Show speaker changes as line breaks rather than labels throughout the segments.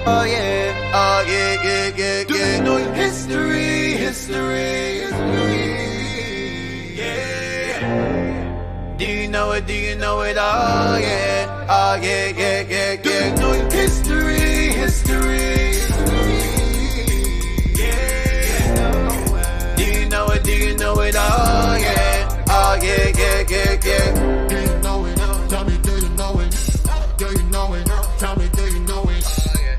Oh yeah, oh yeah, yeah, yeah. Do you know your history, history? Yeah. Do you know it? Do you know it? Oh yeah, oh yeah, yeah, yeah, yeah. Do you know your history, history? Yeah. Do you know it? Do you know it? Oh yeah, oh yeah, yeah, yeah, yeah.
Do you know it? Tell me, do you know it? Do you know it? Tell me, do you know it?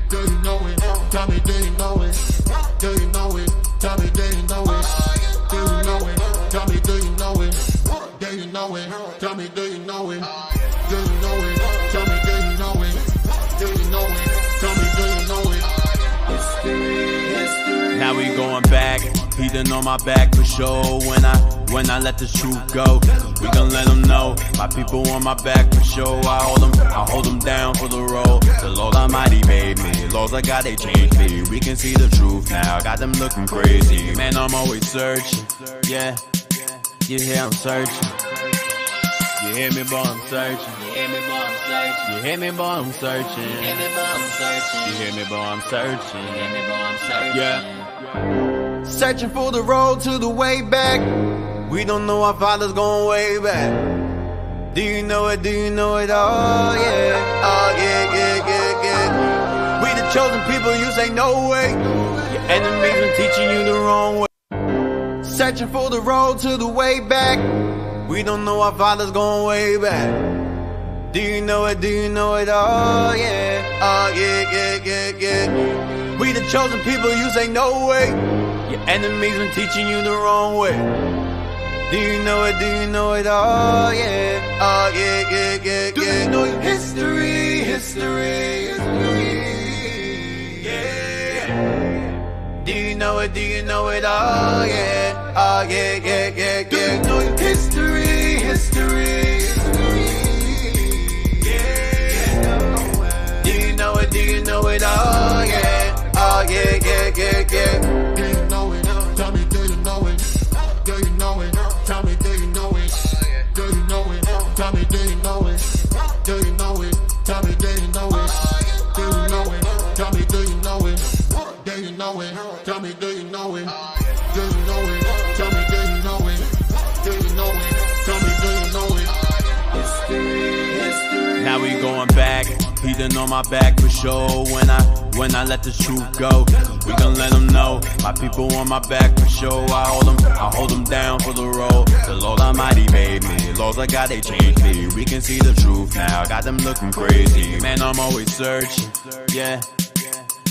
Do you know it? Tell me, do you know it? Do you know it? Tell me, do you know it? Do you know it? Tell me, do you know it? Do you know it? Tell me, do you know it? Do you know it? Tell me, do you know it? Do you know it? Tell me, do you know it? History, history.
Now we going back. He done on my back for sure. When I let the truth go, we gon' let them know. My people on my back for sure. I hold them down for the road. The Lord Almighty made me. Laws I got, they changed me. We can see the truth now. Got them looking crazy. Man, I'm always searching. Yeah, you hear I'm searching. You hear me, boy, I'm searching. You hear me, boy, I'm searching. You hear me, boy, I'm searching. You hear me, boy, I'm searching. You hear me, boy, I'm searching. You hear me, boy, I'm searching. Yeah.
Searching for the road to the way back. We don't know our fathers going way back. Do you know it? Do you know it? Oh yeah, oh yeah, yeah, yeah, yeah. We the chosen people, you say no way. Your enemies been teaching you the wrong way. Searching for the road to the way back. We don't know our fathers going way back. Do you know it? Do you know it? Oh yeah, oh yeah, yeah, yeah, yeah. We the chosen people, you say no way. Your enemies been teaching you the wrong way. Do you know it? Do you know it? Oh yeah, oh yeah, yeah, yeah, yeah. Do you know your history, history? Yeah. Do you know it? Do you know it? Oh yeah, oh yeah, yeah, yeah, yeah. Do you know your history, history? Yeah. Do you know it? Do you know it? Oh yeah, oh yeah, yeah, yeah, yeah.
Do you know it? Tell me, do you know it? Do you know it? Tell me, do you know it? Do you know it? Tell me, do you know it? Do you know it? Tell me, do you know it? Do you know it? Tell me, do you know it? Do you know it? Tell me, do you know it? Do you know it? Tell me, do you know it? Do you know it? Tell me, do you know it? History, history.
Now we going back. He done on my back for sure. When I let the truth go, we gon' let them know. My people on my back for sure. I hold them down for the road. The Lord Almighty made me. Laws I got, they changed me. We can see the truth now. Got them looking crazy. Man, I'm always searching. Yeah,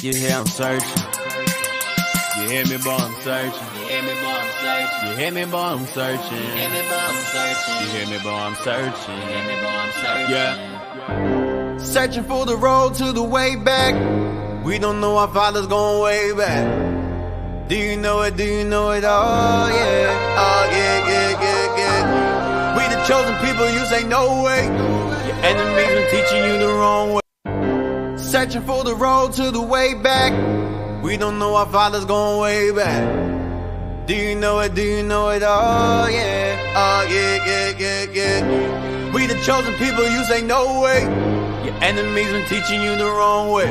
you hear I'm searching. You hear me, boy, I'm searching. You hear me, boy, I'm searching. You hear me, boy, I'm searching. You hear me, boy, I'm searching. You hear me, boy, I'm searching. You hear me, boy, I'm searching. Yeah.
Searching for the road to the way back. We don't know our fathers going way back. Do you know it? Do you know it? Oh yeah, oh yeah, yeah, yeah, yeah. We the chosen people, you say no way. Your enemies been teaching you the wrong way. Searching for the road to the way back. We don't know our fathers going way back. Do you know it? Do you know it? Oh yeah, oh yeah, yeah, yeah, yeah. We the chosen people, you say no way. Your enemies been teaching you the wrong way.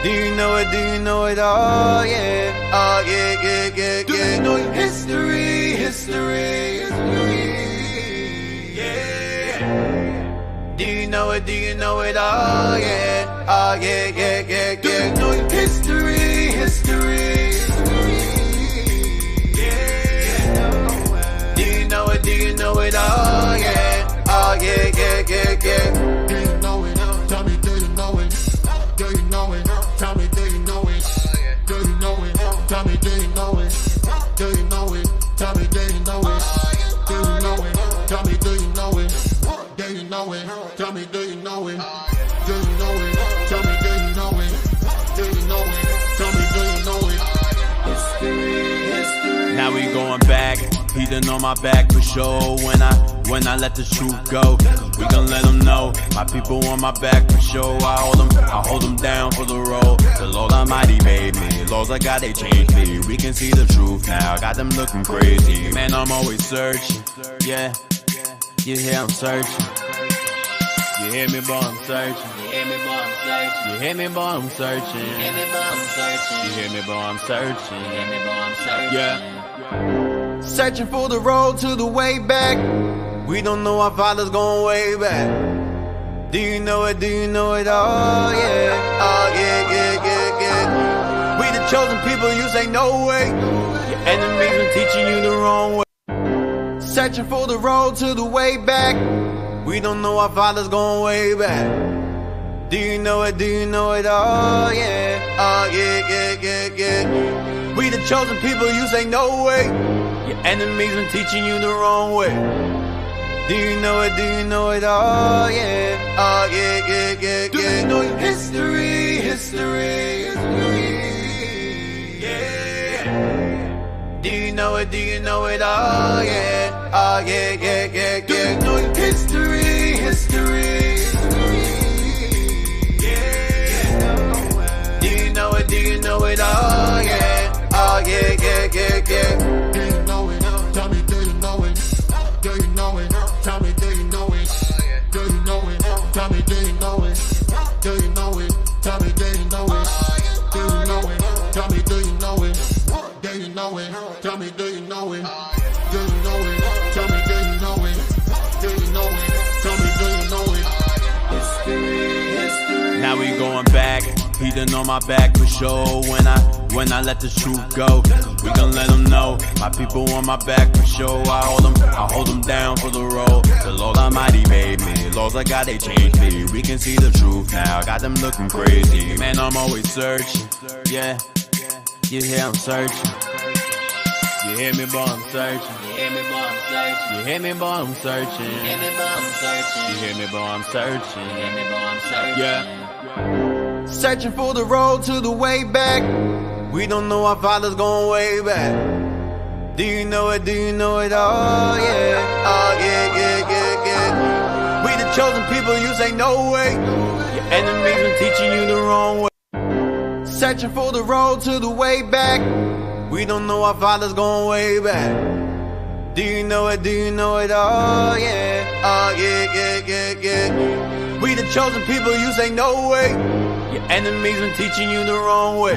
Do you know it? Do you know it? Oh yeah, oh yeah, yeah, yeah, yeah. Do you know your history, history? Yeah. Do you know it? Do you know it? Oh yeah, oh yeah, yeah, yeah, yeah. Do you know your history, history? Yeah. Do you know it? Do you know it? Oh yeah, oh yeah, yeah, yeah, yeah.
Do you know it? Tell me, do you know it? Do you know it? Tell me, do you know it? Do you know it? Tell me, do you know it? Do you know it? Tell me, do you know it? Do you know it? Tell me, do you know it? Do you know it? Tell me, do you know it? Do you know it? Tell me, do you know it? Do you know it? Tell me, do you know it? History, history.
Now we going back. He done on my back for sure. When I let the truth go, we gon' let them know. My people on my back for sure. I hold them down for the road. The Lord Almighty made me. Laws I got, they changed me. We can see the truth now. Got them looking crazy. Man, I'm always searching. Yeah, you hear I'm searching. You hear me, boy, I'm searching.
You hear me, boy, I'm searching.
You hear me, boy, I'm searching.
You hear me, boy, I'm searching.
You hear me, boy, I'm searching.
You hear me, boy, I'm searching.
Yeah.
Searching for the road to the way back. We don't know our father's going way back. Do you know it? Do you know it? Oh yeah. Oh yeah, yeah, yeah, yeah. We the chosen people, you say no way. Your enemies been teaching you the wrong way. Searching for the road to the way back. We don't know our father's going way back. Do you know it? Do you know it? Oh yeah. Oh yeah, yeah, yeah, yeah. We the chosen people, you say no way. Your enemies been teaching you the wrong way. Do you know it? Do you know it? Oh yeah. Oh yeah, yeah, yeah, yeah. Do you know your history? History. Yeah. Do you know it? Do you know it? Oh yeah. Oh yeah, yeah, yeah, yeah. Do you know your history? History. Yeah. Do you know it? Do you know it? Oh yeah. Oh yeah, yeah, yeah, yeah.
Do you know it? Tell me, do you know it? Do you know it? Tell me, do you know it? Do you know it? Tell me, do you know it? Do you know it? Tell me, do you know it? Do you know it? Tell me, do you know it? Do you know it? Tell me, do you know it? Do you know it? Tell me, do you know it? Do you know it? Tell me, do you know it? History, history.
Now we going back. He done on my back for sure. When I let the truth go, we gon' let them know. My people on my back for sure. I hold them down for the road. The Lord Almighty made me. Laws I got, they changed me. We can see the truth now. Got them looking crazy. Man, I'm always searching. Yeah, you hear I'm searching. You hear me, boy, I'm searching.
You hear me, boy, I'm searching.
You hear me, boy, I'm searching.
You hear me, boy, I'm searching.
You hear me, boy, I'm searching.
You hear me, boy, I'm searching.
Yeah.
Searching for the road to the way back. We don't know our father's going way back. Do you know it? Do you know it? Oh yeah. Oh yeah, yeah, yeah, yeah. We the chosen people, you say no way. Your enemies been teaching you the wrong way. Searching for the road to the way back. We don't know our father's going way back. Do you know it? Do you know it? Oh yeah. Oh yeah, yeah, yeah, yeah. We the chosen people, you say no way. Your enemies been teaching you the wrong way.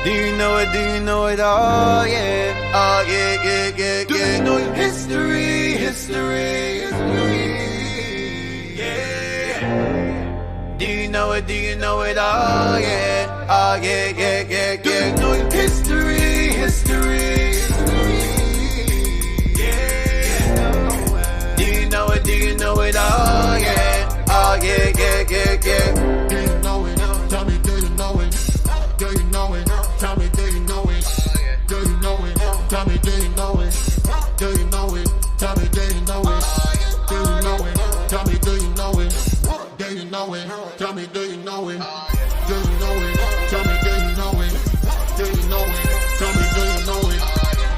Do you know it? Do you know it? Oh yeah. Oh yeah, yeah, yeah, yeah. Do you know your history? History. Yeah. Do you know it? Do you know it? Oh yeah. Oh yeah, yeah, yeah, yeah. Do you know your history? History. Yeah. Do you know it? Do you know it? Oh yeah. Oh yeah, yeah, yeah, yeah.
Do you know it? Tell me, do you know it? Do you know it? Tell me, do you know it? Do you know it? Tell me, do you know it? Do you know it? Tell me, do you know it? Do you know it? Tell me, do you know it? Do you know it? Tell me, do you know it? Do you know it? Tell me, do you know it? Do you know it? Tell me, do you know it?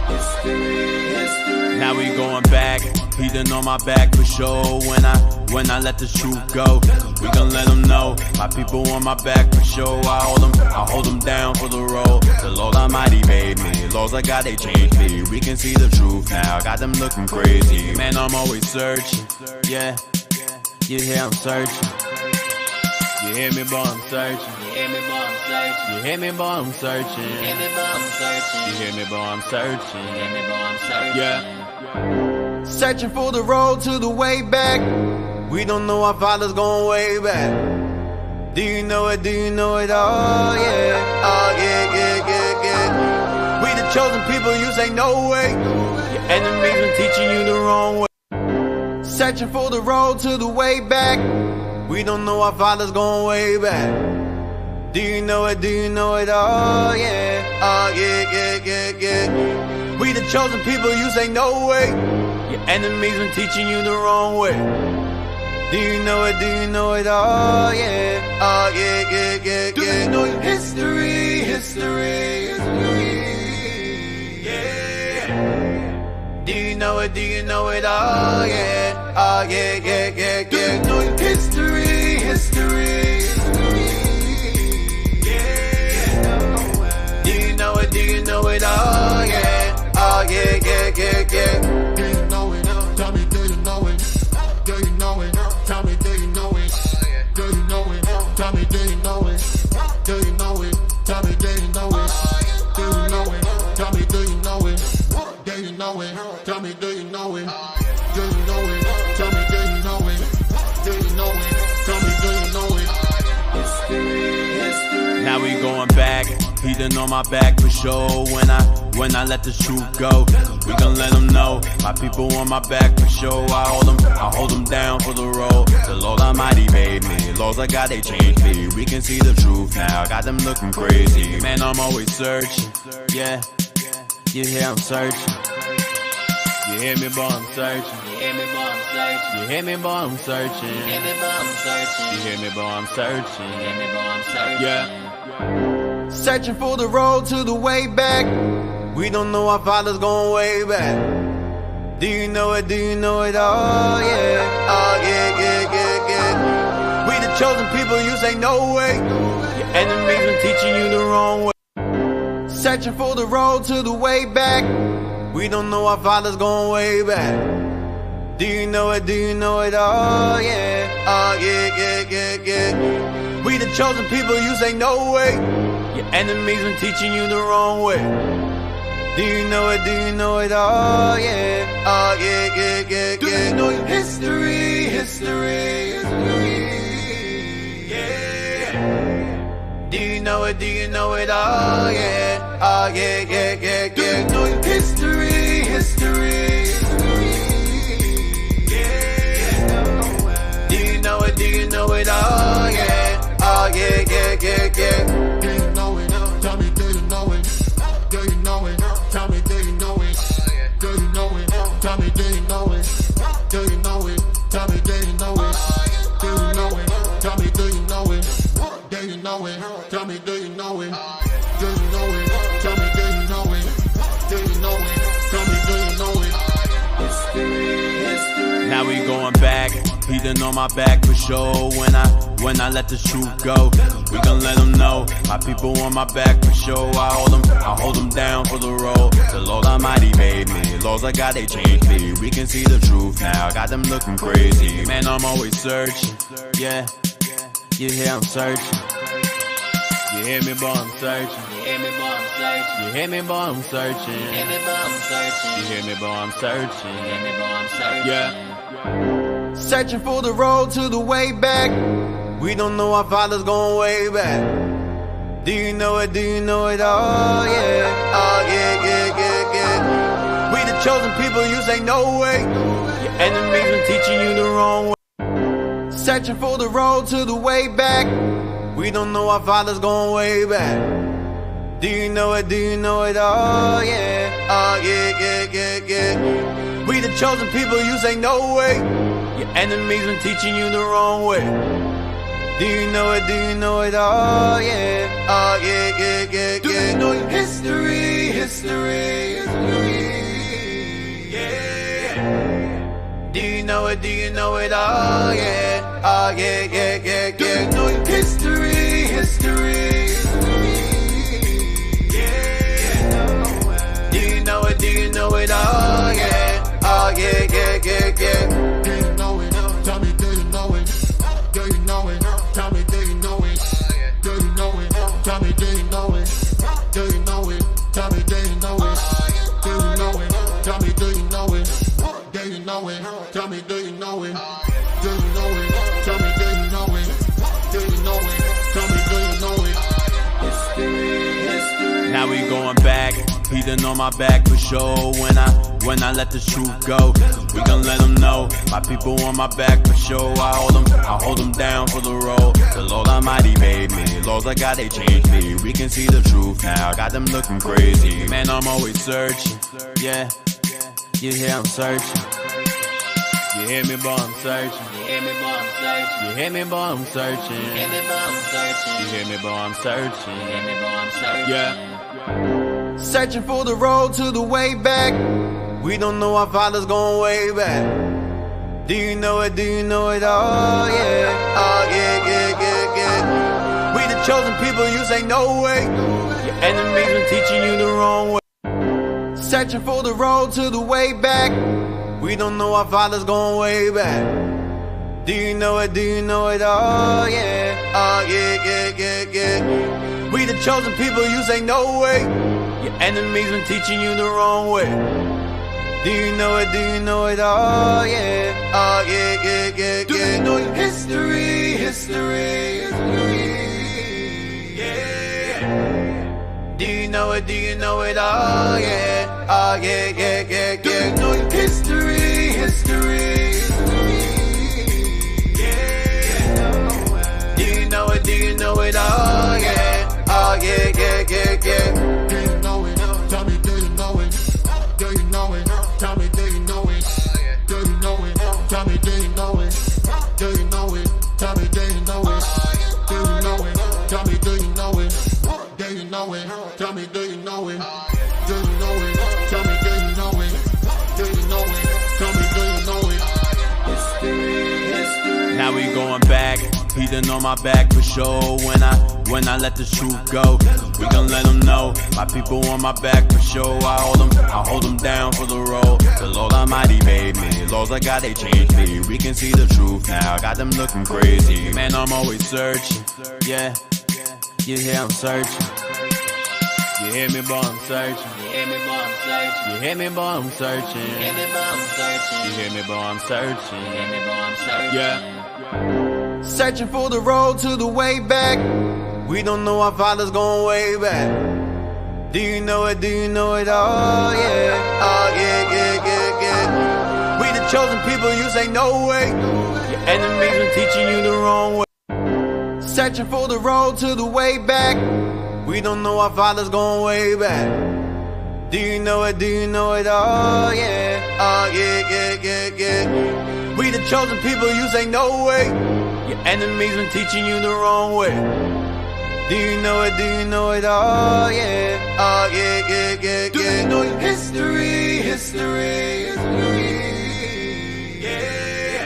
History, history.
Now we going back. He done on my back for sure. When I let the truth go, we gon' let them know. My people on my back for sure. I hold them down for the road. The Lord Almighty made me. Laws I got, they changed me. We can see the truth now. Got them looking crazy. Man, I'm always searching. Yeah, you hear I'm searching. You hear me, boy, I'm searching.
You hear me, boy, I'm searching.
You hear me, boy, I'm searching.
You hear me, boy, I'm searching.
You hear me, boy, I'm searching.
You hear me, boy, I'm searching.
Yeah.
Searching for the road to the way back. We don't know our father's going way back. Do you know it? Do you know it? Oh yeah. Oh yeah, yeah, yeah, yeah. We the chosen people, you say no way. Your enemies been teaching you the wrong way. Searching for the road to the way back. We don't know our father's going way back. Do you know it? Do you know it? Oh yeah. Oh yeah, yeah, yeah, yeah. We the chosen people, you say no way. Your enemies been teaching you the wrong way. Do you know it? Do you know it? Oh yeah. Oh yeah, yeah, yeah, yeah. Do you know your history? History. Yeah. Do you know it? Do you know it? Oh yeah. Oh yeah, yeah, yeah, yeah. Do you know your history? History. Yeah. Do you know it? Do you know it? Oh yeah. Oh yeah, yeah, yeah, yeah.
Do you know it? Tell me, do you know it? Do you know it? Tell me, do you know it?
He done on my back for sure when I let the truth go. We gon' let them know. My people on my back for sure. I hold them down for the road. The Lord Almighty made me. Laws I got, they changed me. We can see the truth now. Got them looking crazy. Man, I'm always searching. Yeah, you hear I'm searching. You hear me, boy, I'm searching.
You hear me, boy, I'm searching.
You hear me, boy, I'm searching.
You hear me, boy, I'm searching.
You hear me, boy, I'm searching.
You hear me, boy, I'm searching.
Yeah.
Searching for the road to the way back. We don't know our fathers going way back. Do you know it? Do you know it? Oh yeah. Oh yeah, yeah, yeah, yeah. We the chosen people, you say no way. Your enemies been teaching you the wrong way. Searching for the road to the way back. We don't know our fathers going way back. Do you know it? Do you know it? Oh yeah. Oh yeah, yeah, yeah, yeah. We the chosen people, you say no way. Your enemies been teaching you the wrong way. Do you know it? Do you know it? Oh yeah. Oh yeah, yeah, yeah, yeah. Do you know your history? History. Yeah. Do you know it? Do you know it? Oh yeah. Oh yeah, yeah, yeah, yeah. Do you know your history? History. Yeah. Do you know it? Do you know it? Oh yeah. Oh yeah, yeah, yeah, yeah.
Do you know it? Tell me, do you know it? Do you know it? Tell me, do you know it? Do you know it? Tell me, do you know it? Do you know it? Tell me, do you know it? Do you know it? Tell me, do you know it? Do you know it? Tell me, do you know it? Do you know it? Tell me, do you know it? Do you know it? Tell me, do you know it? History, history.
Now we going back. He done on my back for sure when I let the truth go. We gon' let them know. My people on my back for sure. I hold them down for the road. The Lord Almighty made me. Laws I got, they changed me. We can see the truth now. Got them looking crazy. Man, I'm always searching. Yeah, you hear I'm searching. You hear me, boy, I'm searching.
You hear me, boy, I'm searching.
You hear me, boy, I'm searching.
You hear me, boy, I'm searching.
You hear me, boy, I'm searching.
You hear me, boy, I'm searching.
Yeah.
Searching for the road to the way back. We don't know our fathers going way back. Do you know it? Do you know it? Oh yeah. Oh yeah, yeah, yeah, yeah. We the chosen people, you say no way. Your enemies been teaching you the wrong way. Searching for the road to the way back. We don't know our fathers going way back. Do you know it? Do you know it? Oh yeah. Oh yeah, yeah, yeah, yeah. We the chosen people, you say no way. Your enemies been teaching you the wrong way. Do you know it? Do you know it? Oh yeah. Oh yeah, yeah, yeah, yeah. Do you know your history? History. Yeah. Do you know it? Do you know it? Oh yeah. Oh yeah, yeah, yeah, yeah. Do you know your history? History. Yeah. Do you know it? Do you know it? Oh yeah. Oh yeah, yeah, yeah, yeah.
Do you know it? Tell me, do you know it? Do you know it? Tell me, do you know it? Do you know it? Tell me, do you know it? Do you know it? Tell me, do you know it? Do you know it? Tell me, do you know it? Do you know it? Tell me, do you know it? Do you know it? Tell me, do you know it? Do you know it? Tell me, do you know it? History, history.
Now we going back. He done on my back for sure when I let the truth go. We gon' let them know. My people on my back for sure. I hold them down for the road. The Lord Almighty made me. Laws I got, they changed me. We can see the truth now. Got them looking crazy. Man, I'm always searching. Yeah, you hear I'm searching. You hear me, boy, I'm searching.
You hear me, boy, I'm searching.
You hear me, boy, I'm searching.
You hear me, boy, I'm searching.
You hear me, boy, I'm searching.
You hear me, boy, I'm searching.
Yeah.
Searching for the road to the way back. We don't know our fathers going way back. Do you know it? Do you know it? Oh yeah. Oh yeah, yeah, yeah, yeah. We the chosen people, you say no way. Your enemies been teaching you the wrong way. Searching for the road to the way back. We don't know our fathers going way back. Do you know it? Do you know it? Oh yeah. Oh yeah, yeah, yeah, yeah. We the chosen people, you say no way. Your enemies been teaching you the wrong way. Do you know it? Do you know it? Oh yeah. Oh yeah, yeah, yeah, yeah. Do you know your history? History. Yeah. it? Do you know it? Oh yeah, oh yeah, yeah, yeah, yeah. Do you know your history? Yeah. Do you know it? Do you know it? Oh yeah, oh yeah, yeah, yeah, yeah.
Do you know it? Tell me, do you know it? Do you know it? Tell me, do you know it? Do you know it? Tell me, do you know it? Do you know it? Tell me, do you know it? Do you know it? Tell me, do you know it? Do you know it? Tell me, do you know it? Do you know it? Tell me, do you know it? Do you know it? Tell me, do you know it? History.
Now we going back, he done on my back for sure. When I let the truth go, we gon' let them know. My people on my back for sure. I hold them down for the road. The Lord Almighty made me, laws I got, they changed me. We can see the truth now, got them looking crazy. Man, I'm always searching, yeah. You hear I'm searching. You hear me, boy, I'm searching.
You hear me, boy, I'm searching.
You hear me, boy, I'm searching.
You hear me, boy, I'm searching.
You hear me, boy, I'm searching.
You hear me, boy, I'm searching.
Yeah.
Searching for the road to the way back. We don't know our fathers going way back. Do you know it? Do you know it? Oh yeah, oh yeah, yeah, yeah, yeah. We the chosen people, you say no way. Your enemies been teaching you the wrong way. Searching for the road to the way back. We don't know our fathers going way back. Do you know it? Do you know it? Oh yeah, oh yeah, yeah, yeah, yeah. We the chosen people, you say no way. Your enemies been teaching you the wrong way. Do you know it? Do you know it? Oh yeah, oh yeah, yeah, yeah, yeah. Do you know your history? Yeah.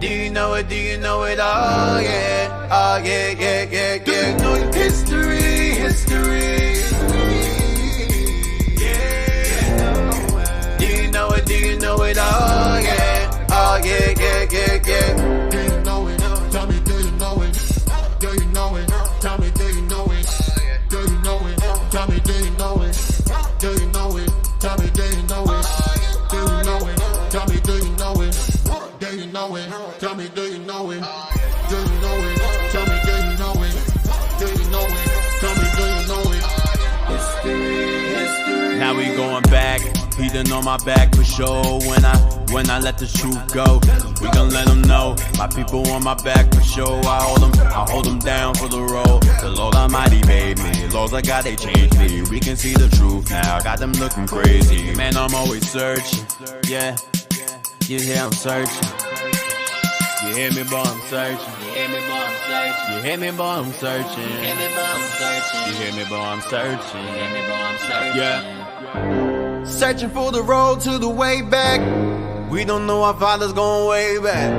Do you know it? Do you know it? Oh yeah, oh yeah, yeah, yeah, yeah. Do you know your history? Yeah. Do you know it? Do you know it? Oh yeah, oh yeah, yeah, yeah, yeah.
Do you know it? Tell me, do you know it? Do you know it? Tell me, do you know it? Do you know it? Tell me, do you know it? Do you know it? Tell me, do you know it? Do you know it? Tell me, do you know it? Do you know it? Tell me, do you know it? Do you know it? Tell me, do you know it? Do you know it? Tell me, do you know it? History.
Now we going back, he done on my back for sure. When I let the truth go, we gon' let them know. My people on my back for sure. I hold them down for the road. The Lord Almighty made me, laws I got, they changed me. We can see the truth now, got them looking crazy. Man, I'm always searching, yeah. You hear I'm searching. You hear me, boy, I'm searching.
You hear me, boy, I'm searching.
You hear me, boy, I'm searching.
You hear me, boy, I'm searching.
You hear me, boy, I'm searching.
You hear me, boy, I'm searching.
Yeah.
Searching for the road to the way back. We don't know our fathers going way back.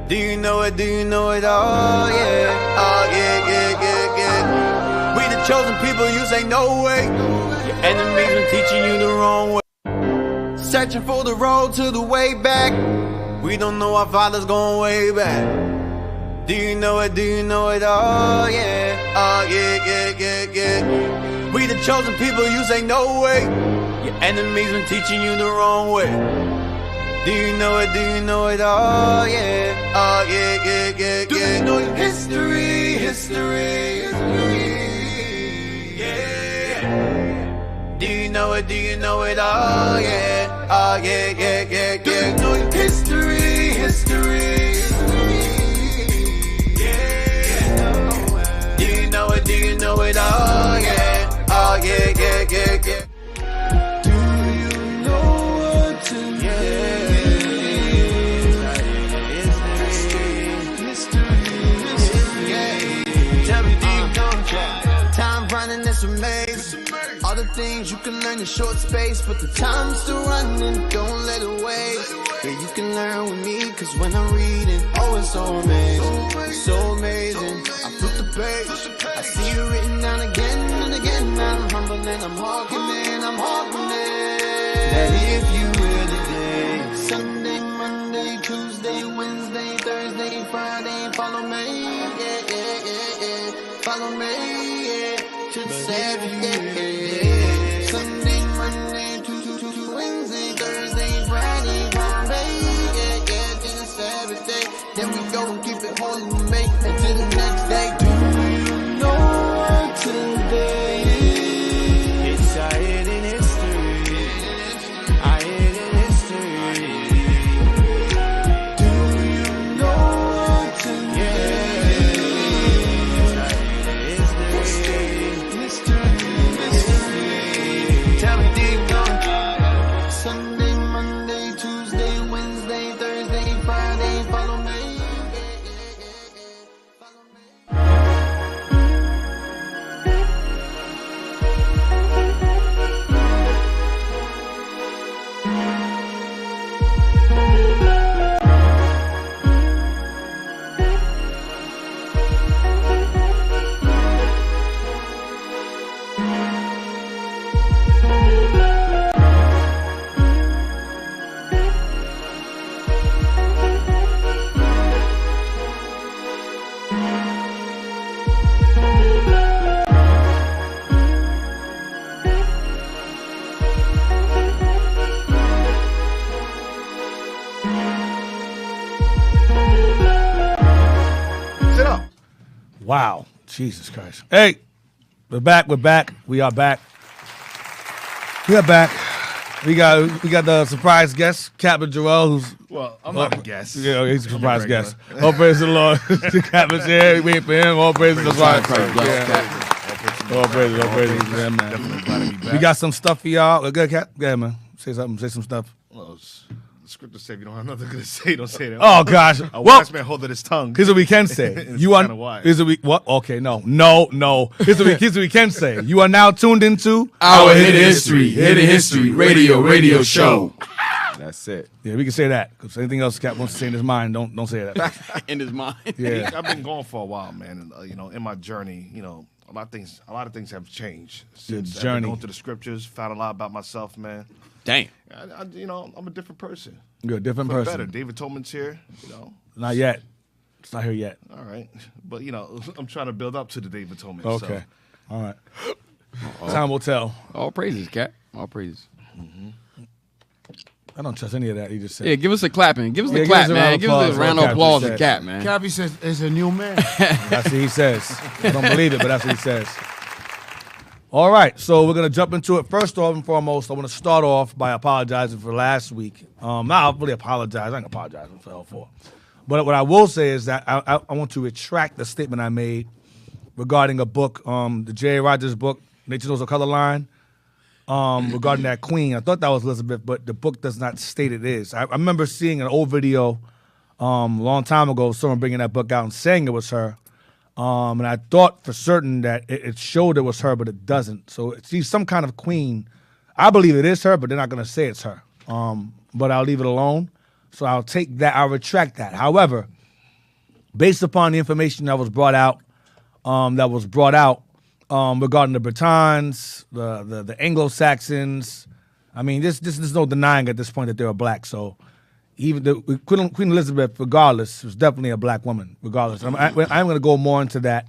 Do you know it? Do you know it? Oh yeah, oh yeah, yeah, yeah, yeah. We the chosen people, you say no way. Your enemies been teaching you the wrong way. Searching for the road to the way back. We don't know our fathers going way back. Do you know it? Do you know it? Oh yeah, oh yeah, yeah, yeah, yeah. We the chosen people, you say no way. Your enemies been teaching you the wrong way. Do you know it? Do you know it? Oh yeah, oh yeah, yeah, yeah, yeah. Do you know your history? Yeah. Do you know it? Do you know it? Oh yeah, oh yeah, yeah, yeah, yeah. Do you know your history? Yeah. Do you know it? Do you know it? Oh yeah, oh yeah, yeah, yeah, yeah. All the things you can learn in short space, but the time's still running, don't let it waste. Yeah, you can learn with me, cause when I'm reading, oh, it's so amazing, so amazing. I flip the page, I see it written down again and again. I'm humble and I'm hearkening, that if you will today, Sunday, Monday, Tuesday, Wednesday, Thursday, Friday, follow me, yeah, yeah, yeah, yeah, follow me, yeah, to the Sabbath, yeah. Sunday, Monday, Tuesday, Wednesday, Thursday, Friday, Friday, yeah, yeah, to the Sabbath day. Then we go and keep it holy and make it to the next day. Do you know what today is?
Jesus Christ. Hey, we're back. We are back. We are back. We got the surprise guest, Captain Joel, who's...
Well, I'm not a guest.
Yeah, he's a surprise guest. All praise the Lord. The Captain's here. We wait for him. All praise the Lord. All praises. Yeah, man.
Definitely glad to be back.
We got some stuff for y'all. Good, Cap. Go ahead, man. Say something. Say some stuff.
Well, the scripture said if you don't have nothing good to say, don't say that.
Oh, gosh.
A
Well,
wise man holding his tongue.
here's what we can say.
It's
You are...
kinda wise.
Here's what we... What? Okay, no. Here's what we can say. You are now tuned into...
Our Hidden History Radio Show.
That's it.
Yeah, we can say that. Because anything else Cap wants to say in his mind, don't say that.
In his mind.
Yeah.
I've been going for a while, man. And, in my journey, a lot of things have changed since I've been
journey.
going through the scriptures, found a lot about myself, man.
Damn.
I'm a different person.
You're a different
For
person.
better. David Tolman's here,
Not yet. It's not here yet.
All right. But, I'm trying to build up to the David Tolman.
Okay. All right. Time will tell.
All praises, Cap. All praises.
I don't trust any of that he just said.
Yeah, give us a clapping. Give us
Yeah,
a clap,
give us a
man.
round
Give
of
us a
applause
round
for
of
what
applause
Cap
to
just
Cap, man.
Cappy says it's a new man.
That's what he says. I don't believe it, but that's what he says. All right, so we're going to jump into it. First off and foremost, I want to start off by apologizing for last week. Not really apologize. I ain't apologizing for L4. But what I will say is that I want to retract the statement I made regarding a book, the J.A. Rogers book, Nature Knows a Color Line, regarding that queen. I thought that was Elizabeth, but the book does not state it is. I remember seeing an old video a long time ago, someone bringing that book out and saying it was her. And I thought for certain that it showed it was her, but it doesn't. So she's some kind of queen. I believe it is her, but they're not going to say it's her. But I'll leave it alone. So I'll take that. I'll retract that. However, based upon the information that was brought out, regarding the Britons, the Anglo-Saxons, I mean, there's no denying at this point that they were black. So even Queen Elizabeth, regardless, was definitely a black woman, regardless. I'm going to go more into that.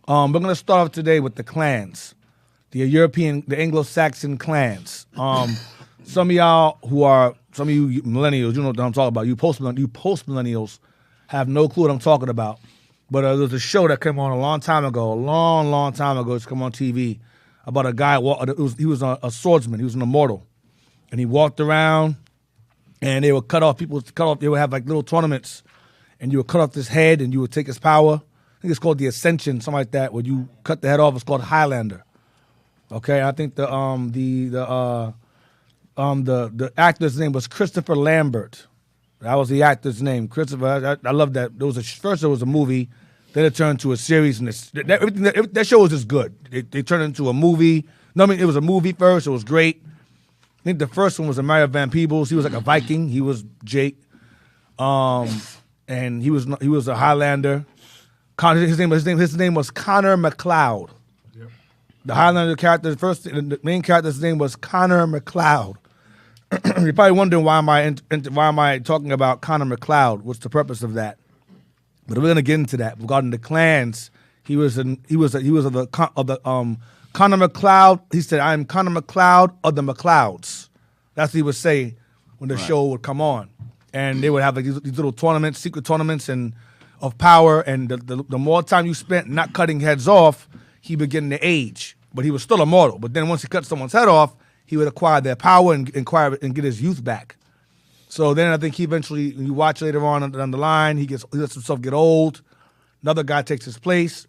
We're going to start off today with the clans, the Anglo-Saxon clans. Some of you millennials, you know what I'm talking about. You post-millennials have no clue what I'm talking about. But there was a show that came on a long time ago. It's come on TV about a guy. He was a swordsman. He was an immortal, and he walked around. And they would cut off. They would have like little tournaments, and you would cut off his head, and you would take his power. I think it's called the Ascension, something like that. When you cut the head off, it's called Highlander. Okay, I think the actor's name was Christopher Lambert. That was the actor's name, Christopher. I love that. First it was a movie, then it turned into a series, and that show was just good. They turned it into a movie. No, I mean it was a movie first. It was great. I think the first one was Mario Van Peebles. He was like a Viking. He was Jake, and he was a Highlander. His name was Connor MacLeod. Yep. The Highlander character, the main character's name was Connor MacLeod. You're probably wondering why am I talking about Connor MacLeod? What's the purpose of that? But we're gonna get into that regarding the clans. He was of the Connor MacLeod. He said, "I am Connor MacLeod of the MacLeods." That's what he would say when the show would come on, and they would have like these little tournaments, secret tournaments, and of power. And the more time you spent not cutting heads off, he would get in the age. But he was still immortal. But then once he cut someone's head off, he would acquire their power and get his youth back. So then I think he eventually, when you watch later on down the line, he lets himself get old. Another guy takes his place.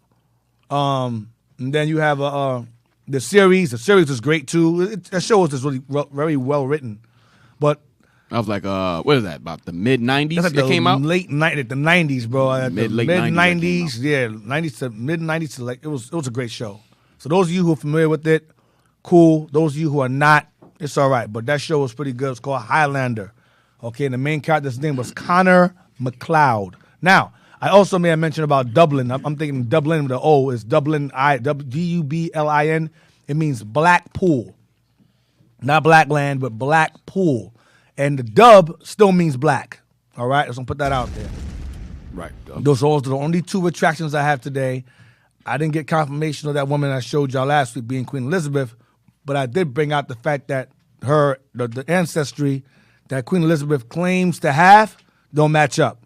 And then you have the series. The series is great too. That show was just really very well written. But
I was like, what is that, about the mid-90s
that's like
that came out?
the 90s, bro.
Late
90s, yeah, 90s to mid-90s to it was a great show. So those of you who are familiar with it, cool. Those of you who are not, it's all right. But that show was pretty good. It's called Highlander. Okay, and the main character's name was Connor MacLeod. Now, I also may have mentioned about Dublin. I'm thinking Dublin with the O is Dublin, Dublin. It means black pool. Not black land, but black pool. And the dub still means black. All right? Let's put that out there.
Right.
Those are the only two retractions I have today. I didn't get confirmation of that woman I showed y'all last week being Queen Elizabeth, but I did bring out the fact that the ancestry that Queen Elizabeth claims to have don't match up.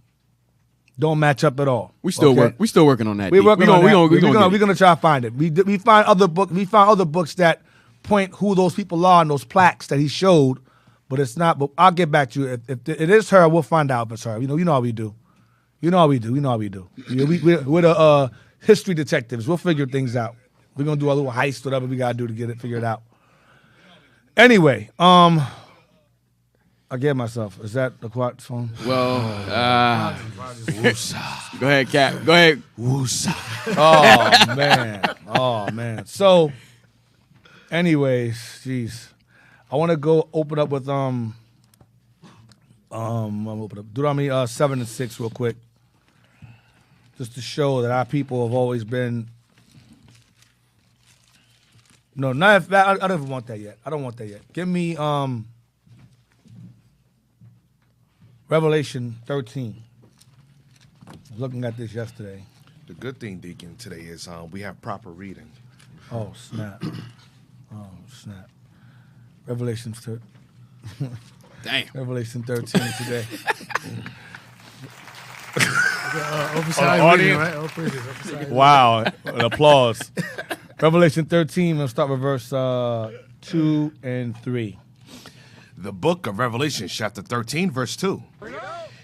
don't match up at all.
We still
okay?
We still working on that.
We're working on that.
We're
gonna try to find it. We find other books that point who those people are and those plaques that he showed, but it's not. But I'll get back to you. If it is her, we'll find out if it's her. You know how we do. You know how we do. We're the history detectives. We'll figure things out. We're gonna do a little heist, whatever we gotta do to get it figured out. Anyway, I gave myself. Is that the quiet phone?
Well, go ahead, Cap. Go ahead.
Oh man. So, anyways, jeez, I want to go open up with I'll open up Deuteronomy 7 and 6 real quick, just to show that our people have always been. No, not if I don't even want that yet. I don't want that yet. Give me Revelation 13. I was looking at this yesterday.
The good thing, Deacon, today is we have proper reading.
Oh, snap. Revelation 13.
Damn.
Revelation 13 today.
Oversized reading, right? Oh, pretty good. Oversized.
Wow. An applause. Revelation 13, we'll start with verse 2 and 3.
The book of Revelation, chapter 13, verse 2.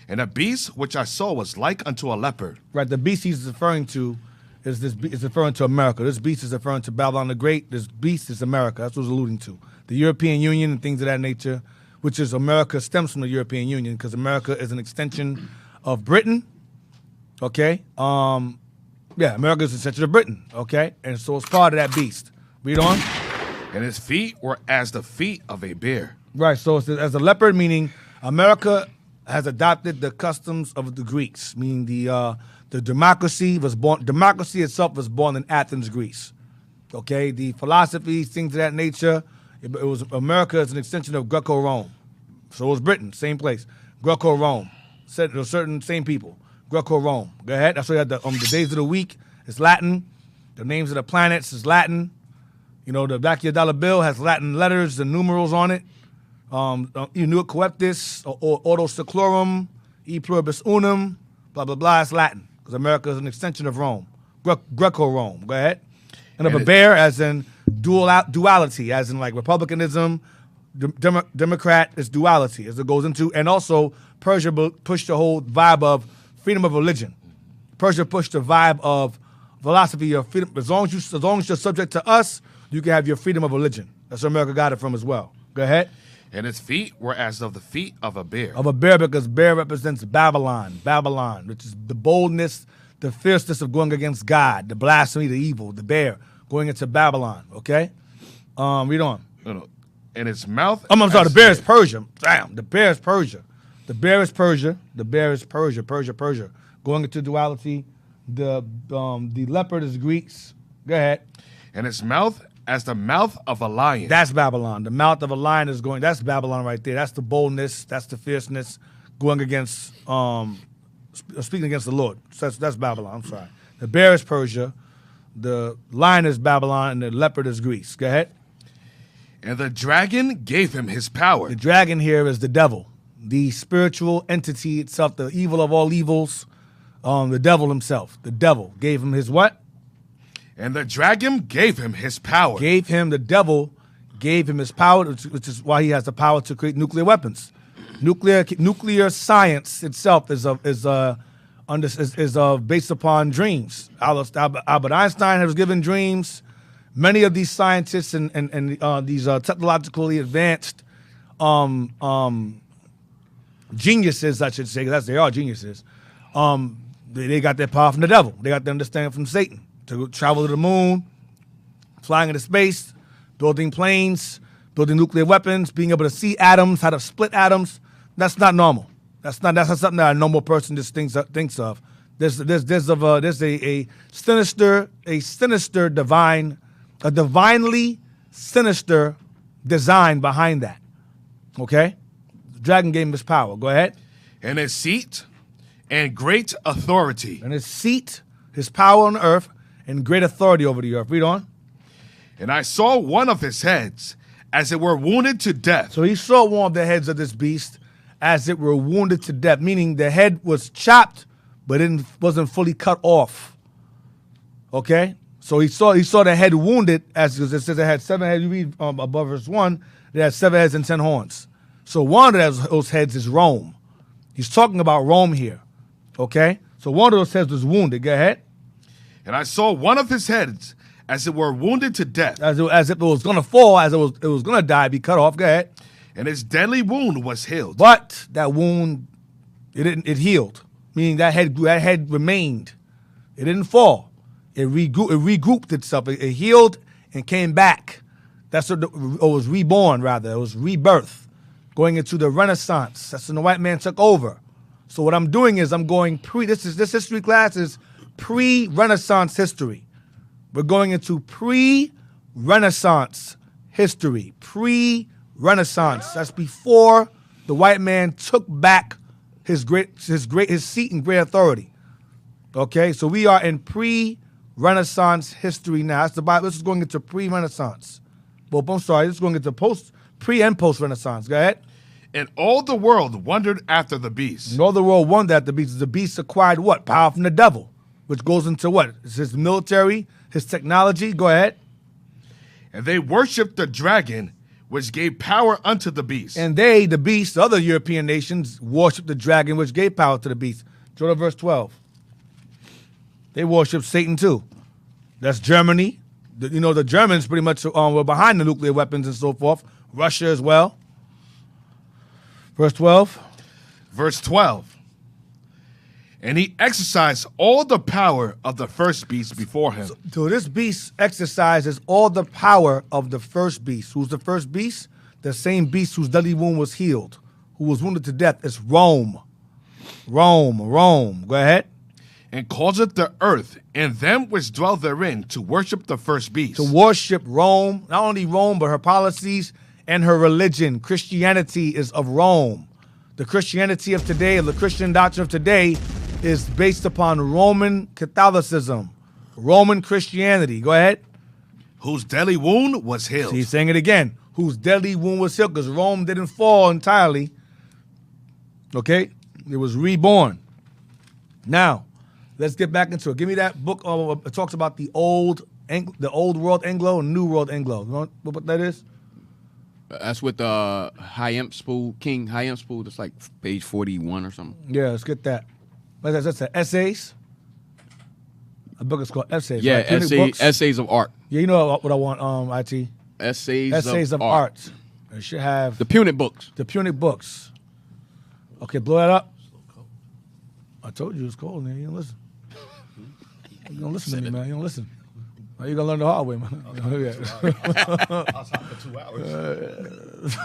And a beast which I saw was like unto a leopard.
Right, the beast he's referring to is referring to America. This beast is referring to Babylon the Great. This beast is America. That's what it's alluding to. The European Union and things of that nature, which is America stems from the European Union because America is an extension of Britain. Okay? America is an extension of Britain. Okay? And so it's part of that beast. Read on.
And his feet were as the feet of a bear.
Right, so it's as a leopard, meaning America has adopted the customs of the Greeks, meaning the democracy itself was born in Athens, Greece. Okay, the philosophy, things of that nature, it was America is an extension of Greco-Rome. So it was Britain, same place. Greco-Rome, certain same people. Greco-Rome. Go ahead. That's why you had the days of the week is Latin. The names of the planets is Latin. You know, the back of your dollar bill has Latin letters and numerals on it. Nunc coeptis, or ordo seclorum, e pluribus unum, blah, blah, blah. It's Latin, because America is an extension of Rome. Greco-Rome. Go ahead. And of a bear, as in duality, as in like republicanism, Democrat is duality, as it goes into. And also, Persia pushed the whole vibe of freedom of religion. Persia pushed the vibe of philosophy of freedom. As long as you're subject to us, you can have your freedom of religion. That's where America got it from as well. Go ahead.
And his feet were as of the feet of a bear.
Of a bear, because bear represents Babylon, which is the boldness, the fierceness of going against God, the blasphemy, the evil, the bear, going into Babylon, okay? Read on.
No. And its mouth...
I'm sorry, the bear is Persia. Damn, the bear is Persia. The bear is Persia. The bear is Persia. Going into duality, the leopard is Greeks. Go ahead.
And its mouth as the mouth of a lion.
That's Babylon. The mouth of a lion is going, that's Babylon right there. That's the boldness, that's the fierceness going against, speaking against the Lord. So that's Babylon, I'm sorry. The bear is Persia, the lion is Babylon, and the leopard is Greece. Go ahead.
And the dragon gave him his power.
The dragon here is the devil, the spiritual entity itself, the evil of all evils, the devil himself. The devil gave him his what?
And the dragon gave him his power.
The devil gave him his power, which is why he has the power to create nuclear weapons. Nuclear science itself is based upon dreams. Albert Einstein has given dreams. Many of these scientists and these technologically advanced geniuses, I should say, because they are geniuses, they got their power from the devil. They got their understanding from Satan. To travel to the moon, flying into space, building planes, building nuclear weapons, being able to see atoms, how to split atoms. That's not normal. That's not something that a normal person just thinks of. There's a divinely sinister design behind that. Okay? The dragon gave him his power. Go ahead.
And his seat and great authority.
And his seat, his power on the earth, and great authority over the earth. Read on.
And I saw one of his heads as it were wounded to death.
So he saw one of the heads of this beast as it were wounded to death, meaning the head was chopped but it wasn't fully cut off. Okay? So he saw the head wounded, as it says it had 7 heads. You read above verse 1, it had 7 heads and 10 horns. So one of those heads is Rome. He's talking about Rome here. Okay? So one of those heads was wounded. Go ahead.
And I saw one of his heads as it were wounded to death.
As if it was going to fall, as it was going to die, be cut off. Go ahead.
And his deadly wound was healed.
But that wound, it healed. Meaning that head remained. It didn't fall. It regrouped itself. It healed and came back. That's what it was reborn, rather. It was rebirth. Going into the Renaissance. That's when the white man took over. So what I'm doing is I'm going this history class is pre-Renaissance history. We're going into pre-Renaissance history. Pre-Renaissance. That's before the white man took back his seat in great authority. Okay, so we are in pre-Renaissance history now. That's the Bible. This is going into pre-Renaissance. Well, I'm sorry, this is going into pre and post-Renaissance. Go ahead.
And all the world wondered after the beast.
And all the world wondered after the beast. The beast acquired what? Power from the devil, which goes into what? It's his military, his technology. Go ahead.
And they worshipped the dragon, which gave power unto the beast.
And they, the beast, the other European nations, worshipped the dragon, which gave power to the beast. Go to verse 12. They worship Satan too. That's Germany. The Germans pretty much were behind the nuclear weapons and so forth. Russia as well. Verse 12.
Verse 12. And he exercised all the power of the first beast before him.
So this beast exercises all the power of the first beast. Who's the first beast? The same beast whose deadly wound was healed, who was wounded to death. It's Rome. Rome. Go ahead.
And causeth the earth and them which dwell therein to worship the first beast.
To worship Rome, not only Rome, but her policies and her religion. Christianity is of Rome. The Christianity of today, the Christian doctrine of today, is based upon Roman Catholicism, Roman Christianity. Go ahead.
Whose deadly wound was healed.
So he's saying it again. Whose deadly wound was healed, because Rome didn't fall entirely. Okay? It was reborn. Now, let's get back into it. Give me that book. It talks about the old world Anglo and new world Anglo. You know what that is?
That's with King Hyamspool. That's like page 41 or something.
Yeah, let's get that. That's essays. A book is called Essays.
Yeah,
right?
essays of art.
Yeah, you know what I want, IT?
Essays of art.
It should have
The Punic books.
The Punic books. Okay, blow that up. I told you it was cold, man. You don't listen. You don't listen to me, man. You don't listen. Now you gonna learn the hard way, man.
I was hot for 2 hours.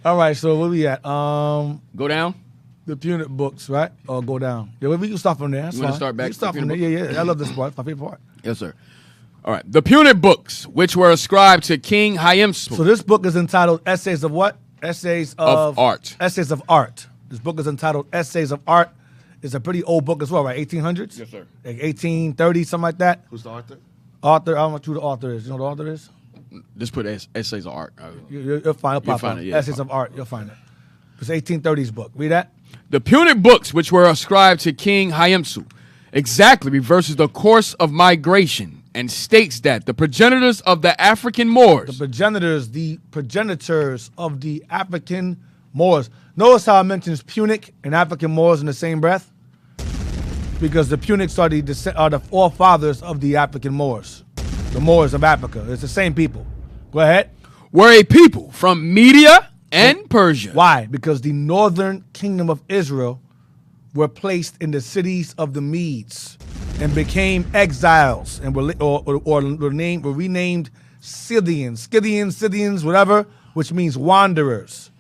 All right, so where we at?
Go down.
The Punic books, right? Or go down. Yeah, we can start from there. That's
You wanna
fine.
start back
We can start
to
from
the
there.
Punic
Yeah. I love this part. It's my favorite part.
Yes, sir. All right. The Punic books, which were ascribed to King Hyamspool.
So this book is entitled Essays of what? Essays
Of Art.
Essays of Art. This book is entitled Essays of Art. It's a pretty old book as well, right? 1800s?
Yes, sir.
Like 1830, something like that.
Who's the author?
Author, I don't know who the author is. You know who the author is?
Just put essays of art.
You'll find it.
You'll find it, yeah.
Essays of Art. You'll find it. It's 1830s book. Read that.
The Punic books, which were ascribed to King Hyamspool, exactly reverses the course of migration and states that the progenitors of the African Moors.
The progenitors of the African Moors. Notice how it mentions Punic and African Moors in the same breath? Because the Punics are the forefathers of the African Moors. The Moors of Africa. It's the same people. Go ahead.
Were a people from Media and Persia.
Why? Because the northern kingdom of Israel were placed in the cities of the Medes and became exiles and were renamed Scythians, whatever, which means wanderers.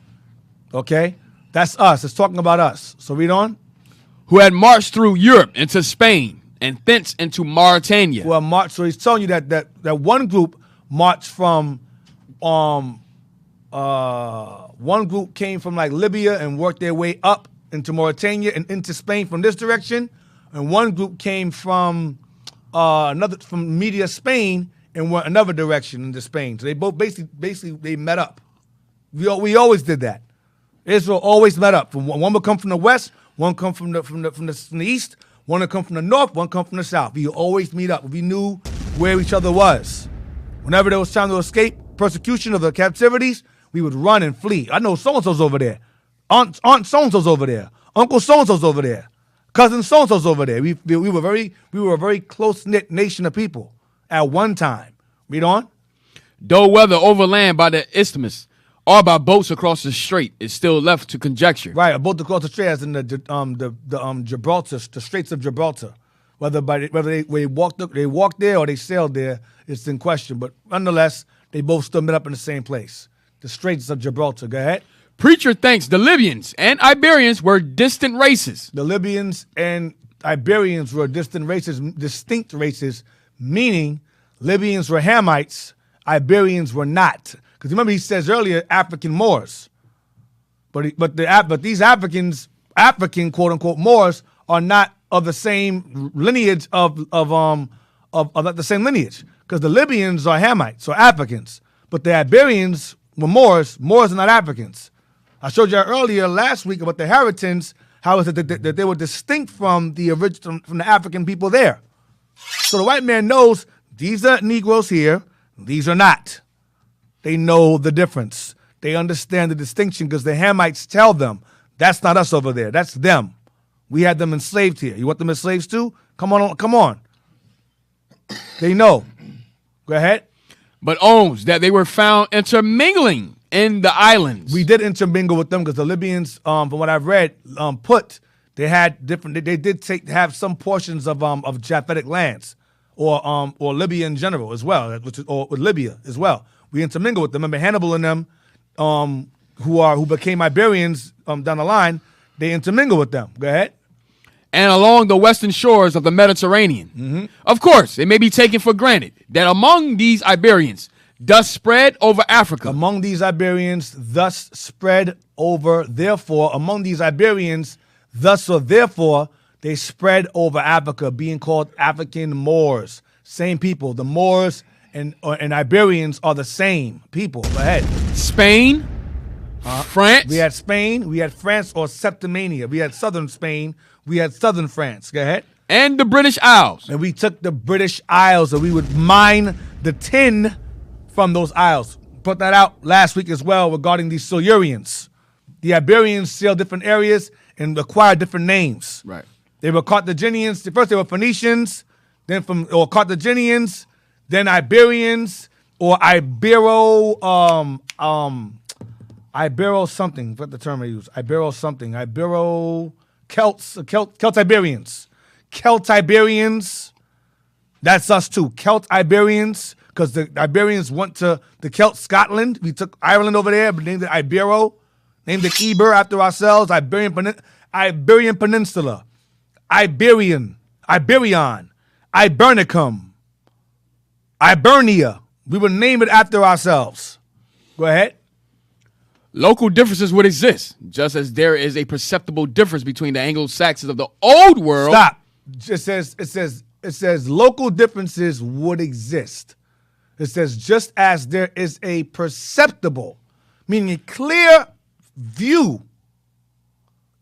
Okay? That's us. It's talking about us. So read on.
Who had marched through Europe into Spain and thence into Mauritania.
Well, march. So he's telling you that one group marched from, one group came from like Libya and worked their way up into Mauritania and into Spain from this direction, and one group came from from Media, Spain, and went another direction into Spain. So they both basically they met up. We always did that. Israel always met up. One would come from the west, One come from the east, one come from the north, one come from the south. We always meet up. We knew where each other was. Whenever there was time to escape persecution of the captivities, we would run and flee. I know so-and-so's over there. Aunt so-and-so's over there. Uncle so-and-so's over there. Cousin so-and-so's over there. We were a very close-knit nation of people at one time. Read on.
Though whether overland by the isthmus or by boats across the strait is still left to conjecture.
Right, a boat across the strait, as in the Gibraltar, the Straits of Gibraltar. Whether they walked there or they sailed there, it's in question. But nonetheless, they both still met up in the same place, the Straits of Gibraltar. Go ahead.
Preacher thinks the Libyans and Iberians were distant races.
The Libyans and Iberians were distinct races, meaning Libyans were Hamites, Iberians were not. Because remember, he says earlier, African Moors. But these African quote unquote Moors, are not of the same lineage of the same lineage. Because the Libyans are Hamites, so Africans. But the Iberians were Moors. Moors are not Africans. I showed you earlier last week about the Haritans, how is it that they were distinct from the original, from the African people there. So the white man knows these are Negroes here, these are not. They know the difference. They understand the distinction because the Hamites tell them, that's not us over there, that's them. We had them enslaved here. You want them as slaves too? Come on. They know. Go ahead.
But owns that they were found intermingling in the islands.
We did intermingle with them because the Libyans, from what I've read, they had different. They did have some portions of Japhetic lands, or Libya in general as well, or with Libya as well. We intermingle with them. Remember Hannibal and them, who became Iberians down the line. They intermingle with them. Go ahead.
And along the western shores of the Mediterranean. Mm-hmm. Of course, it may be taken for granted that among these Iberians, thus spread over Africa.
Among these Iberians, thus spread over, therefore, among these Iberians, thus or therefore, they spread over Africa, being called African Moors. Same people. The Moors and Iberians are the same people. Go ahead.
Spain, France.
We had Spain, we had France or Septimania. We had southern Spain, we had southern France. Go ahead.
And the British Isles.
And we took the British Isles and we would mine the tin from those isles. Put that out last week as well regarding the Silurians. The Iberians sailed different areas and acquired different names.
Right.
They were Carthaginians. First they were Phoenicians, or Carthaginians, then Iberians, or Ibero something. What the term I use? Ibero something. Celt-Iberians. Celt-Iberians. That's us too. Celt-Iberians. Because the Iberians went to the Celt Scotland. We took Ireland over there, but named it Ibero. Named it Eber after ourselves. Iberian Peninsula. Iberion. Ibernicum. Ibernia. We would name it after ourselves. Go ahead.
Local differences would exist, just as there is a perceptible difference between the Anglo-Saxons of the Old World.
Stop. It says local differences would exist. It says just as there is a perceptible, meaning a clear view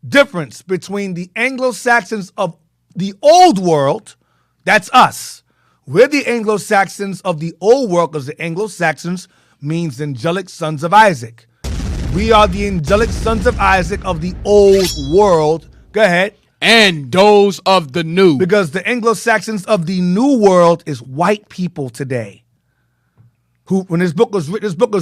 difference between the Anglo-Saxons of the Old World, that's us. We're the Anglo-Saxons of the Old World because the Anglo-Saxons means angelic sons of Isaac. We are the angelic sons of Isaac of the Old World. Go ahead.
And those of the New.
Because the Anglo-Saxons of the New World is white people today. When this book was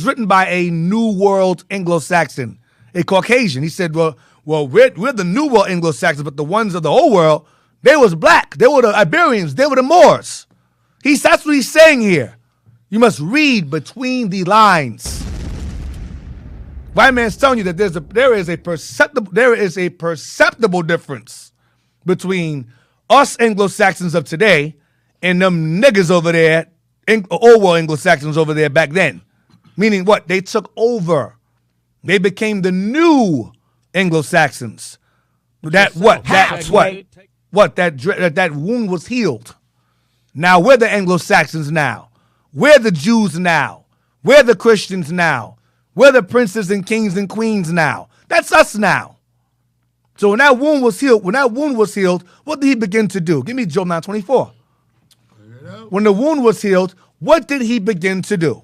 written by a New World Anglo-Saxon, a Caucasian. He said, well, we're the New World Anglo-Saxons, but the ones of the Old World, they was black. They were the Iberians. They were the Moors. That's what he's saying here. You must read between the lines. White man's telling you that there is a perceptible difference between us Anglo-Saxons of today and them niggas over there, Old World Anglo-Saxons over there back then. Meaning what? They took over. They became the new Anglo-Saxons. That wound was healed. Now we're the Anglo-Saxons now. We're the Jews now. We're the Christians now. We're the princes and kings and queens now. That's us now. So when that wound was healed, what did he begin to do? Give me Job 9:24. When the wound was healed, what did he begin to do?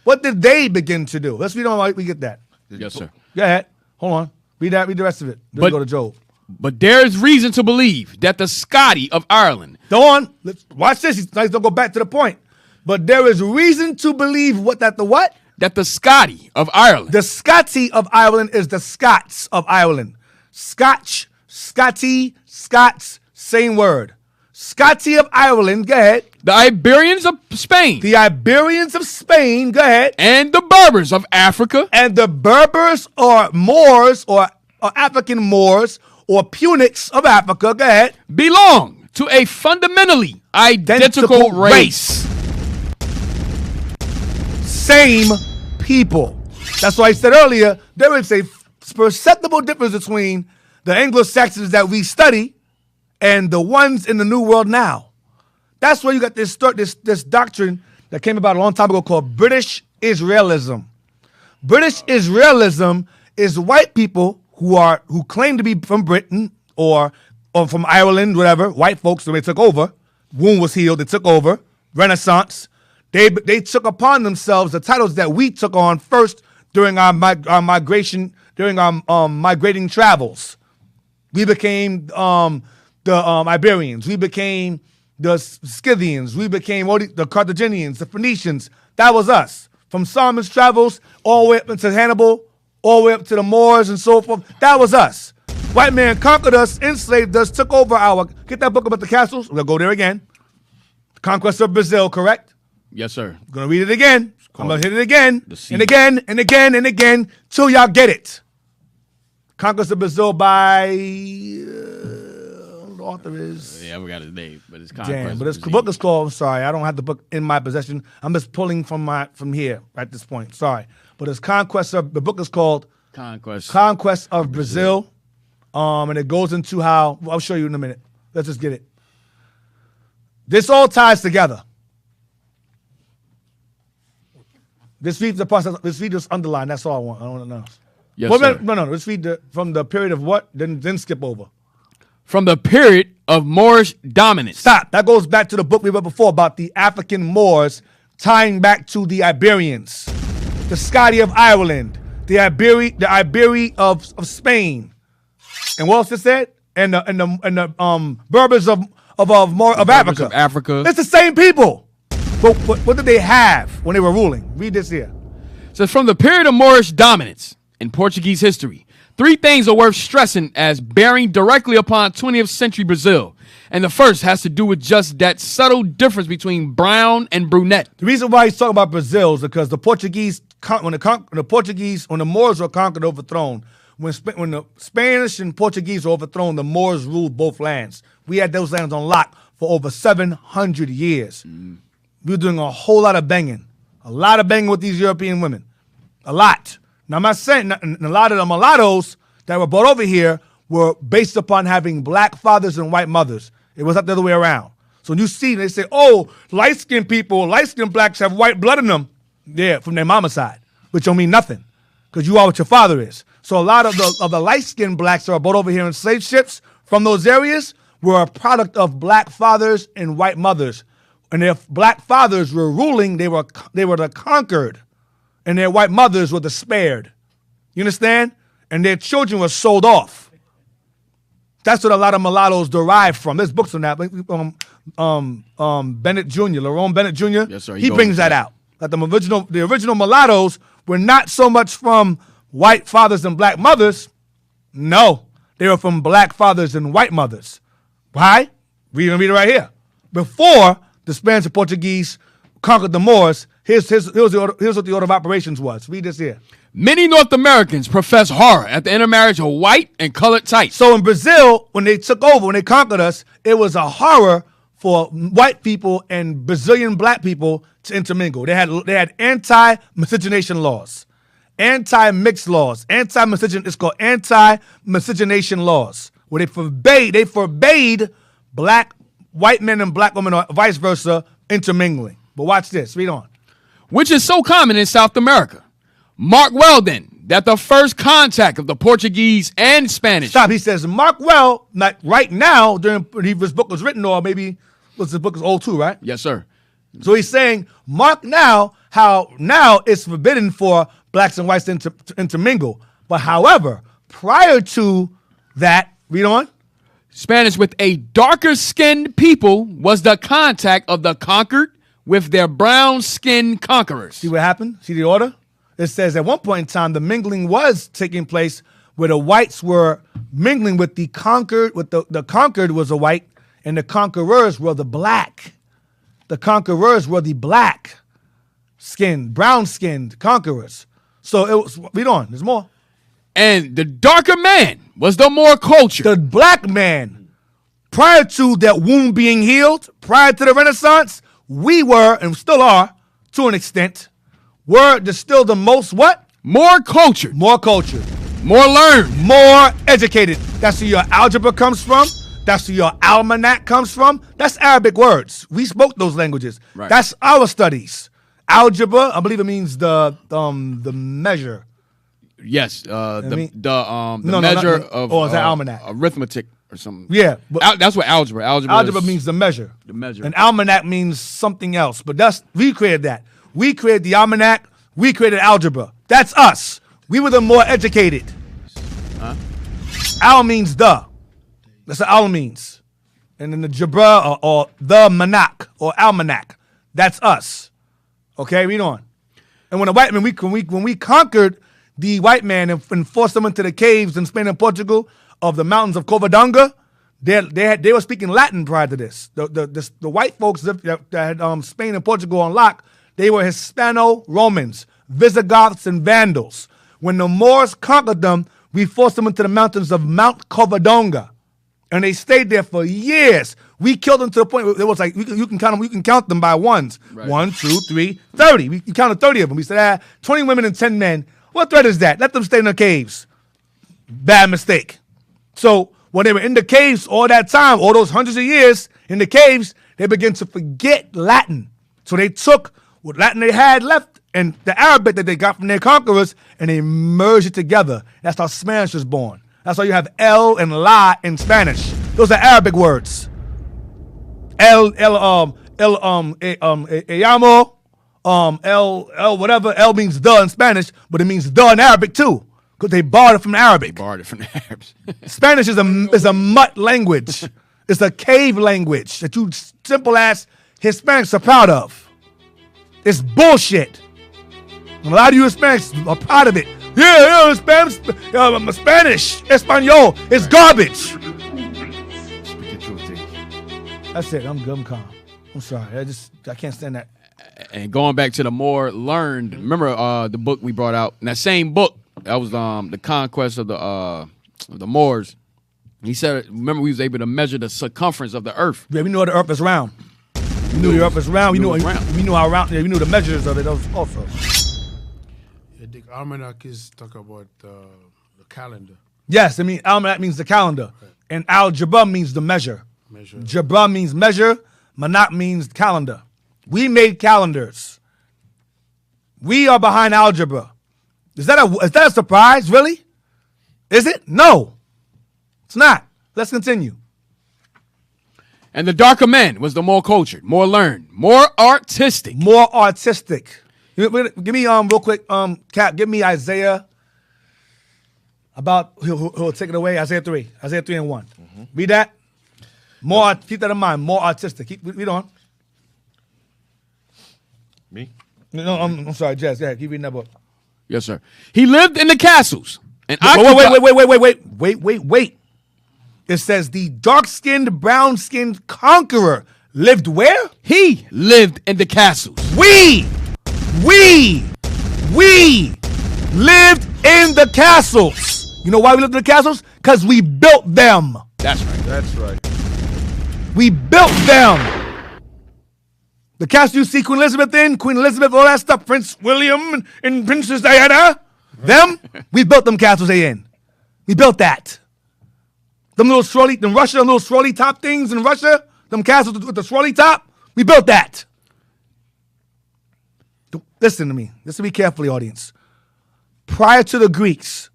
What did they begin to do? Let's read on. We get that.
Yes, sir.
Go ahead. Hold on. Read that. Read the rest of it. Then go to Job.
But there is reason to believe that the Scotty of Ireland.
Go on. Let's watch this. Let's don't go back to the point. But there is reason to believe that
the Scotty of Ireland.
The Scotty of Ireland is the Scots of Ireland. Scotch, Scotty, Scots, same word. Scotty of Ireland, go ahead.
The Iberians of Spain.
The Iberians of Spain, go ahead.
And the Berbers of Africa.
And the Berbers or Moors or African Moors or Punics of Africa, go ahead.
Belong to a fundamentally identical race.
Same people. That's why I said earlier, there is a perceptible difference between the Anglo-Saxons that we study and the ones in the New World now. That's where you got this doctrine that came about a long time ago called British Israelism. British Israelism is white people who claim to be from Britain or from Ireland, whatever, white folks, so they took over. Wound was healed, they took over. Renaissance. They took upon themselves the titles that we took on first during our migration, during our migrating travels. We became the Iberians. We became the Scythians. We became the Carthaginians, the Phoenicians. That was us. From Solomon's travels all the way up into Hannibal, all the way up to the Moors and so forth. That was us. White man conquered us, enslaved us, took over get that book about the castles. We'll go there again. The Conquest of Brazil, correct?
Yes, sir.
I'm going to read it again. I'm going to hit it again and again and again and again till y'all get it. Conquest of Brazil by the author is.
Yeah, we got his name, but it's Conquest.
Damn, but this book is called. I'm sorry, I don't have the book in my possession. I'm just pulling from here at this point. Sorry, but it's the book is called Conquest of Brazil, and it goes into how I'll show you in a minute. Let's just get it. This all ties together. This read the process. Let's read this underline. That's all I want. I don't want to know.
Yes, sir.
No. Let's read from the period of what? Then skip over.
From the period of Moorish dominance.
Stop. That goes back to the book we read before about the African Moors, tying back to the Iberians, the Scotty of Ireland, the Iberi of Spain, and what else it said? And the Berbers of Africa.
Africa.
It's the same people. But what did they have when they were ruling? Read this here.
So from the period of Moorish dominance in Portuguese history, three things are worth stressing as bearing directly upon 20th century Brazil. And the first has to do with just that subtle difference between brown and brunette.
The reason why he's talking about Brazil is because the Portuguese, when the Moors were conquered, overthrown, when the Spanish and Portuguese were overthrown, the Moors ruled both lands. We had those lands on lock for over 700 years. We were doing a whole lot of banging. A lot of banging with these European women. A lot. Now, I'm not saying, and a lot of the mulattoes that were brought over here were based upon having black fathers and white mothers. It was not the other way around. So when you see, they say, oh, light-skinned people, light-skinned blacks have white blood in them. Yeah, from their mama's side, which don't mean nothing, because you are what your father is. So a lot of the light-skinned blacks that were brought over here in slave ships from those areas were a product of black fathers and white mothers. And if black fathers were ruling, they were the conquered, and their white mothers were the spared. You understand? And their children were sold off. That's what a lot of mulattoes derive from. There's books on that. Bennett Jr., Lerone Bennett Jr.
Yes, sir.
He brings that out. That the original mulattoes were not so much from white fathers and black mothers. No, they were from black fathers and white mothers. Why? Read it right here. Before the Spanish and Portuguese conquered the Moors, here's what the order of operations was. Read this here.
Many North Americans profess horror at the intermarriage of white and colored types.
So in Brazil, when they took over, when they conquered us, it was a horror for white people and Brazilian black people to intermingle. They had anti-miscegenation laws, anti-mixed laws, it's called anti-miscegenation laws, where they forbade white men and black women, or vice versa, intermingling. But watch this. Read on.
Which is so common in South America. Mark well then that the first contact of the Portuguese and Spanish.
Stop. He says, mark well, not right now, during when this book was written, or maybe this book is old too, right?
Yes, sir.
So he's saying, mark now how now it's forbidden for blacks and whites to intermingle. But however, prior to that, read on.
Spanish with a darker-skinned people was the contact of the conquered with their brown-skinned conquerors.
See what happened? See the order? It says at one point in time, the mingling was taking place where the whites were mingling with the conquered, with the conquered was a white, and the conquerors were the black. The conquerors were the black-skinned, brown-skinned conquerors. So it was, read on, there's more.
And the darker man was the more cultured.
The black man, prior to that wound being healed, prior to the Renaissance, we were, and still are, to an extent, were still the most what?
More cultured.
More cultured.
More learned.
More educated. That's where your algebra comes from. That's where your almanac comes from. That's Arabic words. We spoke those languages.
Right.
That's our studies. Algebra, I believe it means the measure.
Yes, the
No,
measure
not,
of
or is that almanac?
Arithmetic or something.
Yeah, but
That's what algebra.
algebra
is
means the measure.
the measure.
An almanac means something else. But we created that. We created the almanac. We created algebra. That's us. We were the more educated.
Huh?
Al means the. That's what al means. And then the jabra or the manak or almanac. That's us. Okay, read on. And when the white man, when we conquered the white man and forced them into the caves in Spain and Portugal of the mountains of Covadonga, they were speaking Latin prior to this. The white folks that had Spain and Portugal on lock, they were Hispano-Romans, Visigoths, and Vandals. When the Moors conquered them, we forced them into the mountains of Mount Covadonga, and they stayed there for years. We killed them to the point where it was like you can count them by ones. Right. 1, 2, 3, 30. We counted 30 of them. We said, 20 women and 10 men. What threat is that? Let them stay in the caves. Bad mistake. So when they were in the caves all that time, all those hundreds of years in the caves, they began to forget Latin. So they took what Latin they had left and the Arabic that they got from their conquerors, and they merged it together. That's how Spanish was born. That's why you have el and la in Spanish. Those are Arabic words. Llamo, whatever. El means the in Spanish, but it means the in Arabic too, because they borrowed it from Arabic.
Borrowed it from the Arabs.
Spanish is a mutt language. It's a cave language that you simple ass Hispanics are proud of. It's bullshit. And a lot of you Hispanics are proud of it. Yeah, Spanish, Espanol, it's garbage. That's it. I'm calm. I'm sorry. I can't stand that.
And going back to the more learned, remember the book we brought out? In that same book, that was the conquest of the Moors. He said, remember, we was able to measure the circumference of the earth.
Yeah, we know the earth is round. We knew the earth is round. We knew how round. We knew the measures of it also.
Yeah, the almanac is talk about the calendar.
Yes, I mean almanac means the calendar, and al-jabra means the measure. Jabra means measure. Manak means calendar. We made calendars. We are behind algebra. Is that a surprise? Really? Is it? No, it's not. Let's continue.
And the darker man was the more cultured, more learned, more artistic.
More artistic. Give me real quick, Cap. Give me Isaiah. About who'll take it away? Isaiah 3 and 1. Mm-hmm. Read that. More. Keep that in mind. More artistic. Read on.
Me?
No, I'm sorry, Jess. Yeah, keep reading that book.
Yes, sir. He lived in the castles. And
Wait. It says the dark-skinned, brown-skinned conqueror lived where?
He lived in the castles.
We lived in the castles. You know why we lived in the castles? Because we built them.
That's right.
We built them. The castle you see Queen Elizabeth in, all that stuff, Prince William and Princess Diana, them, we built them castles they in. We built that. Them little swirly, them little swirly top things in Russia, them castles with the swirly top, we built that. Listen to me. Listen to me carefully, audience. prior to the Greeks,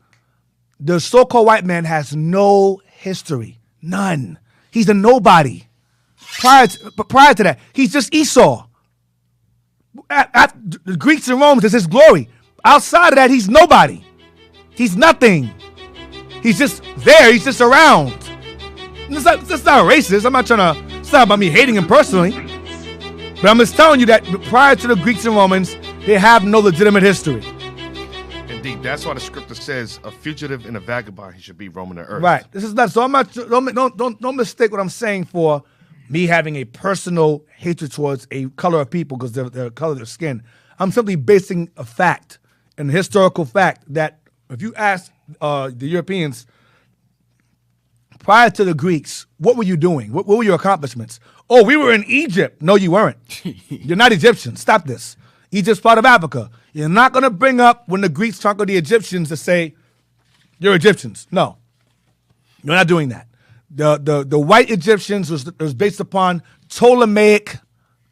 the so-called white man has no history. None. He's a nobody. Prior to that, he's just Esau. At the Greeks and Romans is his glory. Outside of that, he's nobody. He's nothing. He's just there. He's just around. It's not racist. I'm not trying to. It's not about me hating him personally. But I'm just telling you that prior to the Greeks and Romans, they have no legitimate history.
Indeed, that's why the scripture says a fugitive and a vagabond he should be roaming the earth.
Right. This is not. So I'm not. Don't mistake what I'm saying for me having a personal hatred towards a color of people because they're color of their skin. I'm simply basing a fact, an historical fact, that if you ask the Europeans prior to the Greeks, what were you doing? What were your accomplishments? Oh, we were in Egypt. No, you weren't. You're not Egyptian. Stop this. Egypt's part of Africa. You're not going to bring up when the Greeks conquered the Egyptians to say you're Egyptians. No, you're not doing that. The white Egyptians was based upon Ptolemaic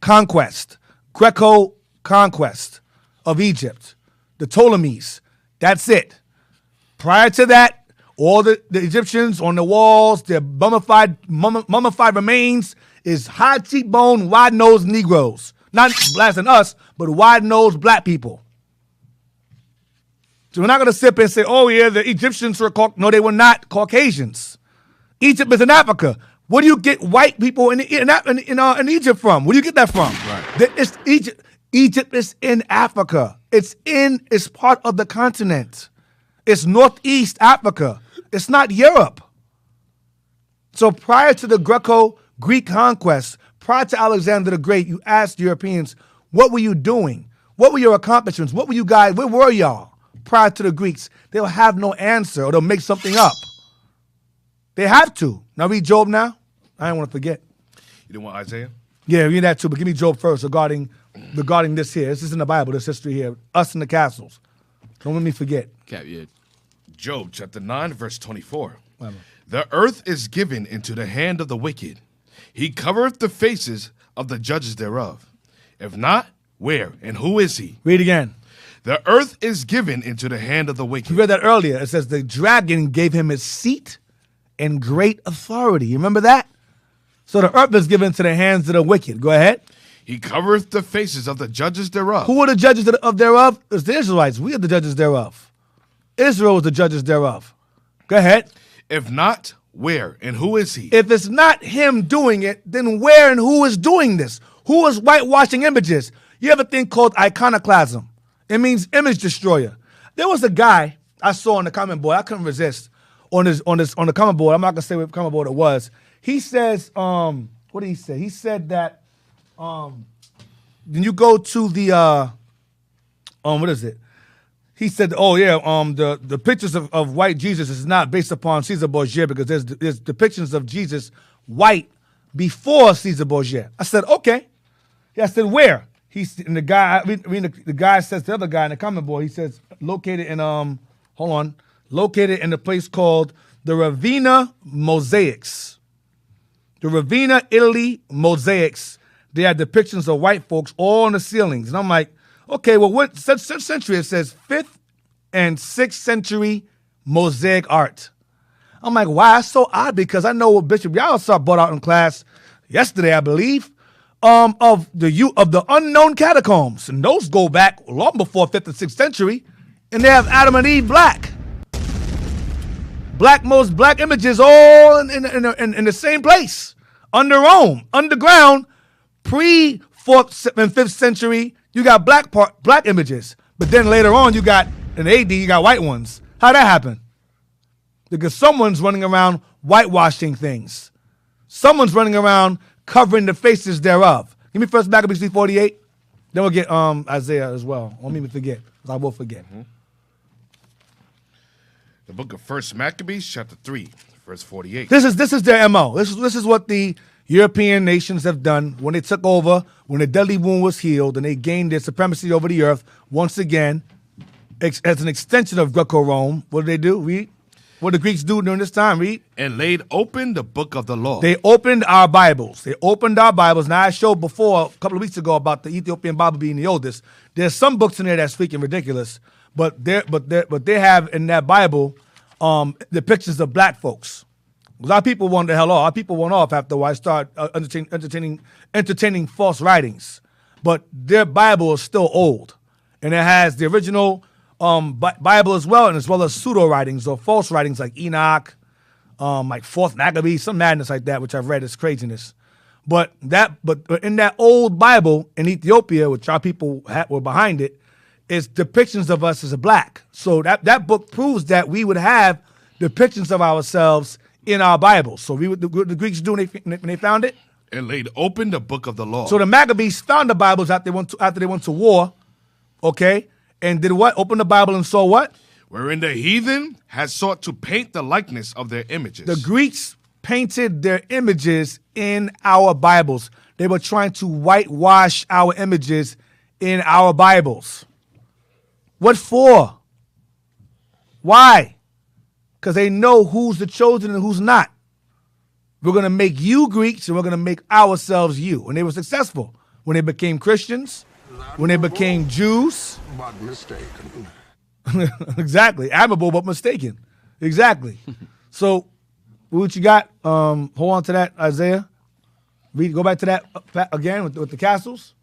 conquest, Greco conquest of Egypt, the Ptolemies. That's it. Prior to that, all the Egyptians on the walls, their mummified remains is high cheekbone, wide-nosed Negroes. Not blacks than us, but wide-nosed black people. So we're not going to sit and say, oh, yeah, the Egyptians were no, they were not Caucasians. Egypt is in Africa. Where do you get white people in Egypt from? Where do you get that from? Right. It's Egypt. Egypt is in Africa. It's part of the continent. It's Northeast Africa. It's not Europe. So prior to the Greco-Greek conquest, prior to Alexander the Great, you asked Europeans, what were you doing? What were your accomplishments? What were you guys? Where were y'all prior to the Greeks? They'll have no answer or they'll make something up. They have to. Now read Job now. I don't want to forget.
You don't want Isaiah?
Yeah, read that too, but give me Job first regarding this here. This is in the Bible, this history here. Us in the castles. Don't let me forget.
Job chapter 9, verse 24. The earth is given into the hand of the wicked. He covereth the faces of the judges thereof. If not, where and who is he?
Read again.
The earth is given into the hand of the wicked.
We read that earlier. It says the dragon gave him his seat and great authority. You remember that? So the earth is given to the hands of the wicked. Go ahead.
He covereth the faces of the judges thereof.
Who are the judges thereof? It's the Israelites. We are the judges thereof. Israel is the judges thereof. Go ahead.
If not, where and who is he?
If it's not him doing it, then where and who is doing this? Who is whitewashing images? You have a thing called iconoclasm. It means image destroyer. There was a guy I saw on the comment board. I couldn't resist on the comment board. I'm not gonna say what comment board it was. He says, what did he say? He said that when you go to the what is it? He said, oh yeah, the pictures of white Jesus is not based upon Caesar Borgia because there's depictions of Jesus white before Caesar Borgia. I said, okay. Yeah, I said, where? The guy says to the other guy in the comment board, he says, located in located in a place called the Ravenna Mosaics. The Ravenna, Italy Mosaics. They had depictions of white folks all on the ceilings. And I'm like, okay, well, what century? It says 5th and 6th century mosaic art. I'm like, wow, that's so odd because I know what Bishop Yalsar brought out in class yesterday, I believe, of the unknown catacombs. And those go back long before 5th and 6th century. And they have Adam and Eve black. Most black images all in the same place. Under Rome, underground, pre-4th and 5th century, you got black images. But then later on, you got, in AD, you got white ones. How'd that happen? Because someone's running around whitewashing things. Someone's running around covering the faces thereof. Give me first Maccabees 3:48. Then we'll get Isaiah as well. Don't even forget, because I will forget.
Mm-hmm. The book of 1 Maccabees, chapter 3, verse 48.
This is their MO. This is what the European nations have done when they took over, when the deadly wound was healed, and they gained their supremacy over the earth once again as an extension of Greco-Rome. What did they do? Read. What the Greeks do during this time, read.
and laid open the book of the law.
They opened our Bibles. They opened our Bibles. Now, I showed before, a couple of weeks ago, about the Ethiopian Bible being the oldest. There's some books in there that's freaking ridiculous, but they have in that Bible the pictures of black folks. A lot of people want the hell off. A lot of people went off after I started entertaining false writings. But their Bible is still old, and it has the original Bible as well, and as well as pseudo writings or false writings like Enoch, like Fourth Maccabees, some madness like that, which I've read is craziness. But in that old Bible in Ethiopia, which our people were behind it, is depictions of us as a black. So that book proves that we would have depictions of ourselves in our Bible. So what the Greeks do when they found it?
And laid open the book of the law.
So the Maccabees found the Bibles after they went to war, okay? And did what? Open the Bible and saw what?
Wherein the heathen had sought to paint the likeness of their images.
The Greeks painted their images in our Bibles. They were trying to whitewash our images in our Bibles. What for? Why? Because they know who's the chosen and who's not. We're going to make you Greeks and we're going to make ourselves you. And they were successful when they became Christians, when they became Jews.
But mistaken.
Exactly. Admirable, but mistaken. Exactly. So, what you got? Hold on to that, Isaiah. Go back to that again with the castles.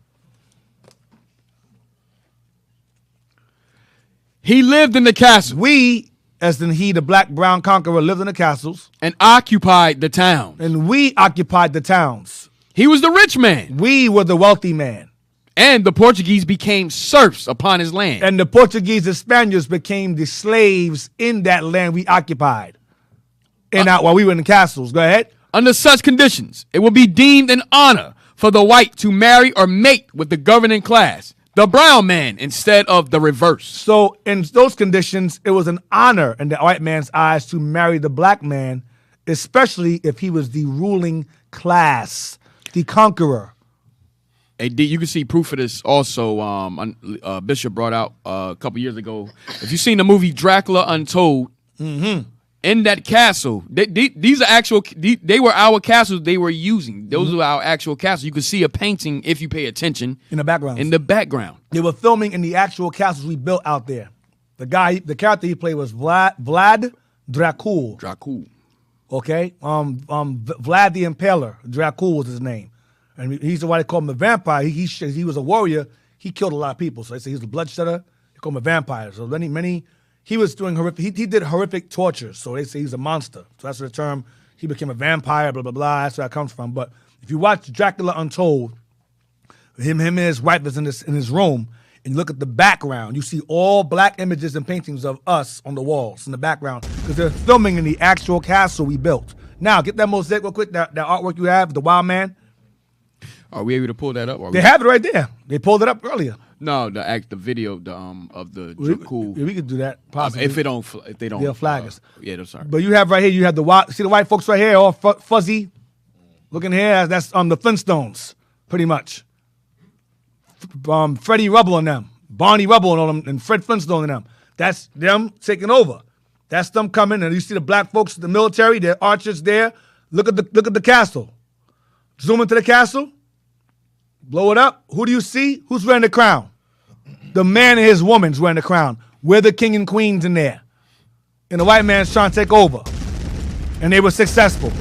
He lived in the castle
We, as in he, the black, brown conqueror, lived in the castles.
and occupied the town.
And we occupied the towns.
He was the rich man,
We were the wealthy man.
and the Portuguese became serfs upon his land.
And the Portuguese and Spaniards became the slaves in that land we occupied. While we were in the castles. Go ahead.
Under such conditions, it will be deemed an honor for the white to marry or mate with the governing class, the brown man, instead of the reverse.
So in those conditions, it was an honor in the white man's eyes to marry the black man, especially if he was the ruling class, the conqueror.
Hey, D, you can see proof of this also. Bishop brought out a couple years ago. If you've seen the movie Dracula Untold, in that castle, these are actual. They were our castles they were using. Those were our actual castles. You could see a painting if you pay attention
In the background.
in the background.
They were filming in the actual castles we built out there. The character he played was Vlad Dracul.
Dracul.
Okay, Vlad the Impaler. Dracul was his name, and he's the why they call him a vampire. He was a warrior. He killed a lot of people, so they say he's a bloodshedder. They call him a vampire. So many. He was doing horrific. He did horrific tortures. So they say he's a monster. So that's the term. He became a vampire. Blah blah blah. That's where that comes from. But if you watch Dracula Untold, him and his wife is in his room, and you look at the background, you see all black images and paintings of us on the walls in the background because they're filming in the actual castle we built. Now get that mosaic real quick. That artwork you have, the Wild Man.
Are we able to pull that up?
They have it right there. They pulled it up earlier.
No, the video of the Dracul.
We could do that. Possibly.
If they don't,
They'll flag us.
Yeah, they're sorry.
But you have right here. You have see the white folks right here, all fuzzy, looking here. That's the Flintstones, pretty much. Freddie Rubble and them, Barney Rubble and all them, and Fred Flintstone and them. That's them taking over. That's them coming, and you see the black folks, the military, the archers there. Look at the castle. Zoom into the castle. Blow it up. Who do you see? Who's wearing the crown? The man and his woman's wearing the crown. We're the king and queens in there. And the white man's trying to take over. And they were successful.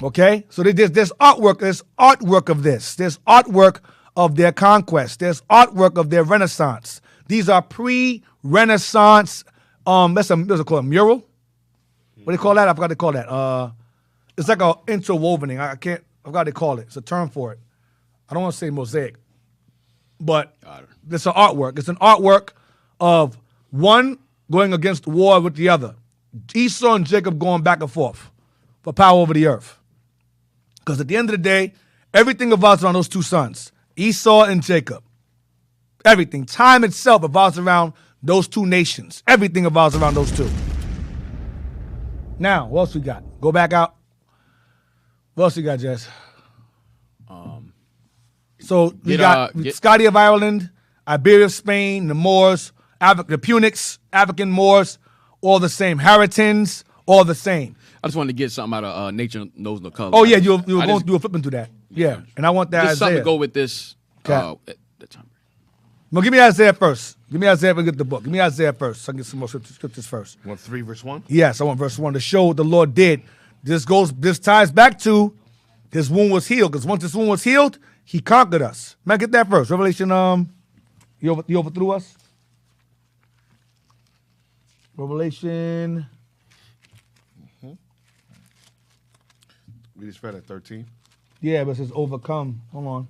Okay? So there's artwork. There's artwork of this. There's artwork of their conquest. There's artwork of their Renaissance. These are pre-Renaissance. What's it called? A mural? What do you call that? I forgot to call that. It's like an interwovening. I forgot what they call it. It's a term for it. I don't want to say mosaic. But it's an artwork. It's an artwork of one going against war with the other. Esau and Jacob going back and forth for power over the earth. Because at the end of the day, everything revolves around those two sons, Esau and Jacob. Everything. Time itself revolves around those two nations. Everything revolves around those two. Now, what else we got? Go back out. What else we got, Jess? So we got Scotty of Ireland, Iberia of Spain, the Moors, the Punics, African Moors, all the same. Harritons, all the same.
I just wanted to get something out of Nature Knows No Color.
Oh yeah, you were flipping through that. Yeah, and I want that
just something
Isaiah.
to go with this.
Okay.
At the time.
Well, give me Isaiah first. Give me Isaiah and get the book. Give me Isaiah first. So I can get some more scriptures first.
You want 3 verse 1?
Yes, I want verse 1 to show what the Lord did. This ties back to his wound was healed, because once this wound was healed, he conquered us. Man, get that first. Revelation, you overthrew us? Revelation.
We just read at 13.
Yeah, but it says overcome. Hold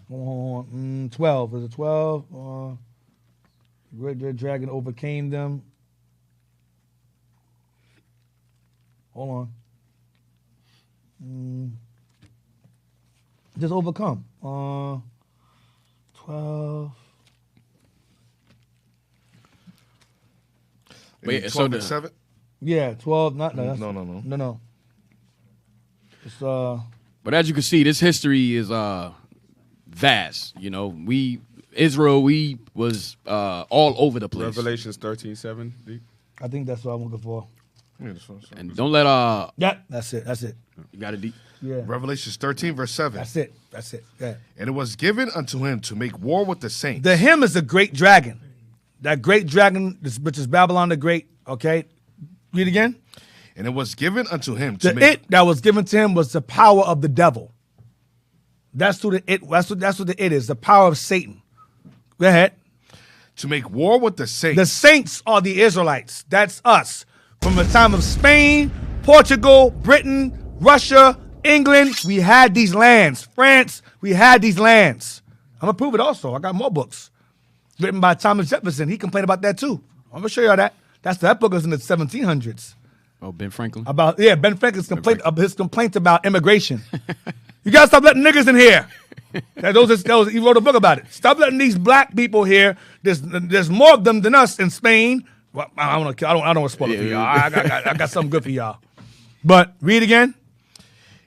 on. 12. Is it 12? The great red dragon overcame them. Hold on. Just overcome. 12.
Wait,
12 and 7?
Yeah, 12. No. It's
But as you can see, this history is vast. You know, Israel was all over the place.
Revelations 13:7.
I think that's what I'm looking for.
Yeah, this one.
And don't let
Yeah, that's it.
you got it.
Yeah.
Revelations 13 verse 7.
That's it. Yeah.
And it was given unto him to make war with the saints.
The him is the great dragon. That great dragon, which is Babylon the Great. Okay. Read again.
And it was given unto him to
The
make
it that was given to him was the power of the devil. That's who the it. That's what the it is. The power of Satan. Go ahead.
to make war with the saints.
The saints are the Israelites. That's us. From the time of Spain, Portugal, Britain, Russia, England, we had these lands. France, we had these lands. I'm going to prove it also. I got more books written by Thomas Jefferson. He complained about that too. I'm going to show y'all that. That book is in the 1700s.
Oh, Ben Franklin?
Ben Franklin's complaint about immigration. You got to stop letting niggas in here. He wrote a book about it. Stop letting these black people here. There's more of them than us in Spain. Well, I don't want to spoil it for y'all. I got something good for y'all. But read again.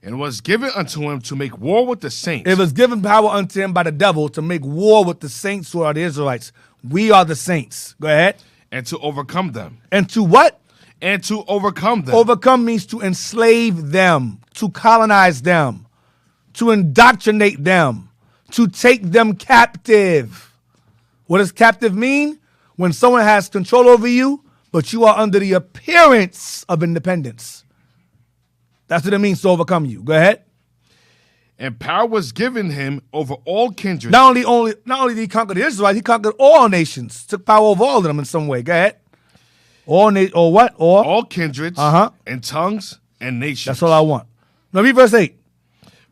And it was given unto him to make war with the saints.
It was given power unto him by the devil to make war with the saints who are the Israelites. We are the saints. Go ahead.
And to overcome them.
And to what?
And to overcome them.
Overcome means to enslave them, to colonize them, to indoctrinate them, to take them captive. What does captive mean? When someone has control over you, but you are under the appearance of independence. That's what it means to overcome you. Go ahead.
And power was given him over all kindreds.
Not only did he conquer the Israelites, he conquered all nations. Took power over all of them in some way. Go ahead.
All kindreds and tongues and nations.
That's all I want. Now read verse 8.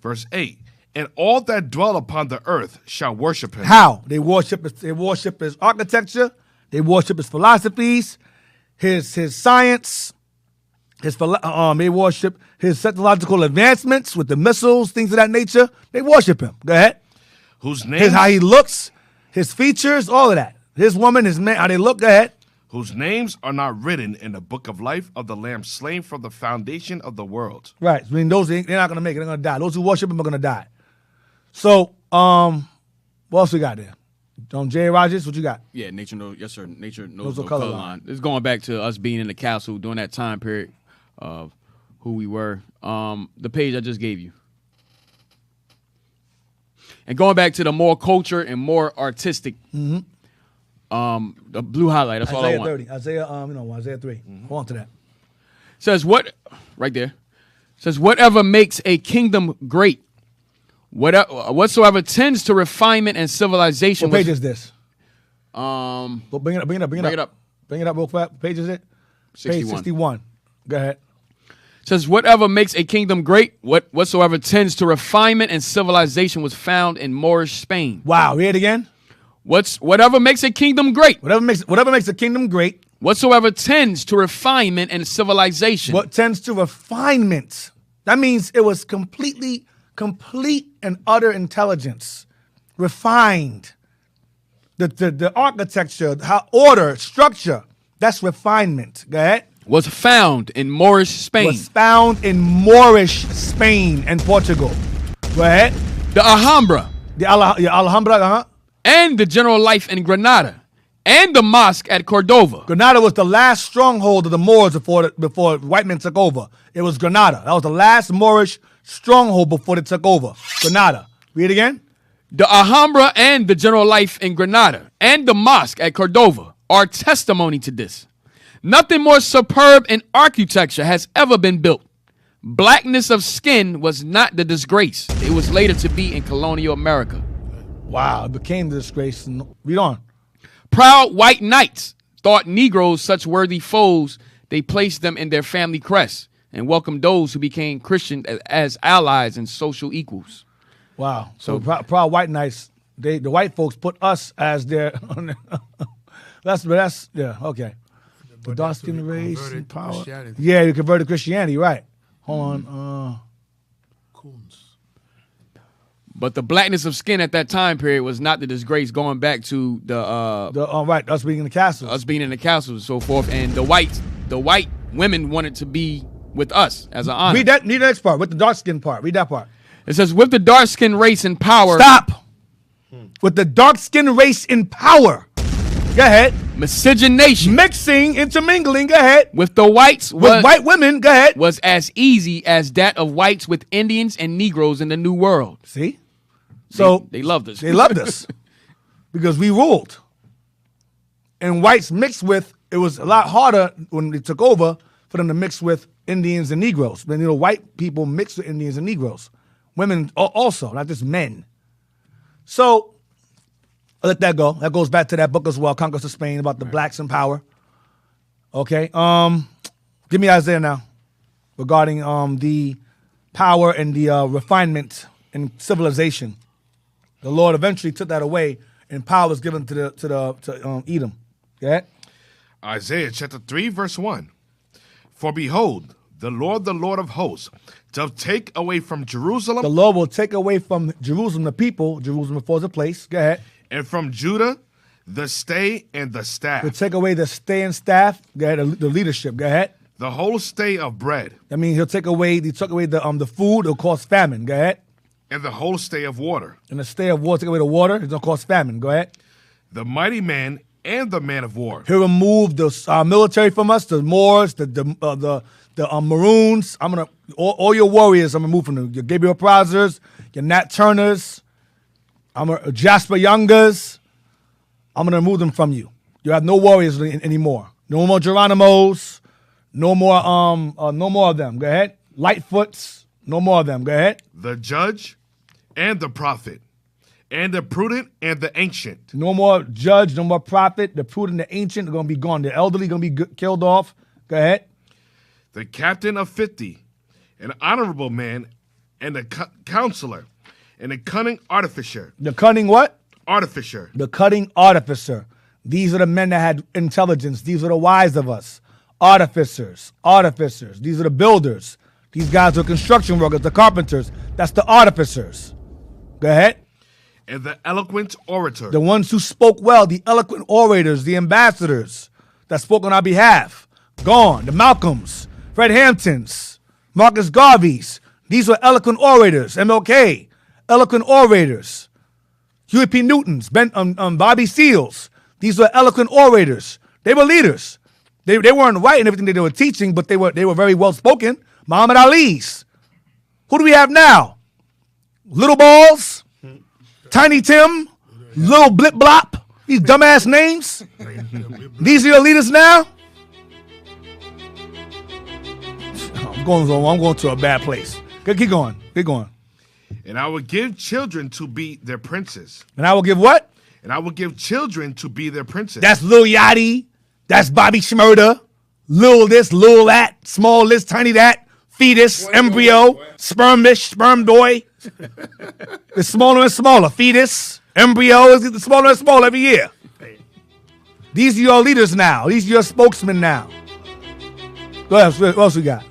Verse 8. And all that dwell upon the earth shall worship him.
How? They worship his architecture. They worship his philosophies, his science. They worship his technological advancements with the missiles, things of that nature. They worship him. Go ahead.
Whose name?
How he looks, his features, all of that. His woman, his man, how they look. Go ahead.
Whose names are not written in the book of life of the Lamb slain from the foundation of the world.
Right. I mean, they're not going to make it. They're going to die. Those who worship him are going to die. So, what else we got there? J. Rogers, what you got?
Yeah, Nature knows no color line. It's going back to us being in the castle during that time period of who we were. The page I just gave you. And going back to the more culture and more artistic, the blue highlight, that's all I want.
Isaiah 3. Go on to that.
Says what, right there, says whatever makes a kingdom great, whatsoever tends to refinement and civilization.
What page is this?
Bring
Bring it up. Bring it up real fast. What page is it?
61.
Page 61. Go ahead.
Says whatever makes a kingdom great, whatsoever tends to refinement and civilization was found in Moorish Spain.
Wow, read it again.
Whatever makes a kingdom great.
Whatever makes a kingdom great.
Whatsoever tends to refinement and civilization.
What tends to refinement? That means it was complete and utter intelligence. Refined. The architecture, order, structure, that's refinement. Go ahead.
Was found in Moorish Spain.
Was found in Moorish Spain and Portugal. Go ahead.
The Alhambra.
The Alhambra,
And the general life in Granada and the mosque at Cordova.
Granada was the last stronghold of the Moors before white men took over. It was Granada. That was the last Moorish stronghold before they took over. Granada. Read again.
The Alhambra and the general life in Granada and the mosque at Cordova are testimony to this. Nothing more superb in architecture has ever been built. Blackness of skin was not the disgrace it was later to be in colonial America.
Wow, it became the disgrace. Read on.
Proud white knights thought Negroes such worthy foes, they placed them in their family crests and welcomed those who became Christian as allies and social equals.
Wow. So proud white knights, the white folks put us as their. that's yeah, okay. The dark skinned race and power. Yeah, you converted to Christianity, right? Hold on.
Coons.
But the blackness of skin at that time period was not the disgrace, going back to the
right, us being in the castles.
Us being in the castles and so forth. And the white women wanted to be with us as an honor.
Read the next part, with the dark skin part. Read that part.
It says, with the dark skin race in power.
Stop! With the dark skin race in power. Go ahead.
Miscegenation.
Mixing, intermingling, go ahead.
With the whites.
With white women, go ahead.
Was as easy as that of whites with Indians and Negroes in the New World.
See? So
they loved us.
They loved us. Because we ruled. And whites mixed with, it was a lot harder when they took over for them to mix with Indians and Negroes. But white people mixed with Indians and Negroes. Women also, not just men. So, I'll let that go. That goes back to that book as well, Conquest of Spain, about the blacks in power. Okay. Give me Isaiah now, regarding the power and the refinement and civilization. The Lord eventually took that away, and power was given to Edom. Okay.
Isaiah chapter 3, verse 1. For behold, the Lord of hosts, to take away from Jerusalem.
The Lord will take away from Jerusalem the people. Jerusalem before the place. Go ahead.
And from Judah, the stay and the staff.
He'll take away the stay and staff. Go ahead. The leadership. Go ahead.
The whole stay of bread.
I mean, he took away the food. It'll cause famine. Go ahead.
And the whole stay of water.
And the stay of water, take away the water. It's going to cause famine. Go ahead.
The mighty man and the man of war.
He'll remove the military from us, the Moors, the Maroons. I'm gonna all your warriors. I'm gonna remove from them. Your Gabriel Prazers, your Nat Turners, Jasper Youngers. I'm gonna remove them from you. You have no warriors anymore. No more Geronimos. No more of them. Go ahead. Lightfoots. No more of them. Go ahead.
The judge and the prophet. And the prudent and the ancient.
No more judge, no more prophet. The prudent, the ancient are going to be gone. The elderly going to be killed off. Go ahead.
The captain of 50, an honorable man, and a counselor, and a cunning artificer.
The cunning what?
Artificer.
The cunning artificer. These are the men that had intelligence. These are the wise of us. Artificers. These are the builders. These guys are construction workers, the carpenters. That's the artificers. Go ahead.
And the eloquent orator.
The ones who spoke well, the eloquent orators, the ambassadors that spoke on our behalf. Gone. The Malcolms, Fred Hamptons, Marcus Garveys. These were eloquent orators. MLK, eloquent orators. Huey P. Newtons, Bobby Seals. These were eloquent orators. They were leaders. They weren't right in everything they were teaching, but they were very well spoken. Muhammad Ali's. Who do we have now? Little Balls. Tiny Tim, Little Blip Blop, these dumbass names. These are your leaders now? I'm going to a bad place. Keep going.
And I will give children to be their princes.
And I will give what?
And I will give children to be their princes.
That's Lil Yachty. That's Bobby Shmurda. Lil this, Lil that, small this, tiny that, fetus, embryo, spermish, sperm boy. It's smaller and smaller. Fetus, embryo is getting smaller and smaller every year. These are your leaders now. These are your spokesmen now. Go ahead. What else we got?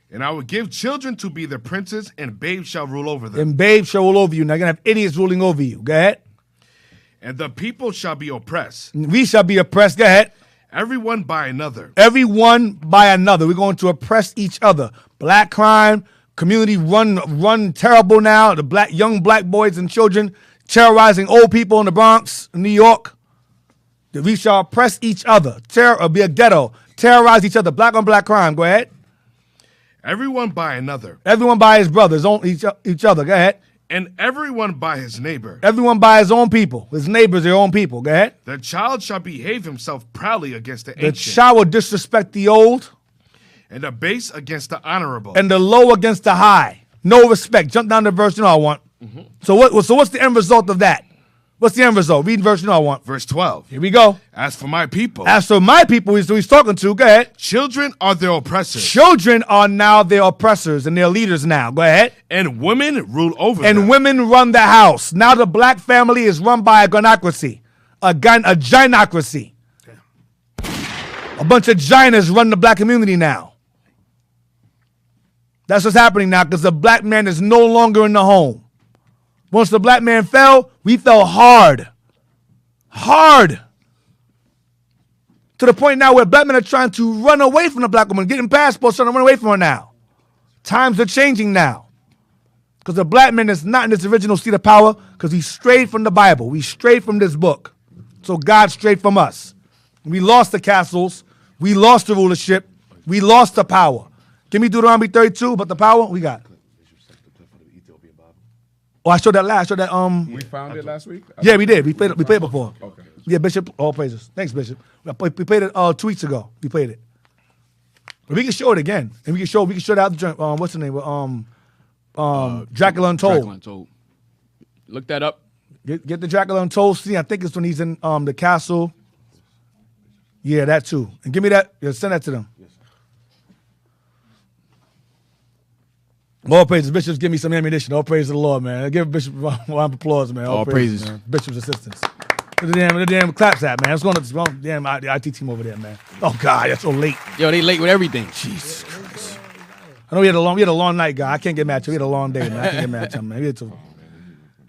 And I will give children to be their princes, and babes shall rule over them.
And babes shall rule over you. Now you're going to have idiots ruling over you. Go ahead.
And the people shall be oppressed.
We shall be oppressed. Go ahead.
Everyone by another.
Everyone by another. We're going to oppress each other. Black crime. Community run terrible now. The young black boys and children terrorizing old people in the Bronx, New York. We shall oppress each other, be a ghetto, terrorize each other, black on black crime. Go ahead.
Everyone by another.
Everyone by his brothers, each other. Go ahead.
And everyone by his neighbor.
Everyone by his own people. His neighbors, their own people. Go ahead.
The child shall behave himself proudly against the
The
ancient.
child will disrespect the old.
And the base against the honorable.
And the low against the high. No respect. Jump down to verse you know I want. So what's the end result of that? What's the end result? Read verse you know I want.
Verse 12.
Here we go.
As for my people.
As for my people, he's talking to. Go ahead.
Children are their oppressors.
Children are now their oppressors and their leaders now. Go ahead.
And women rule over
And
them.
women run the house. Now the black family is run by a gynocracy. A gynocracy. A bunch of gynas run the black community now. That's what's happening now because the black man is no longer in the home. Once the black man fell, we fell hard. Hard. To the point now where black men are trying to run away from the black woman, getting passports, trying to run away from her now. Times are changing now. Because the black man is not in this original seat of power because we strayed from the Bible. We strayed from this book. So God strayed from us. We lost the castles. We lost the rulership. We lost the power. Give me Deuteronomy 32, but the power we got. Oh, I showed that last. I showed that.
We found it last week?
Yeah, we did. We played it before.
Okay.
Yeah, Bishop. All praises. Thanks, Bishop. We played it 2 weeks ago. We played it. But we can show it again, and we can show that. What's the name? Dracula Untold.
Dracula Untold. Look that up.
Get the Dracula Untold scene. I think it's when he's in the castle. Yeah, that too. And give me that. Yeah, send that to them. All praises. Bishops, give me some ammunition. All praise to the Lord, man. Give Bishop a round of applause, man.
All praises.
Man. Bishop's assistants. Where the damn claps at, man. Let's go to the damn IT team over there, man. Oh, God, that's so late.
Yo, they late with everything.
Jesus Christ. I know we had a long night, guy. I can't get mad at you. We had a long day, man. I can't get mad at him, man. We had to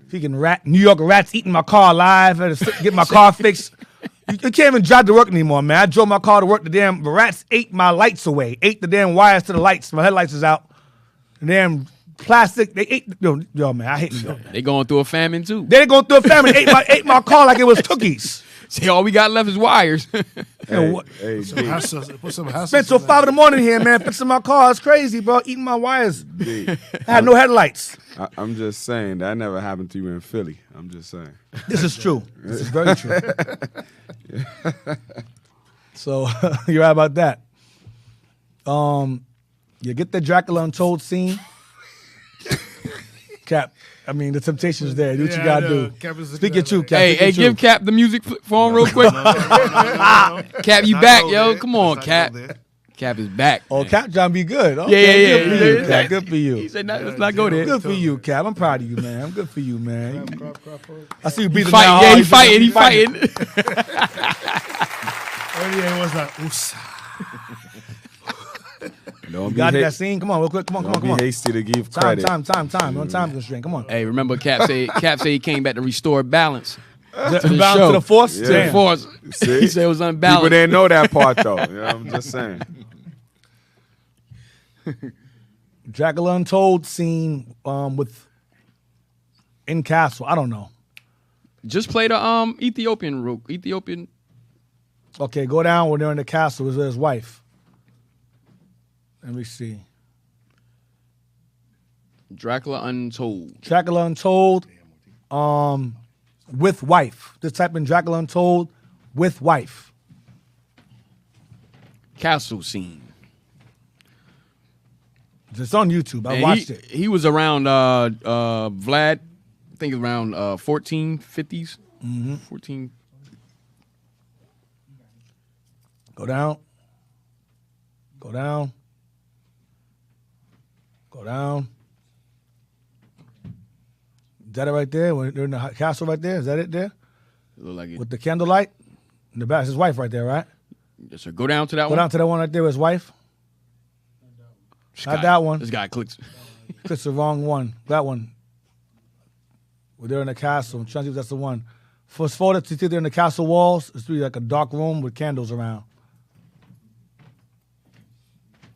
freaking New York rats eating my car alive. I had to get my car fixed. You can't even drive to work anymore, man. I drove my car to work. The rats ate my lights away. Ate the damn wires to the lights. My headlights is out. The damn plastic. They ate. Yo, man, I hate New York.
They going through a famine, too.
They going through a famine. ate my car like it was cookies.
See, all we got left is wires.
Hey,
Some hassles. Put some hassles.
Spent till 5 a.m. here, man, fixing my car. It's crazy, bro. Eating my wires. I had no headlights.
I'm just saying that never happened to you in Philly. I'm just saying.
This is true. This is very true. So you're right about that. You get the Dracula Untold scene. Cap, I mean, the temptation's there. Do what you gotta do. Speak your truth, Cap.
Hey, give Cap the music for him real quick. Cap, you back, yo. Come on, Cap. Cap is back.
Oh,
man.
Cap trying to be good. Okay, good for you, Cap. Good for you.
He said, let's not go there.
Good for you, Cap. I'm proud of you, man. I'm good for you, man. I see you
He
beating
fighting.
down
Yeah,
hard.
he fighting.
Earlier it was like, oops.
Don't
You
be
got that scene? Come on, real quick. Come
Don't
on.
be hasty to give
Time.
credit.
We're on time constraint. Come on.
Hey, remember Cap said he came back to restore balance.
Balance
show.
to the force?
Yeah.
To the
Damn.
force.
See?
He said it was
People
unbalanced.
didn't know that part though. I'm just saying.
Dracula Untold scene with in castle. I don't know.
Just play the Ethiopian.
Okay, go down when they're in the castle with his wife. Let me see.
Dracula Untold.
Dracula Untold with wife. Just type in Dracula Untold with wife.
Castle scene.
It's on YouTube. I
And
watched it.
He was around Vlad, I think around 1450s. 14.
Go down. Go down. Go down. Is that it right there? When they're in the castle right there? Is that it there?
Look like it.
With the candlelight? In the back, it's his wife right there, right?
Yes, sir. Go down to that
Go
one.
down to that one right there with his wife. Not that one.
This guy clicks.
It's the wrong one. That one. Where they're in the castle. I'm trying to see if that's the one. For his photo to see they're in the castle walls, it's really like a dark room with candles around.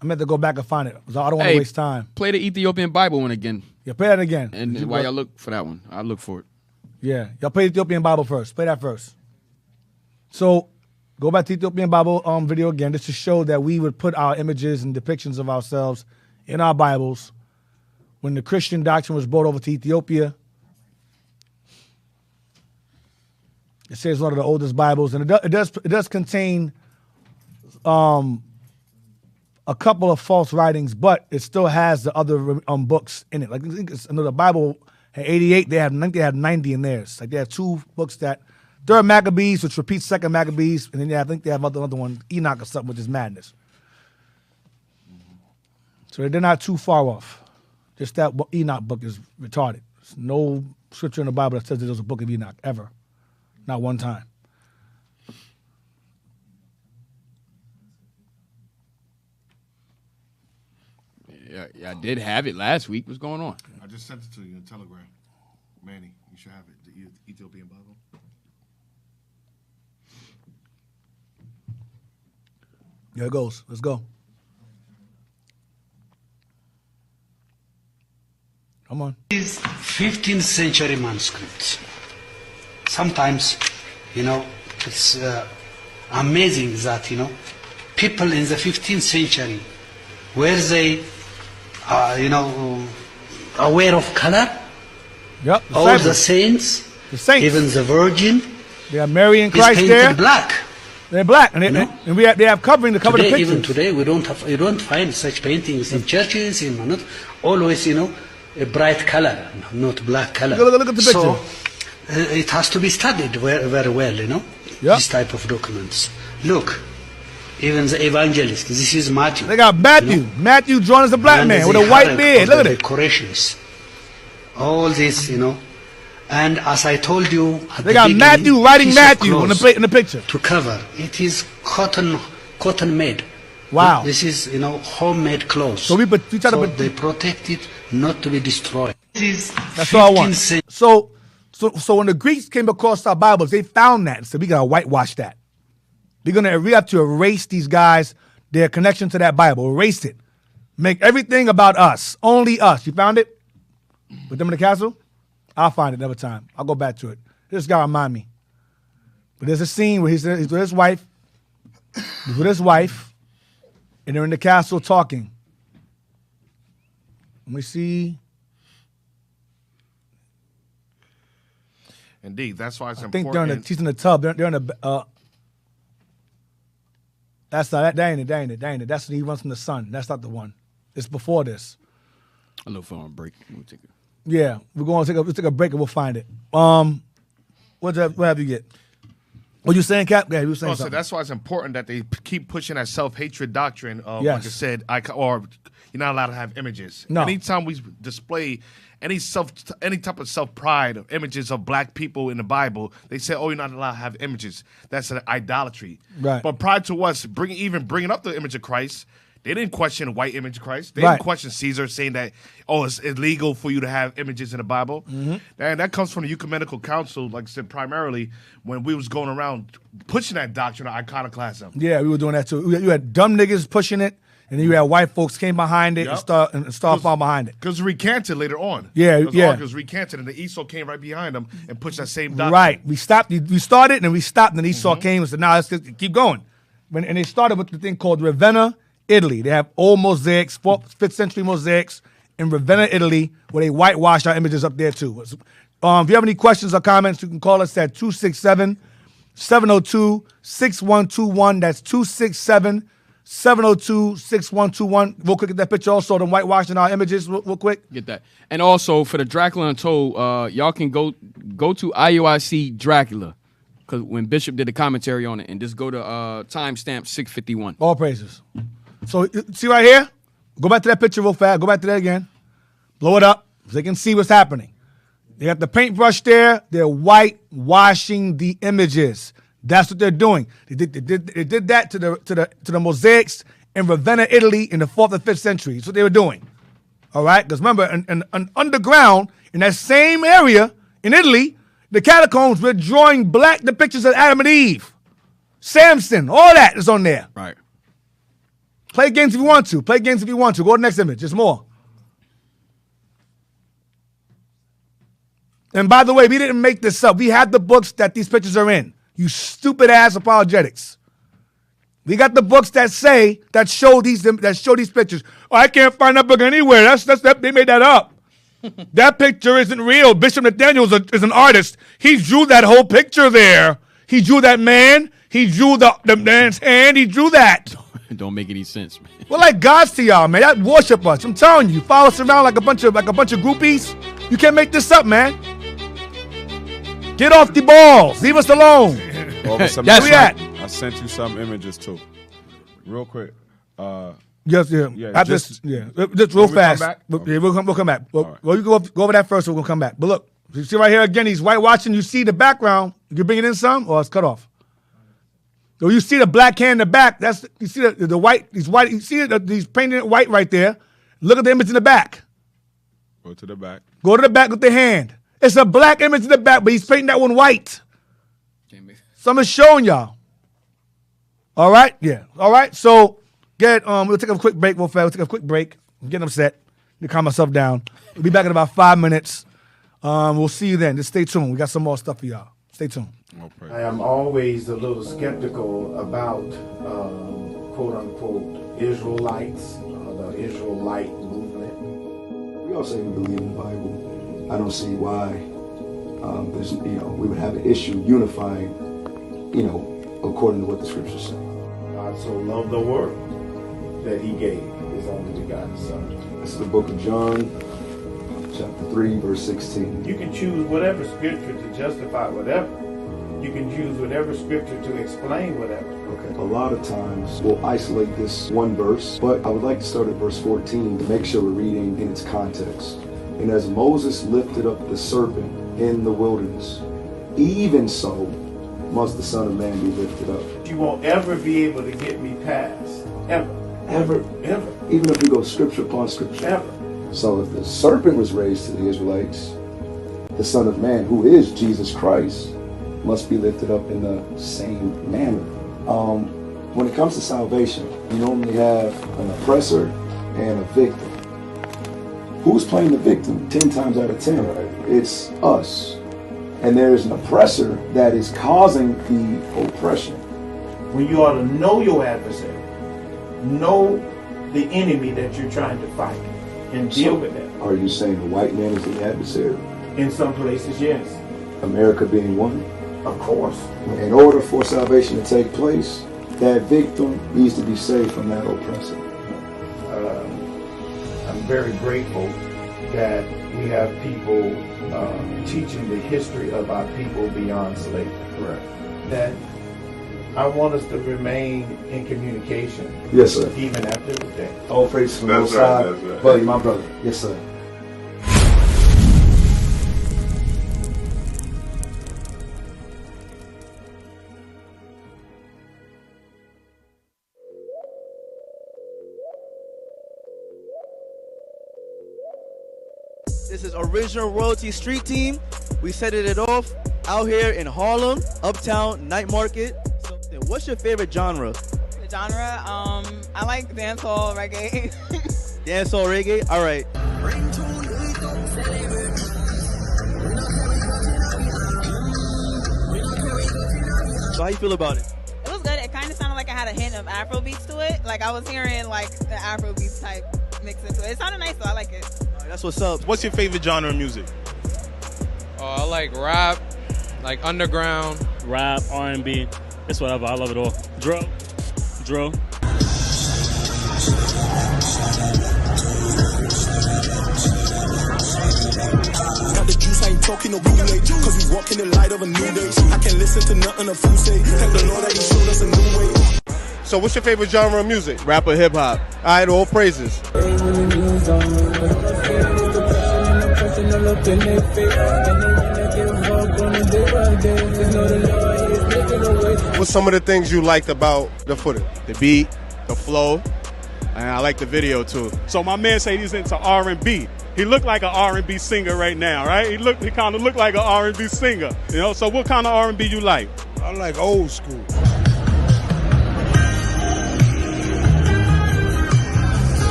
I meant to go back and find it. I don't want to waste time.
Play the Ethiopian Bible one again.
Yeah, play that again.
And while y'all look for that one, I'll look for it.
Yeah, y'all play the Ethiopian Bible first. Play that first. So go back to the Ethiopian Bible video again, just to show that we would put our images and depictions of ourselves in our Bibles. When the Christian doctrine was brought over to Ethiopia, it says one of the oldest Bibles, and it does contain a couple of false writings, but it still has the other books in it. Like I think it's another Bible had 88. I think they have 90 in theirs. Like they have two books that Third Maccabees, which repeats Second Maccabees, and then I think they have another one, Enoch or something, which is madness. So they're not too far off. Just that Enoch book is retarded. There's no scripture in the Bible that says there's a book of Enoch ever, not one time.
Yeah, I did have it last week. What's going on?
I just sent it to you in Telegram. Manny, you should have it. The Ethiopian Bible.
There it goes. Let's go. Come on.
These 15th century manuscripts. Sometimes, it's amazing that, people in the 15th century, were they, aware of color?
Yep.
All the saints, even the Virgin,
they are Mary and
is
Christ
painted
there.
black.
They're black, and they have covering to cover the
Today,
pictures.
even today, you don't find such paintings in churches. Not always, a bright color, not black color.
Look at the picture.
So it has to be studied very well,
Yep.
This type of documents. Look, even the evangelists. This is Matthew.
They got Matthew. Matthew drawn as a black man with a white beard. Look at it.
Decorations. All this, And as I told you, at
They got Matthew writing Matthew in the picture.
To cover. It is cotton made.
Wow.
This is, homemade clothes.
So we try to
they protect it not to be destroyed.
That's all I want. So when the Greeks came across our Bibles, they found that and said, we got to whitewash that. We have to erase these guys, their connection to that Bible. Erase it. Make everything about us. Only us. You found it? With them in the castle? I'll find it another time. I'll go back to it. This guy remind me. But there's a scene where he's with his wife. He's with his wife. And they're in the castle talking. Let me see.
Indeed, that's why it's
I think
important.
she's in the tub. They're in the. That's not that. That ain't it. That's when he runs from the sun. That's not the one. It's before this.
A little phone break. We'll take it.
Yeah, we're going to take a break and we'll find it. What have you get? What you saying, Cap? Yeah, you were saying
So
something.
that's why it's important that they keep pushing that self-hatred doctrine. Like
Yes.
I said, or you're not allowed to have images.
No.
Anytime we display any type of self-pride of images of black people in the Bible, they say, "Oh, you're not allowed to have images." That's an idolatry.
Right.
But prior to us bringing up the image of Christ, they didn't question the white image of Christ. They
Right.
didn't question Caesar saying that, it's illegal for you to have images in the Bible.
Mm-hmm.
And that comes from the Ecumenical Council, like I said, primarily when we was going around pushing that doctrine of iconoclasm.
Yeah, we were doing that too. You had dumb niggas pushing it, and then you had white folks came behind it
Yep.
and start falling behind it.
Because recanted later on.
Yeah, yeah.
Because recanted, and the Esau came right behind them and pushed that same doctrine.
Right. We started, and then we stopped, and then Esau came and said, "Nah, let's keep going." And they started with the thing called Ravenna, Italy. They have old mosaics, 4th, 5th century mosaics in Ravenna, Italy, where they whitewashed our images up there too. If you have any questions or comments, you can call us at 267-702-6121. That's 267-702-6121. Real quick, get that picture also, them whitewashing our images real quick.
Get that. And also for the Dracula Untold, y'all can go to IUIC Dracula, because when Bishop did the commentary on it, and just go to timestamp 651.
All praises. So see right here? Go back to that picture real fast. Go back to that again. Blow it up so they can see what's happening. They got the paintbrush there. They're whitewashing the images. That's what they're doing. They did that to the mosaics in Ravenna, Italy, in the 4th and 5th century. That's what they were doing. All right? Because remember, in underground, in that same area in Italy, the catacombs were drawing black depictions of Adam and Eve. Samson, all that is on there.
Right.
Play games if you want to. Go to the next image. There's more. And by the way, we didn't make this up. We have the books that these pictures are in. You stupid ass apologetics. We got the books that show these pictures. Oh, I can't find that book anywhere. They made that up. That picture isn't real. Bishop Nathaniel is an artist. He drew that whole picture there. He drew that man. He drew the man's hand. He drew that.
Don't make any sense, man.
We're like gods to y'all, man. Y'all worship us. I'm telling you, follow us around like a bunch of groupies. You can't make this up, man. Get off the balls. Leave us alone.
That's
Where we at?
I sent you some images too. Real quick.
Yes, yeah. Just real fast. We'll come back. Well, you go over that first, we're going to come back. But look, you see right here again, he's whitewashing. You see the background. You can bring it in some, or it's cut off. So you see the black hand in the back. You see the white. He's white. You see he's painting it white right there. Look at the image in the back.
Go to the back.
Go to the back with the hand. It's a black image in the back, but he's painting that one white. So I'm just showing y'all. All right? Yeah. All right. So we'll take a quick break real fast. We'll take a quick break. I'm getting upset. To calm myself down. We'll be back in about 5 minutes. We'll see you then. Just stay tuned. We got some more stuff for y'all. Stay tuned.
I am always a little skeptical about quote unquote Israelites, the Israelite movement.
We all say we believe in the Bible. I don't see why we would have an issue unifying, according to what the scriptures say.
God so loved the world that he gave his only begotten Son.
This is the book of John, chapter 3, verse 16.
You can choose whatever scripture to justify whatever. You can choose whatever scripture to explain whatever.
Okay. A lot of times we'll isolate this one verse, but I would like to start at verse 14 to make sure we're reading in its context. And as Moses lifted up the serpent in the wilderness, even so must the Son of Man be lifted up.
You won't ever be able to get me past. Ever.
Ever.
Ever.
Even if we go scripture upon scripture.
Ever.
So if the serpent was raised to the Israelites, the Son of Man, who is Jesus Christ, must be lifted up in the same manner. When it comes to salvation, you normally have an oppressor and a victim. Who's playing the victim 10 times out of 10? It's us. And there's an oppressor that is causing the oppression.
When you ought to know your adversary, know the enemy that you're trying to fight, and deal with that.
Are you saying the white man is the adversary?
In some places, yes.
America being one?
Of course.
In order for salvation to take place, that victim needs to be saved from that oppressor.
I'm very grateful that we have people teaching the history of our people beyond slavery.
Correct.
That I want us to remain in communication.
Yes, sir.
Even after the day.
All praise from the Most High. That's right. Buddy, my brother. Yes, sir.
This is Original Royalty Street Team. We set it off out here in Harlem, Uptown, Night Market. So, what's your favorite genre?
The genre? I like dancehall, reggae.
Dancehall, reggae? All right. So how you feel about it?
It was good. It kind of sounded like I had a hint of Afro beats to it. Like I was hearing like the Afro beats type mix into it. It sounded nice though. I like it.
That's what's up.
What's your favorite genre of music?
I like rap, like underground.
Rap, R&B, it's whatever. I love it all. Drill.
Got the juice, I ain't talking no bootleg, cause we walk in the light of a new day. I can't listen to nothing a fool say. Thank the Lord that he showed us a new way.
So what's your favorite genre of music? Rap or hip hop? All right, all praises. What's some of the things you liked about the footage?
The beat, the flow, and I like the video too.
So my man say he's into R&B. He looked like an R&B singer right now, right? He kind of looked like an R&B singer. You know, so what kind of R&B you like?
I like old school.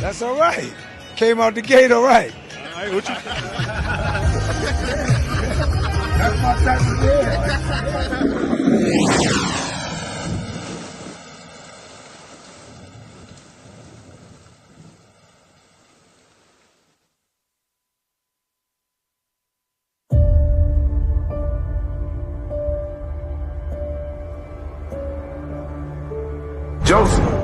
That's all right. Came out the gate all right.
right, what you?
That's my type
Joseph.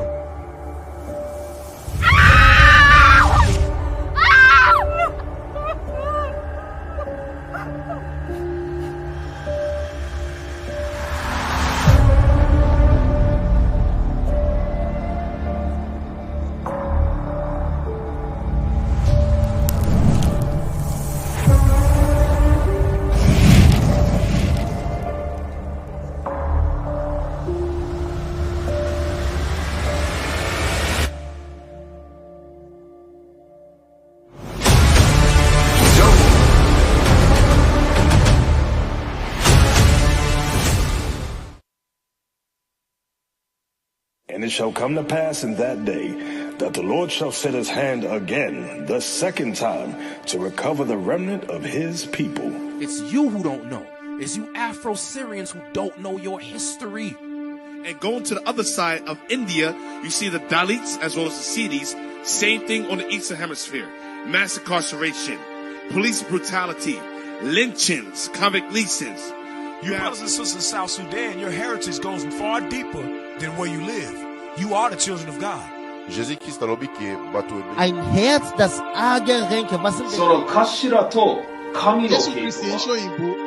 And it shall come to pass in that day that the Lord shall set his hand again, the second time, to recover the remnant of his people.
It's you who don't know. It's you Afro-Syrians who don't know your history.
And going to the other side of India, you see the Dalits as well as the Siddhis. Same thing on the Eastern Hemisphere. Mass incarceration, police brutality, lynchings, convict leasings.
You brothers and sisters in South Sudan, your heritage goes far deeper than where you live. You are the children of God.
Ein Herz, das arge Ränke, was sind
その頭と神の系統は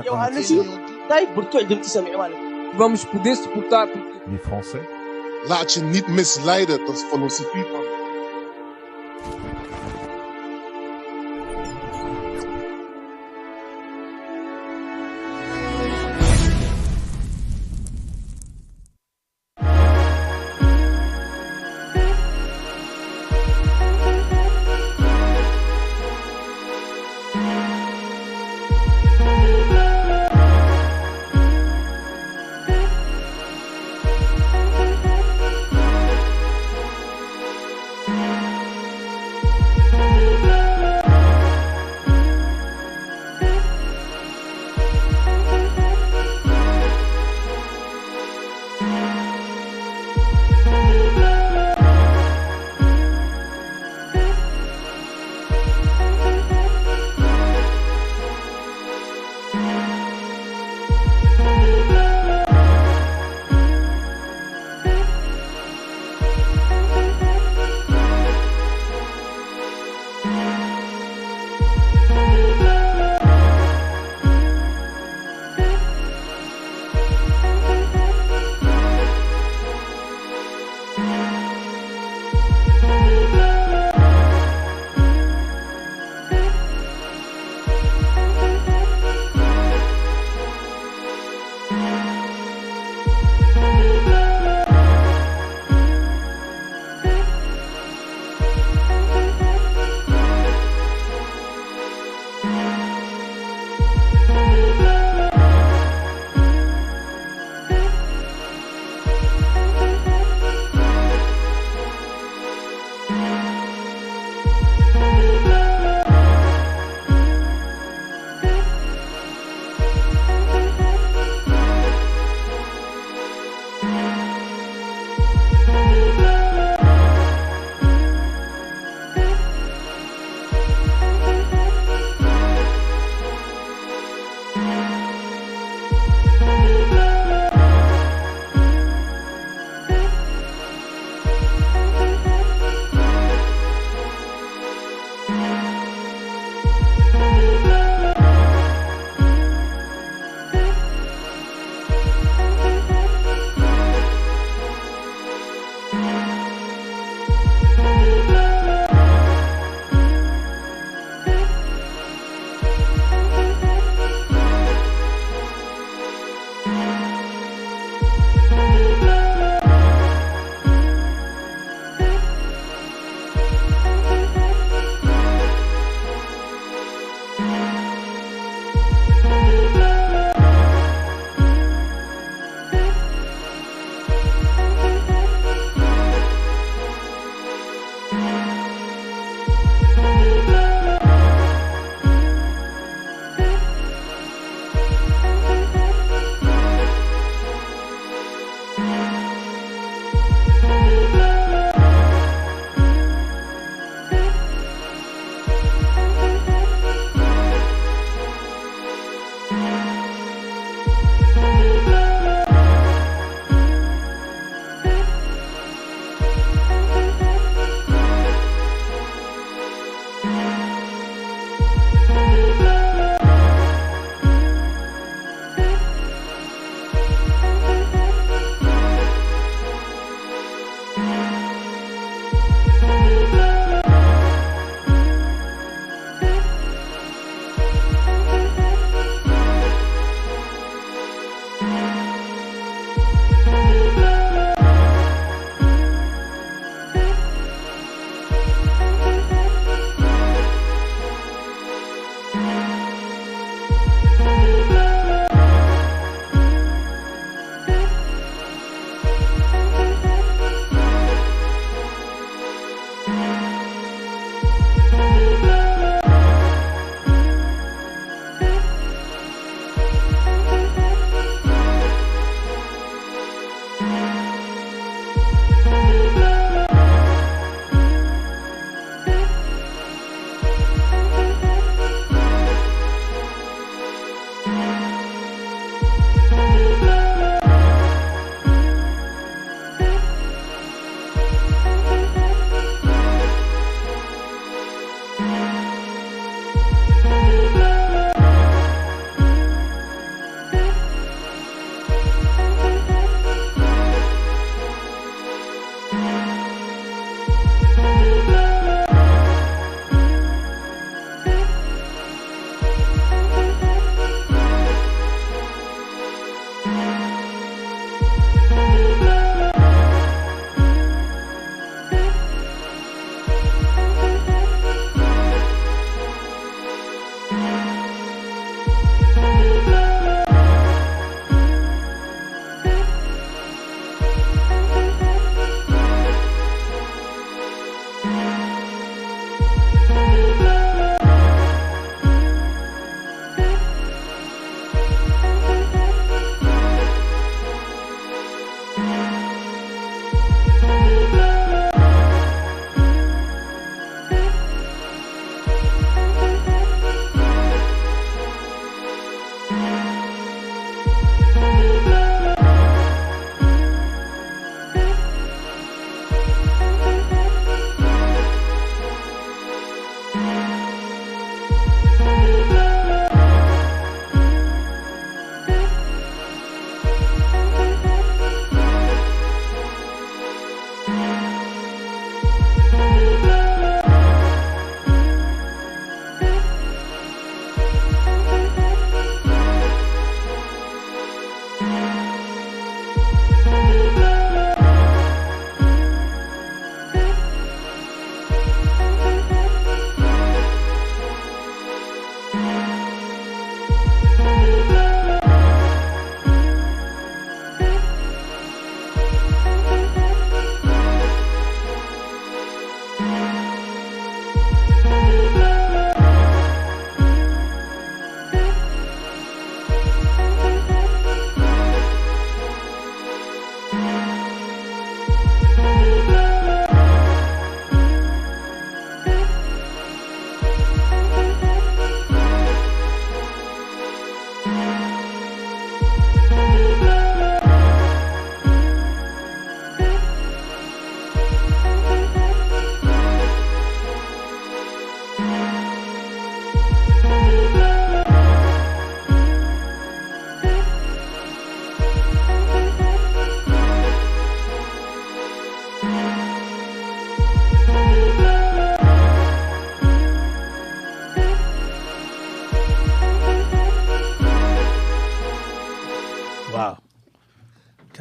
Eu anuncio, dai portoi de missa mewale. Vamos poder suportar porque
Les Français. Laat je niet misleiden tot filosofie van.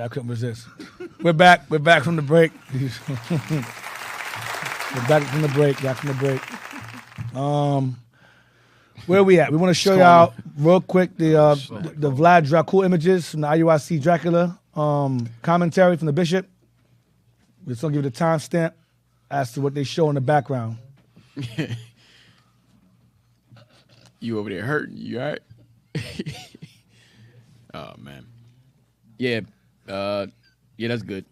I couldn't resist. We're back. We're back from the break. We're back from the break. Where are we at? We want to show y'all real quick the Vlad Dracul images from the IUIC Dracula commentary from the bishop. We're just gonna give it a timestamp as to what they show in the background.
You over there hurting? You all right? Oh man. Yeah. Yeah, that's good.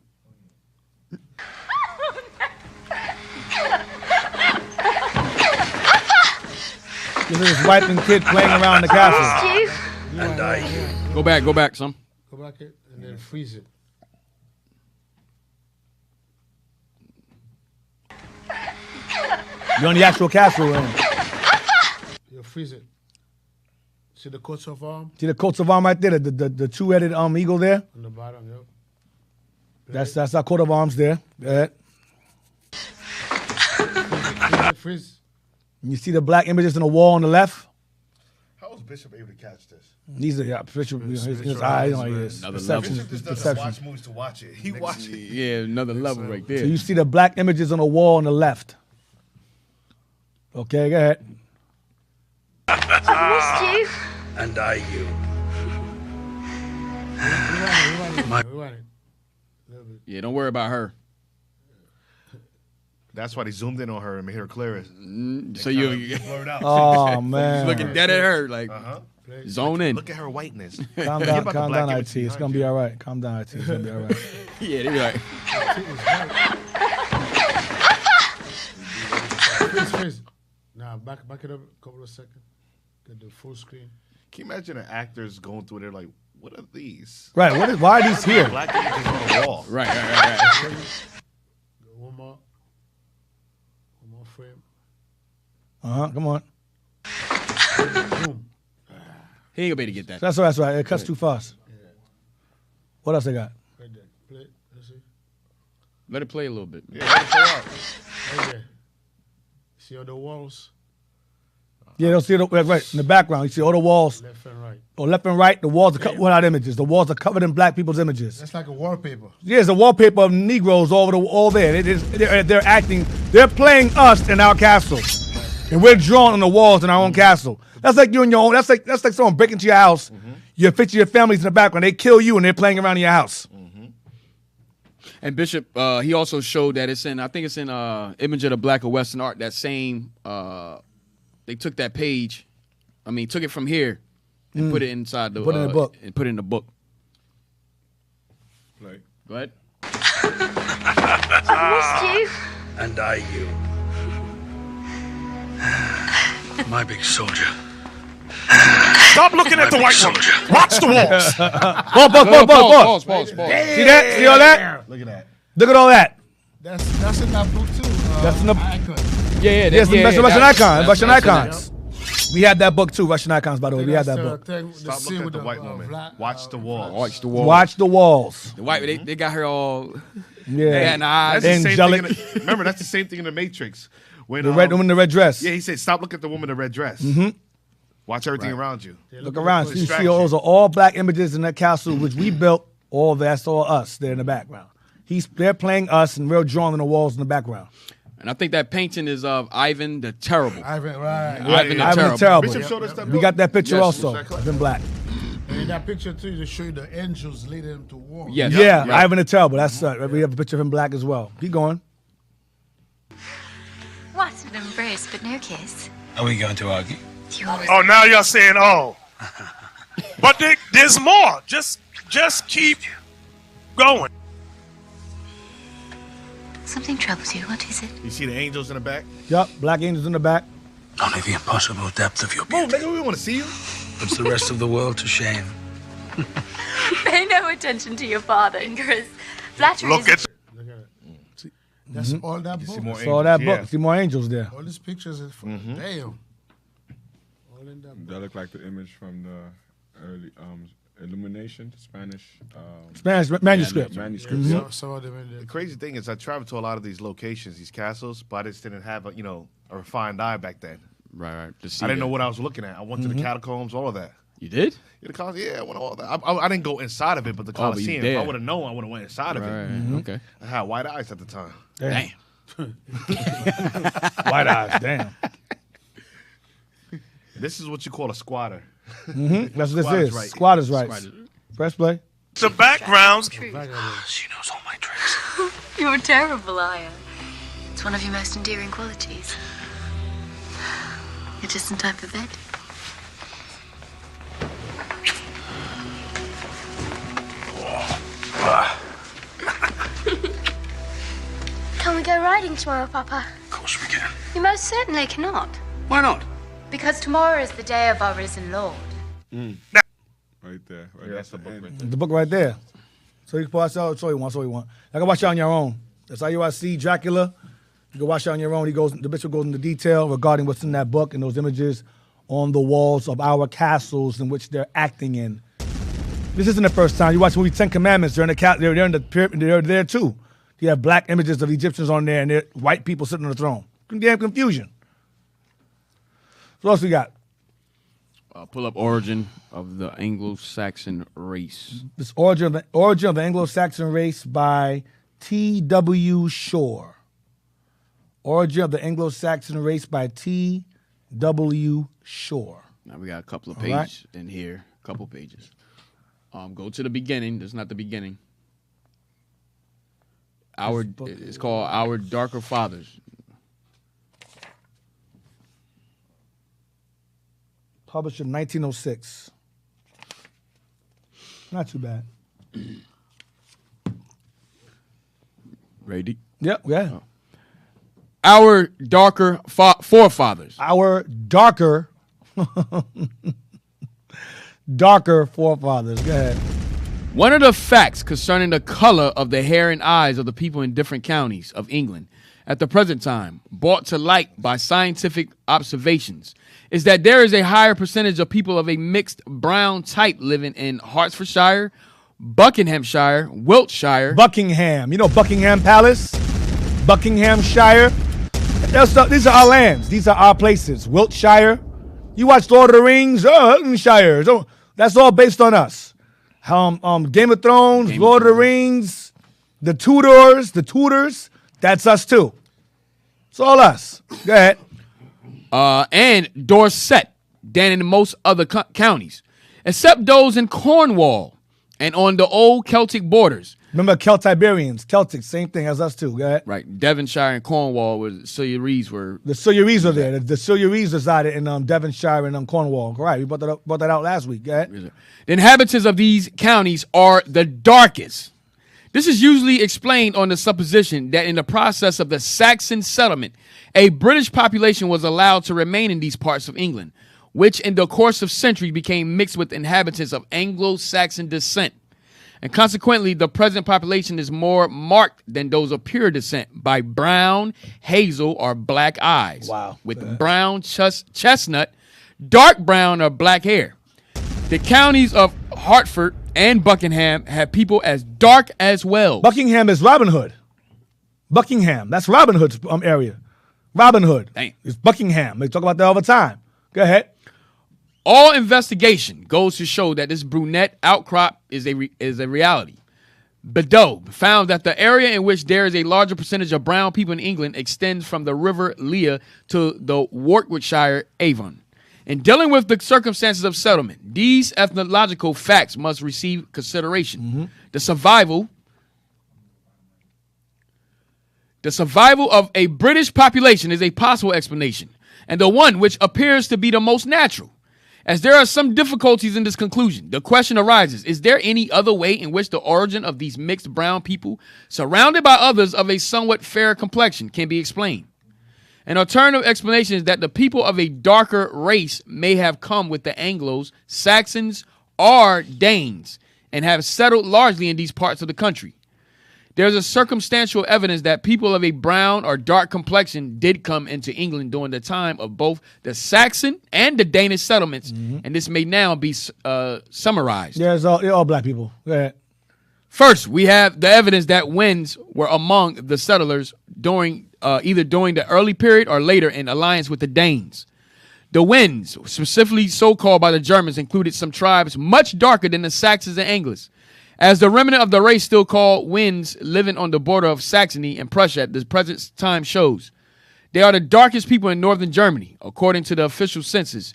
This is this wife and kid playing around the castle.
Go back, son.
Go back it and then freeze it.
You're on the actual castle ring.
You freeze it. See the coats of arm?
See the coats of arm right there, the two-headed eagle there?
On the bottom, yep.
That's our coat of arms there. Go ahead.
Freeze.
You see the black images on the wall on the left?
How was Bishop able to catch this?
These are Bishop. His eyes on his perception.
Bishop just doesn't watch movies to watch it. He watches it.
Yeah, another level right there.
So you see the black images on the wall on the left. Okay, go ahead.
I've missed you.
And I you.
Yeah, don't worry about her.
That's why they zoomed in on her and made her clearer.
So you
blurred out.
Oh man,
He's looking dead at her, like zone in.
Look at her whiteness.
Calm down, IT. It's gonna be all right. Calm down, IT. It's gonna be all right.
Yeah, they be like.
Freeze. Now back it up a couple of seconds. Get the full screen.
Can you imagine an actor's going through there like, what are these?
Right. Why are these here?
Black images on the wall.
Right.
One more frame.
Come on.
Boom.
He ain't gonna be able to get that.
That's right. It cuts too fast.
Yeah.
What else I got?
Right there. Play it. Let's see.
Let it play a little bit.
Yeah, let it play out.
Right there. See all the walls?
Yeah, they'll see it right in the background. You see all the walls.
Left and right.
Oh, left and right. The walls are covered without images. The walls are covered in black people's images.
That's like a wallpaper.
Yeah, it's a wallpaper of Negroes all there. They're acting. They're playing us in our castle, and we're drawn on the walls in our own castle. That's like you and your own. That's like someone breaking into your house. Your picture, your family's in the background. They kill you, and they're playing around in your house.
And Bishop, he also showed that it's in. I think it's in Image of the Black of Western Art. That same. They took that page. I mean, took it from here and put it inside the.
Put it in the book.
And put it in the book.
Play.
Go ahead.
I've missed you.
And I you. My big soldier.
Stop looking at the white woman. Watch the walls.
Pause.
See that? See all that?
Look at that.
Look at all that.
That's in that book too.
That's in the
Icon.
Yeah.
Yes, Russian icons. Russian
that's
icons. We had that book too. Russian icons, by the way. We had that book.
Stop looking at the white woman. Watch the walls.
Watch the walls.
Watch the walls.
The white. They got her all.
Yeah.
That's the same
Angelic.
thing remember, that's the same thing in the Matrix. When
The red woman in the red dress.
Yeah, he said, "Stop looking at the woman in the red dress. Watch everything around you.
Look around. So you see those are all black images in that castle, which we built. All that's all us there in the background. They're playing us, and we're drawn on the walls in the background.
And I think that painting is of Ivan the Terrible.
Ivan, right.
Ivan the
Ivan the
Terrible.
Terrible.
Bishop showed us that
We
book.
got that picture
Yes.
also. It's in black.
And in that picture too, to show you the angels leading him to war.
Yes.
Yeah,
Yep.
Ivan the Terrible. That's we have a picture of him black as well. Keep going.
What an embrace, but no kiss.
Are we going to argue?
You always
Oh, now y'all saying, oh. But there's more. Just keep going.
Something troubles you. What is it?
You see the angels in the back?
Yup, black angels in the back.
Only the impossible depth of your
Move,
beauty
nigga, we want to see you.
puts the rest of the world to shame.
Pay no attention to your father, Chris. Flattery
Look
is...
at
That's all that book.
see more
Saw that
angels,
book. See more angels there.
All these pictures is from damn. All in that book.
That look like the image from the early Illumination, Spanish
manuscript.
manuscript.
So, some of them in
The
there.
crazy thing is, I traveled to a lot of these locations, these castles, but I just didn't have a refined eye back then.
Right. To see
I didn't
that.
know what I was looking at. I went to the catacombs, all of that.
You did?
Yeah, the Colosseum. Yeah, I went all that. I didn't go inside of it, but the
Oh, but you
Colosseum.
did.
If I would have known, I would have went inside of it.
Right, okay.
I had white eyes at the time.
Damn.
White eyes, damn.
This is what you call a squatter.
Mm-hmm. That's what
Squatter's
this is.
right.
Squatters' rights. Press play.
Some backgrounds.
She knows all my tricks. You're terrible, liar. It's one of your most endearing qualities. You're just in time for bed.
Can we go riding tomorrow, Papa?
Of course we can.
You most certainly cannot.
Why not?
Because tomorrow is the day of our risen Lord.
Right there. Right,
Yeah, that's the book right there.
The book right there. So you can watch out. So you want. I can watch it on your own. That's IUIC Dracula. You can watch it on your own. The bishop goes into detail regarding what's in that book and those images on the walls of our castles in which they're acting in. This isn't the first time you watch the movie Ten Commandments. They're in the pyramid. They're there too. You have black images of Egyptians on there, and they're white people sitting on the throne. Damn confusion. So what else we got?
Pull up origin of the Anglo-Saxon race.
This origin of the Anglo-Saxon race by T.W. Shore. Origin of the Anglo-Saxon race by T.W. Shore.
Now we got a couple of
All
pages
right.
in here. A couple pages. Go to the beginning. That's not the beginning. It's called Our Darker Fathers.
Published in 1906. Not too bad.
Ready?
Yep, yeah.
Our Darker Forefathers.
Our darker forefathers. Go ahead.
One of the facts concerning the color of the hair and eyes of the people in different counties of England at the present time, brought to light by scientific observations, is that there is a higher percentage of people of a mixed brown type living in Hertfordshire, Buckinghamshire, Wiltshire.
Buckingham. You know Buckingham Palace? Buckinghamshire. These are our lands. These are our places. Wiltshire. You watch Lord of the Rings? Hiltonshire. So that's all based on us. Game of Thrones, Lord of the Rings, the Tudors, that's us too. It's all us. Go ahead.
And Dorset than in most other counties, except those in Cornwall and on the old Celtic borders.
Remember Celtiberians, Celtic, same thing as us too. Go ahead.
Right, Devonshire and Cornwall, where the Silures were.
The Silures are there. The Silures resided in Devonshire and Cornwall. Right, we brought that out last week. Go ahead.
The inhabitants of these counties are the darkest. This is usually explained on the supposition that in the process of the Saxon settlement, a British population was allowed to remain in these parts of England, which in the course of centuries became mixed with inhabitants of Anglo-Saxon descent. And consequently, the present population is more marked than those of pure descent by brown, hazel, or black eyes.
Wow.
With brown, chestnut, dark brown, or black hair. The counties of Hertford and Buckingham have people as dark as well.
Buckingham is Robin Hood. Buckingham, that's Robin Hood's area. Robin Hood.
Dang.
It's Buckingham. They talk about that all the time. Go ahead.
All investigation goes to show that this brunette outcrop is a reality. Bedeau found that the area in which there is a larger percentage of brown people in England extends from the River Lea to the Warwickshire Avon. In dealing with the circumstances of settlement, these ethnological facts must receive consideration.
Mm-hmm.
The survival of a British population is a possible explanation, and the one which appears to be the most natural. As there are some difficulties in this conclusion, the question arises, is there any other way in which the origin of these mixed brown people, surrounded by others of a somewhat fairer complexion, can be explained? An alternative explanation is that the people of a darker race may have come with the Anglos, Saxons, or Danes, and have settled largely in these parts of the country. There's a circumstantial evidence that people of a brown or dark complexion did come into England during the time of both the Saxon and the Danish settlements, and this may now be summarized.
Yeah, they're all black people. Go ahead.
First, we have the evidence that Wends were among the settlers during either during the early period or later in alliance with the Danes. The Wends, specifically so called by the Germans, included some tribes much darker than the Saxons and Angles. As the remnant of the race still called Wends living on the border of Saxony and Prussia at the present time shows, they are the darkest people in northern Germany, according to the official census.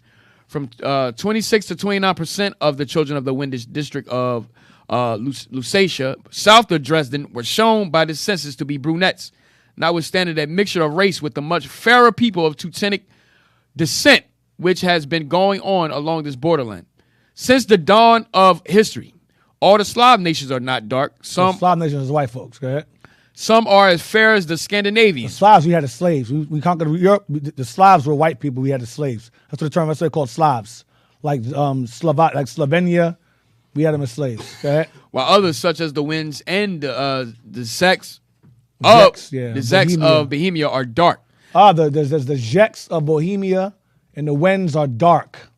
From 26 to 29% of the children of the Wendish district of Lusatia, south of Dresden, were shown by the census to be brunettes, notwithstanding that mixture of race with the much fairer people of Teutonic descent, which has been going on along this borderland. Since the dawn of history, all the Slav nations are not dark.
The Slav nations is white folks, go ahead.
Some are as fair as the Scandinavians.
The Slavs, we had the slaves. We conquered Europe. The Slavs were white people. We had the slaves. That's what the term. That's what they called Slavs. Like Slovenia, we had them as slaves. Okay?
While others, such as the Wends and the Czechs of Bohemia, are dark.
There's the Czechs of Bohemia, and the Wends are dark.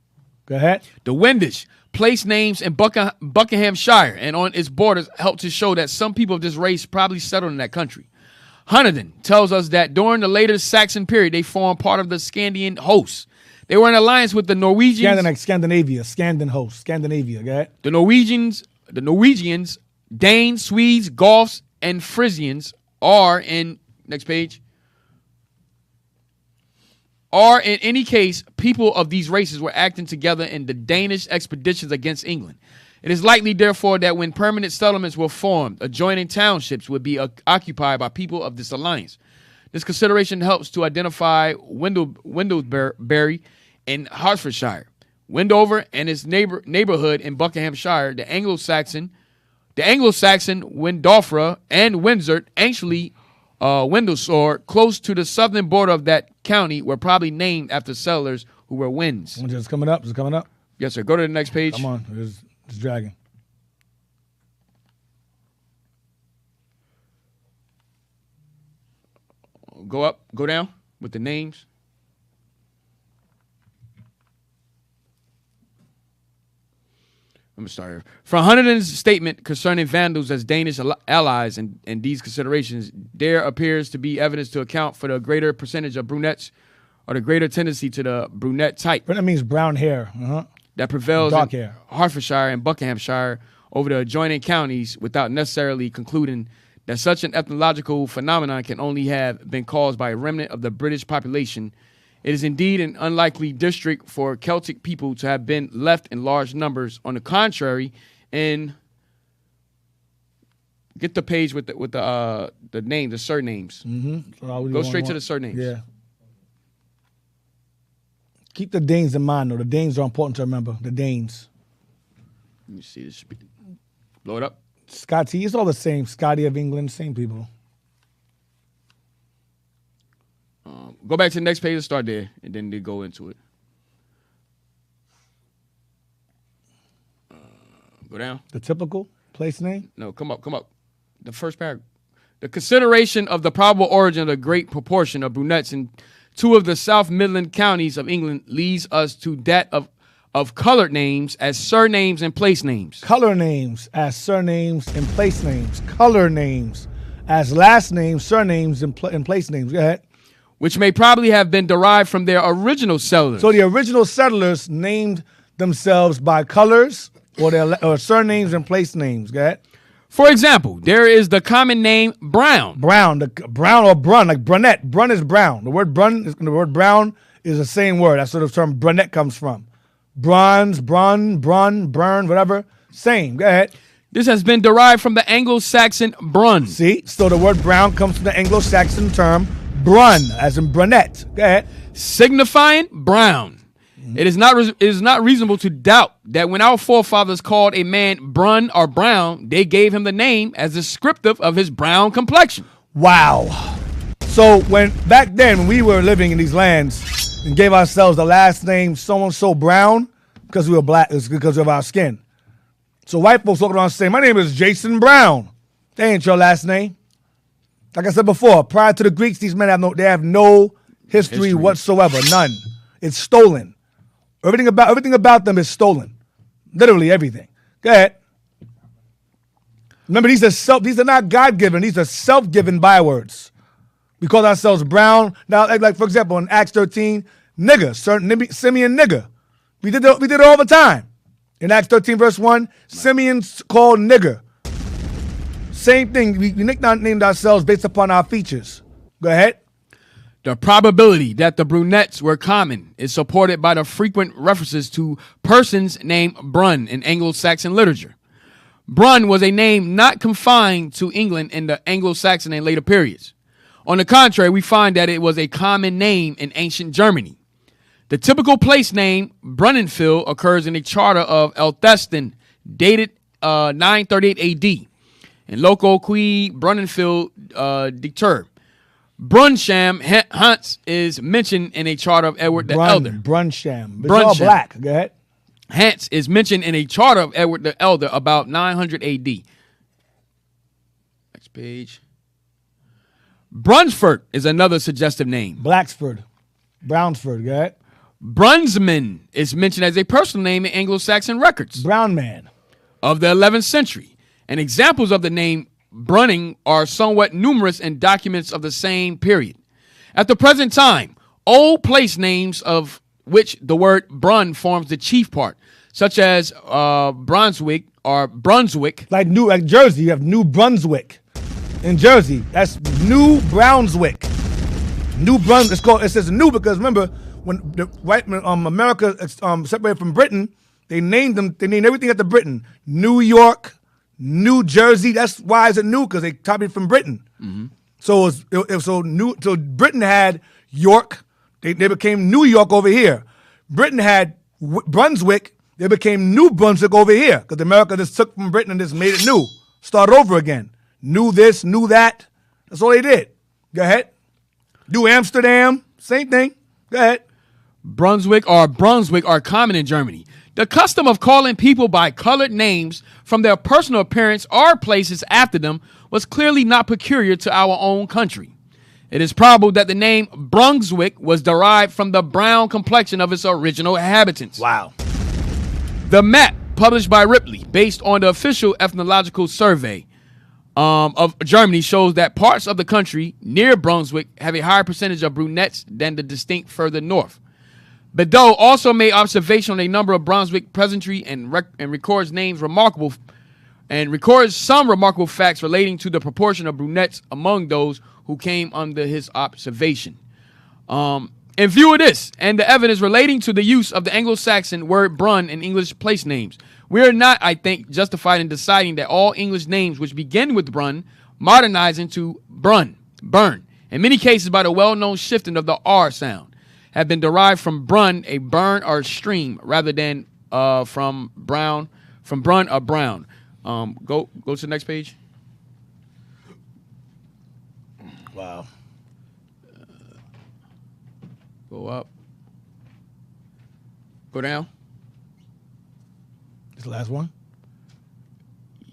Go ahead.
The Wendish, place names in Buckinghamshire and on its borders, help to show that some people of this race probably settled in that country. Hunnerdon tells us that during the later Saxon period, they formed part of the Scandian host. They were in alliance with the Norwegians. Scandinavia, go ahead. The Norwegians, Danes, Swedes, Goths, and Frisians are in, next page, are in any case, people of these races were acting together in the Danish expeditions against England. It is likely, therefore, that when permanent settlements were formed, adjoining townships would be occupied by people of this alliance. This consideration helps to identify Windlebury in Hertfordshire, Wendover and its neighborhood in Buckinghamshire, the Anglo-Saxon Windofra and Windsor, actually Windlesore, close to the southern border of that county, were probably named after settlers who were Wends.
It's coming up. Is it coming up?
Yes, sir. Go to the next page.
Come on. It's dragging.
Go up. Go down with the names. Let me start here. From Hunnerdon's statement concerning Vandals as Danish allies and these considerations, there appears to be evidence to account for the greater percentage of brunettes or the greater tendency to the brunette type.
That means brown hair.
That prevails
dark
in
hair.
Hertfordshire and Buckinghamshire over the adjoining counties without necessarily concluding that such an ethnological phenomenon can only have been caused by a remnant of the British population. It is indeed an unlikely district for Celtic people to have been left in large numbers. On the contrary, get the page with the name, the surnames. Go straight to the surnames.
Yeah. Keep the Danes in mind, though. The Danes are important to remember. The Danes.
Let me see this. Blow it up.
Scotty, it's all the same. Scotty of England, same people.
Go back to the next page and start there, and then they go into it. Go down.
The typical place name?
No, come up. The first paragraph. The consideration of the probable origin of a great proportion of brunettes in two of the South Midland counties of England leads us to that of colored names as surnames and place names.
Color names as surnames and place names. Color names as last names, surnames, and place names. Go ahead.
Which may probably have been derived from their original settlers.
So the original settlers named themselves by colors or surnames and place names. Go ahead.
For example, there is the common name Brown.
Brown or brun, like brunette. Brun is brown. The word brown is the same word. That's where the term brunette comes from. Bronze, brun, burn, whatever. Same. Go ahead.
This has been derived from the Anglo-Saxon brun.
See? So the word brown comes from the Anglo-Saxon term brun, as in brunette. Go ahead.
Signifying brown. It is not reasonable to doubt that when our forefathers called a man brun or brown, they gave him the name as descriptive of his brown complexion.
Wow. So back then, when we were living in these lands and gave ourselves the last name so-and-so brown, because we were black, it's because of our skin. So white folks walking around saying, my name is Jason Brown. They ain't your last name. Like I said before, prior to the Greeks, these men have no history whatsoever. None. It's stolen. Everything about them is stolen. Literally everything. Go ahead. Remember, these are not God-given. These are self-given bywords. We call ourselves brown. Now, like for example, in Acts 13, Nigger, Simeon nigger. We did it all the time. In Acts 13, verse 1, Simeon's called nigger. Same thing. We nicknamed ourselves based upon our features. Go ahead.
The probability that the brunettes were common is supported by the frequent references to persons named Brun in Anglo-Saxon literature. Brun was a name not confined to England in the Anglo-Saxon and later periods. On the contrary, we find that it was a common name in ancient Germany. The typical place name, Brunnenfeld, occurs in a charter of Eltheston, dated 938 AD, and loco qui Brunnenfeld dictur. Brunsham Hans is mentioned in a charter of Edward the Elder.
Brunsham. It's all black. Go ahead.
Hans is mentioned in a charter of Edward the Elder about 900 AD. Next page. Brunsford is another suggestive name.
Blacksford. Brownsford. Go ahead.
Brunsman is mentioned as a personal name in Anglo-Saxon records.
Brown man.
Of the 11th century. And examples of the name Brunning are somewhat numerous in documents of the same period. At the present time, old place names of which the word Brun forms the chief part, such as Brunswick or Brunswick.
Like Jersey, you have New Brunswick. In Jersey, that's New Brownswick. New Brunswick. It says new because remember when the America separated from Britain, they named everything after Britain. New York, New Jersey. That's why it's new because they copied from Britain.
Mm-hmm.
So Britain had York. They became New York over here. Britain had Brunswick. They became New Brunswick over here because America just took from Britain and just made it new. Started over again. Knew this, knew that. That's all they did. Go ahead. New Amsterdam, same thing. Go ahead.
Brunswick are common in Germany. The custom of calling people by colored names from their personal appearance or places after them was clearly not peculiar to our own country. It is probable that the name Brunswick was derived from the brown complexion of its original inhabitants.
Wow.
The map published by Ripley, based on the official ethnological survey of Germany, shows that parts of the country near Brunswick have a higher percentage of brunettes than the distinct further north. Bedeau also made observation on a number of Brunswick peasantry and records some remarkable facts relating to the proportion of brunettes among those who came under his observation. In view of this and the evidence relating to the use of the Anglo-Saxon word brun in English place names, we are not, I think, justified in deciding that all English names which begin with brun modernize into burn, in many cases by the well-known shifting of the R sound, have been derived from brun, a burn or stream, rather than from brun or brown. Go to the next page.
Wow.
Go up. Go down.
This the last one?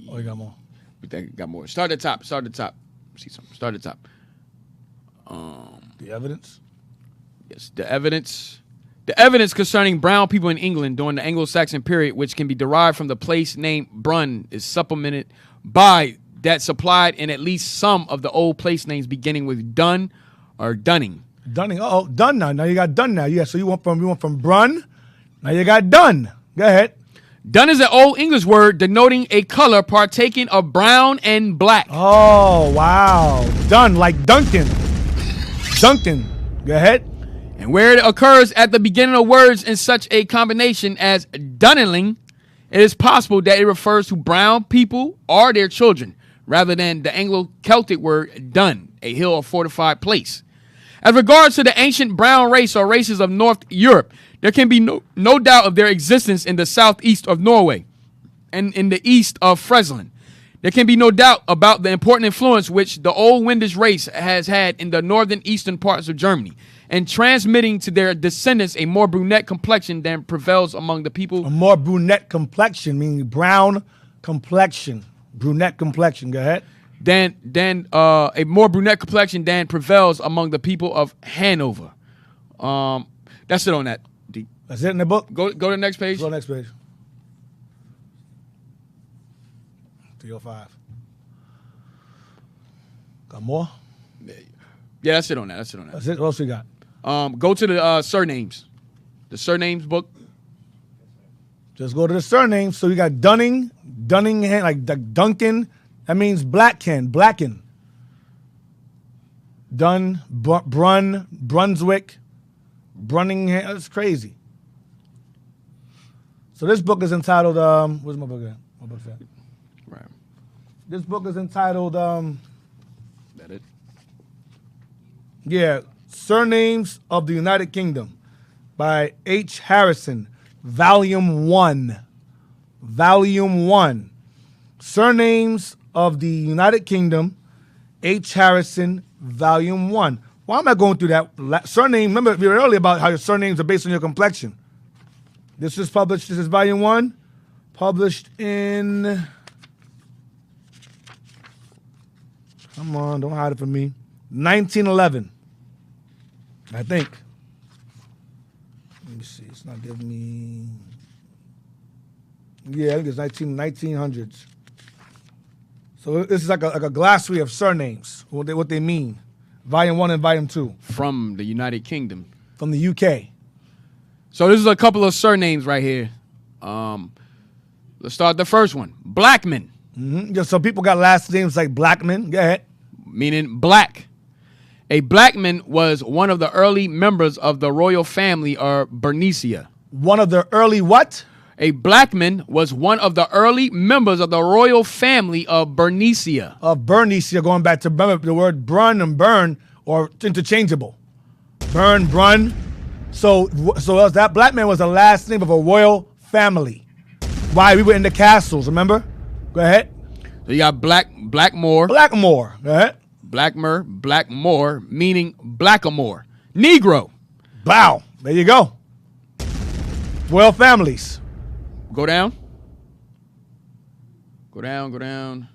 Oh, you got more?
We think got more. Start at the top. See something. Start at the top.
The evidence?
Yes, the evidence. The evidence concerning brown people in England during the Anglo-Saxon period, which can be derived from the place name Brun, is supplemented by that supplied in at least some of the old place names beginning with Dun or Dunning.
Dunning. Oh, Dun now. Now you got Dun now. Yeah, so you went from Brun. Now you got Dun. Go ahead.
Dun is an old English word denoting a color partaking of brown and black.
Oh, wow. Dun, like Duncan. Duncan. Go ahead.
And where it occurs at the beginning of words in such a combination as dunneling, it is possible that it refers to brown people or their children, rather than the Anglo-Celtic word dun, a hill or fortified place. As regards to the ancient brown race or races of North Europe, there can be no doubt of their existence in the southeast of Norway and in the east of Friesland. There can be no doubt about the important influence which the old Wendish race has had in the northern eastern parts of Germany, and transmitting to their descendants a more brunette complexion than prevails among the people.
A more brunette complexion, meaning brown complexion. Brunette complexion, go ahead.
Than a more brunette complexion than prevails among the people of Hanover. That's it on that.
That's it in the book?
Go to the next page.
Go to the next page. 305. Got more?
Yeah, that's it on that.
That's it? What else we got?
Go to the surnames. The surnames book.
Just go to the surnames. So you got Dunning, like Duncan. That means blacken. Brunswick, Brunningham. That's crazy. So this book is entitled, where's my book at? My book's at.
Right.
This book is entitled,
that it?
Yeah, Surnames of the United Kingdom by H. Harrison, Volume 1. Volume 1. Surnames of the United Kingdom, H. Harrison, Volume 1. Why am I going through that? Surname, remember we were earlier about how your surnames are based on your complexion. This is published, this is Volume 1, published in, come on, don't hide it from me, 1911, I think. Let me see, it's not giving me, yeah, I think it's 1900s. So this is like a glossary of surnames, what they mean. Volume 1 and Volume 2.
From the United Kingdom.
From the UK.
So this is a couple of surnames right here. Let's start the first one. Blackman.
Yeah, so people got last names like Blackman. Go ahead.
Meaning black. A Blackman was one of the early members of the royal family of Bernicia.
One of the early what?
A Blackman was one of the early members of the royal family of Bernicia.
Of Bernicia, going back to the word brun and burn or interchangeable. Burn, brun. So that Blackman was the last name of a royal family. Why? We were in the castles, remember? Go ahead.
So you got Blackmore.
Blackmore. Go ahead.
Blackmore, meaning blackamoor. Negro.
Wow. There you go. Royal families.
Go down. Go down.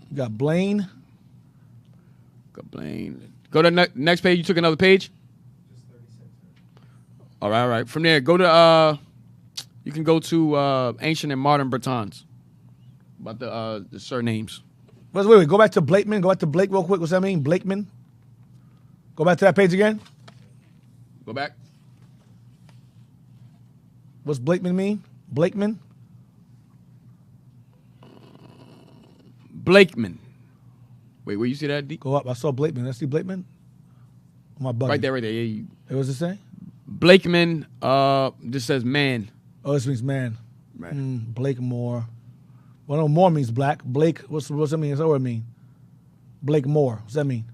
You got Blaine.
Go to the next page. You took another page? All right. From there, go to, you can go to ancient and modern Britons. About the surnames.
Wait. Go back to Blakeman. Go back to Blake real quick. What's that mean? Blakeman? Go back to that page again.
Go back.
What's Blakeman mean? Blakeman?
Blakeman. Wait, where you see that?
Go up. I saw Blakeman. Let's see Blakeman. My buddy.
Right there. Yeah.
What does it say?
Blakeman. This says man.
Oh, this means man.
Right.
Blakemore. Well, no, more means black. Blake. What's that mean? What's that word mean? Blakemore. What's that mean?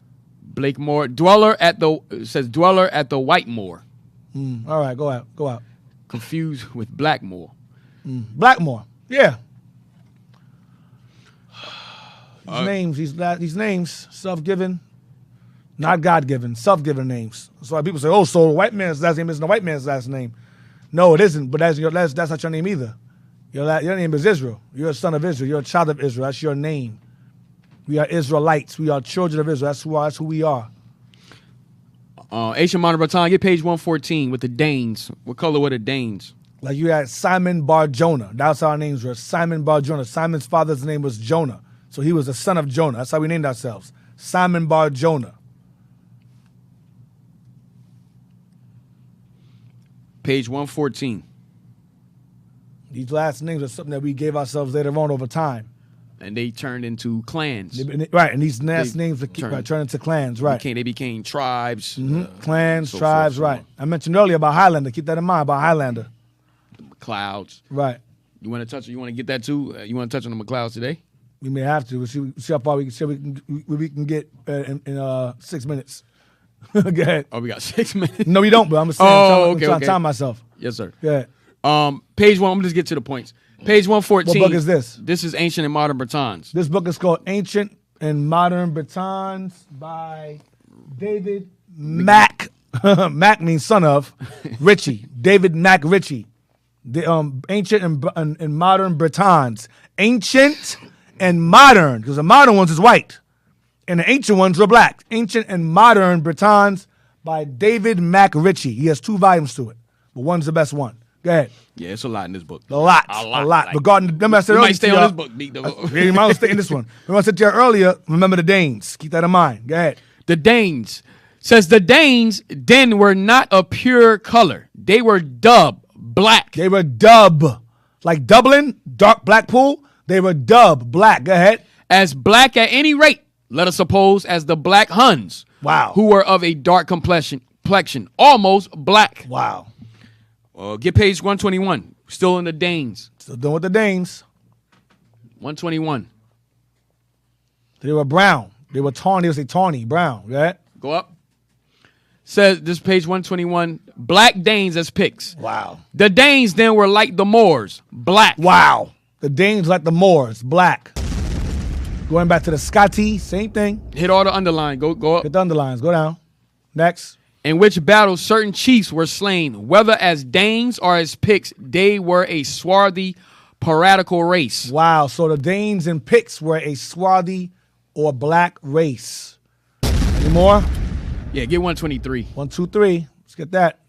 Blakemore. It says dweller at the Whitemore.
All right. Go out.
Confused with Blackmore.
Blackmore. Yeah. These names, self-given, not God-given, self-given names. That's why people say, "Oh, so the white man's last name isn't the white man's last name." No, it isn't. But that's not your name either. Your name is Israel. You're a son of Israel. You're a child of Israel. That's your name. We are Israelites. We are children of Israel. That's who we are.
Ancient Modern Breton, get page 114 with the Danes. What color were the Danes?
Like you had Simon Bar Jonah. That's how our names were. Simon Bar Jonah. Simon's father's name was Jonah. So he was a son of Jonah. That's how we named ourselves. Simon Bar Jonah.
Page 114.
These last names are something that we gave ourselves later on over time.
And they turned into clans.
Right, and these last names turned into clans, right.
They became tribes.
Clans, tribes, right. I mentioned earlier about Highlander. Keep that in mind about Highlander.
The McLeods.
Right.
You want to touch? You want to get that too? You want to touch on the McLeods today?
We may have to. We'll see how far we can get in 6 minutes. Go ahead.
Oh, we got 6 minutes.
No, we don't. But I'm saying. I'm trying to time myself.
Yes, sir.
Go ahead.
Page 1. I'm gonna just get to the points. Page 114.
What book is this?
This is Ancient and Modern Britons.
This book is called Ancient and Modern Britons by David Mack. Mack means son of Ritchie. David Mack Ritchie. The Ancient and Modern Britons. Ancient and modern, because the modern ones is white, and the ancient ones were black. Ancient and Modern Britons by David Mack Ritchie. He has 2 volumes to it, but one's the best one. Go ahead.
Yeah, it's a lot in this book.
A lot.
Like,
Regarding, remember I said
we
earlier
might stay
to
on
y'all-
this book, Deacon.
Yeah, you might as well stay in this one. Remember I said to you earlier, remember the Danes. Keep that in mind. Go ahead.
The Danes. Says the Danes then were not a pure color. They were dub, black.
They were dub. Like Dublin, dark black pool. They were dub, black. Go ahead.
As black at any rate, let us suppose, as the black Huns.
Wow.
Who were of a dark complexion, almost black.
Wow.
Get page 121. Still in the Danes.
Still doing with the Danes.
121.
They were brown. They were tawny. They would say tawny, brown. Go ahead.
Go up. Says this page 121. Black Danes as picks.
Wow.
The Danes then were like the Moors, black.
Wow. The Danes like the Moors, black. Going back to the Scotty, same thing.
Hit all the underline. Go up.
Hit the underlines. Go down. Next.
In which battles certain chiefs were slain, whether as Danes or as Picts, they were a swarthy, piratical race.
Wow. So the Danes and Picts were a swarthy or black race. Any more?
Yeah, get 123.
1, 2, 3. Let's get that.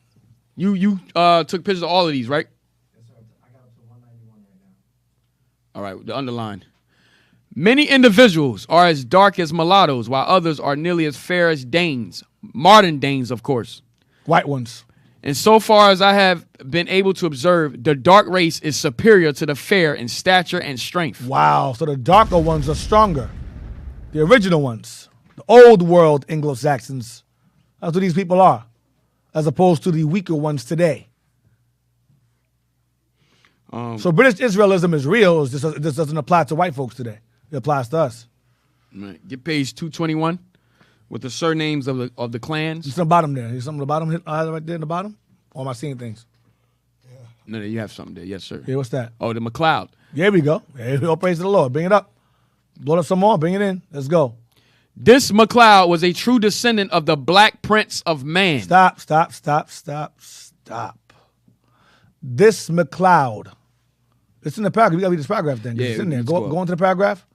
You took pictures of all of these, right?
Yes, sir. I got up to 191 right now.
All right, the underline. Many individuals are as dark as mulattoes, while others are nearly as fair as Danes. Modern Danes, of course.
White ones.
And so far as I have been able to observe, the dark race is superior to the fair in stature and strength.
Wow. So the darker ones are stronger. The original ones. The old world Anglo-Saxons. That's what these people are. As opposed to the weaker ones today. So British Israelism is real. It just doesn't apply to white folks today. It applies to us.
Right. Get page 221 with the surnames of the clans.
There's some bottom there. There's something at the bottom, right there in the bottom? Or am I seeing things?
No, you have something there. Yes, sir.
Yeah, what's that?
Oh, the McLeod.
There we go. Hey, all praise to the Lord. Bring it up. Blow up some more. Bring it in. Let's go.
This McLeod was a true descendant of the Black Prince of Man.
Stop. This McLeod. It's in the paragraph. You got to read this paragraph then.
Yeah,
It's in there.
let's
Go into the paragraph.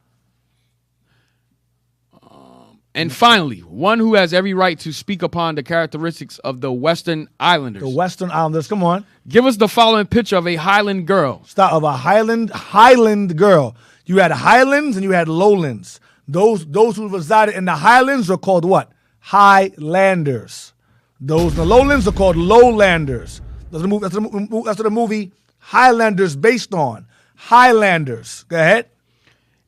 And finally, one who has every right to speak upon the characteristics of the Western Islanders.
The Western Islanders. Come on.
Give us the following picture of a Highland girl.
Stop. Of a Highland girl. You had Highlands and you had Lowlands. Those who resided in the Highlands are called what? Highlanders. Those in the Lowlands are called Lowlanders. That's what the movie Highlander based on. Highlanders. Go ahead.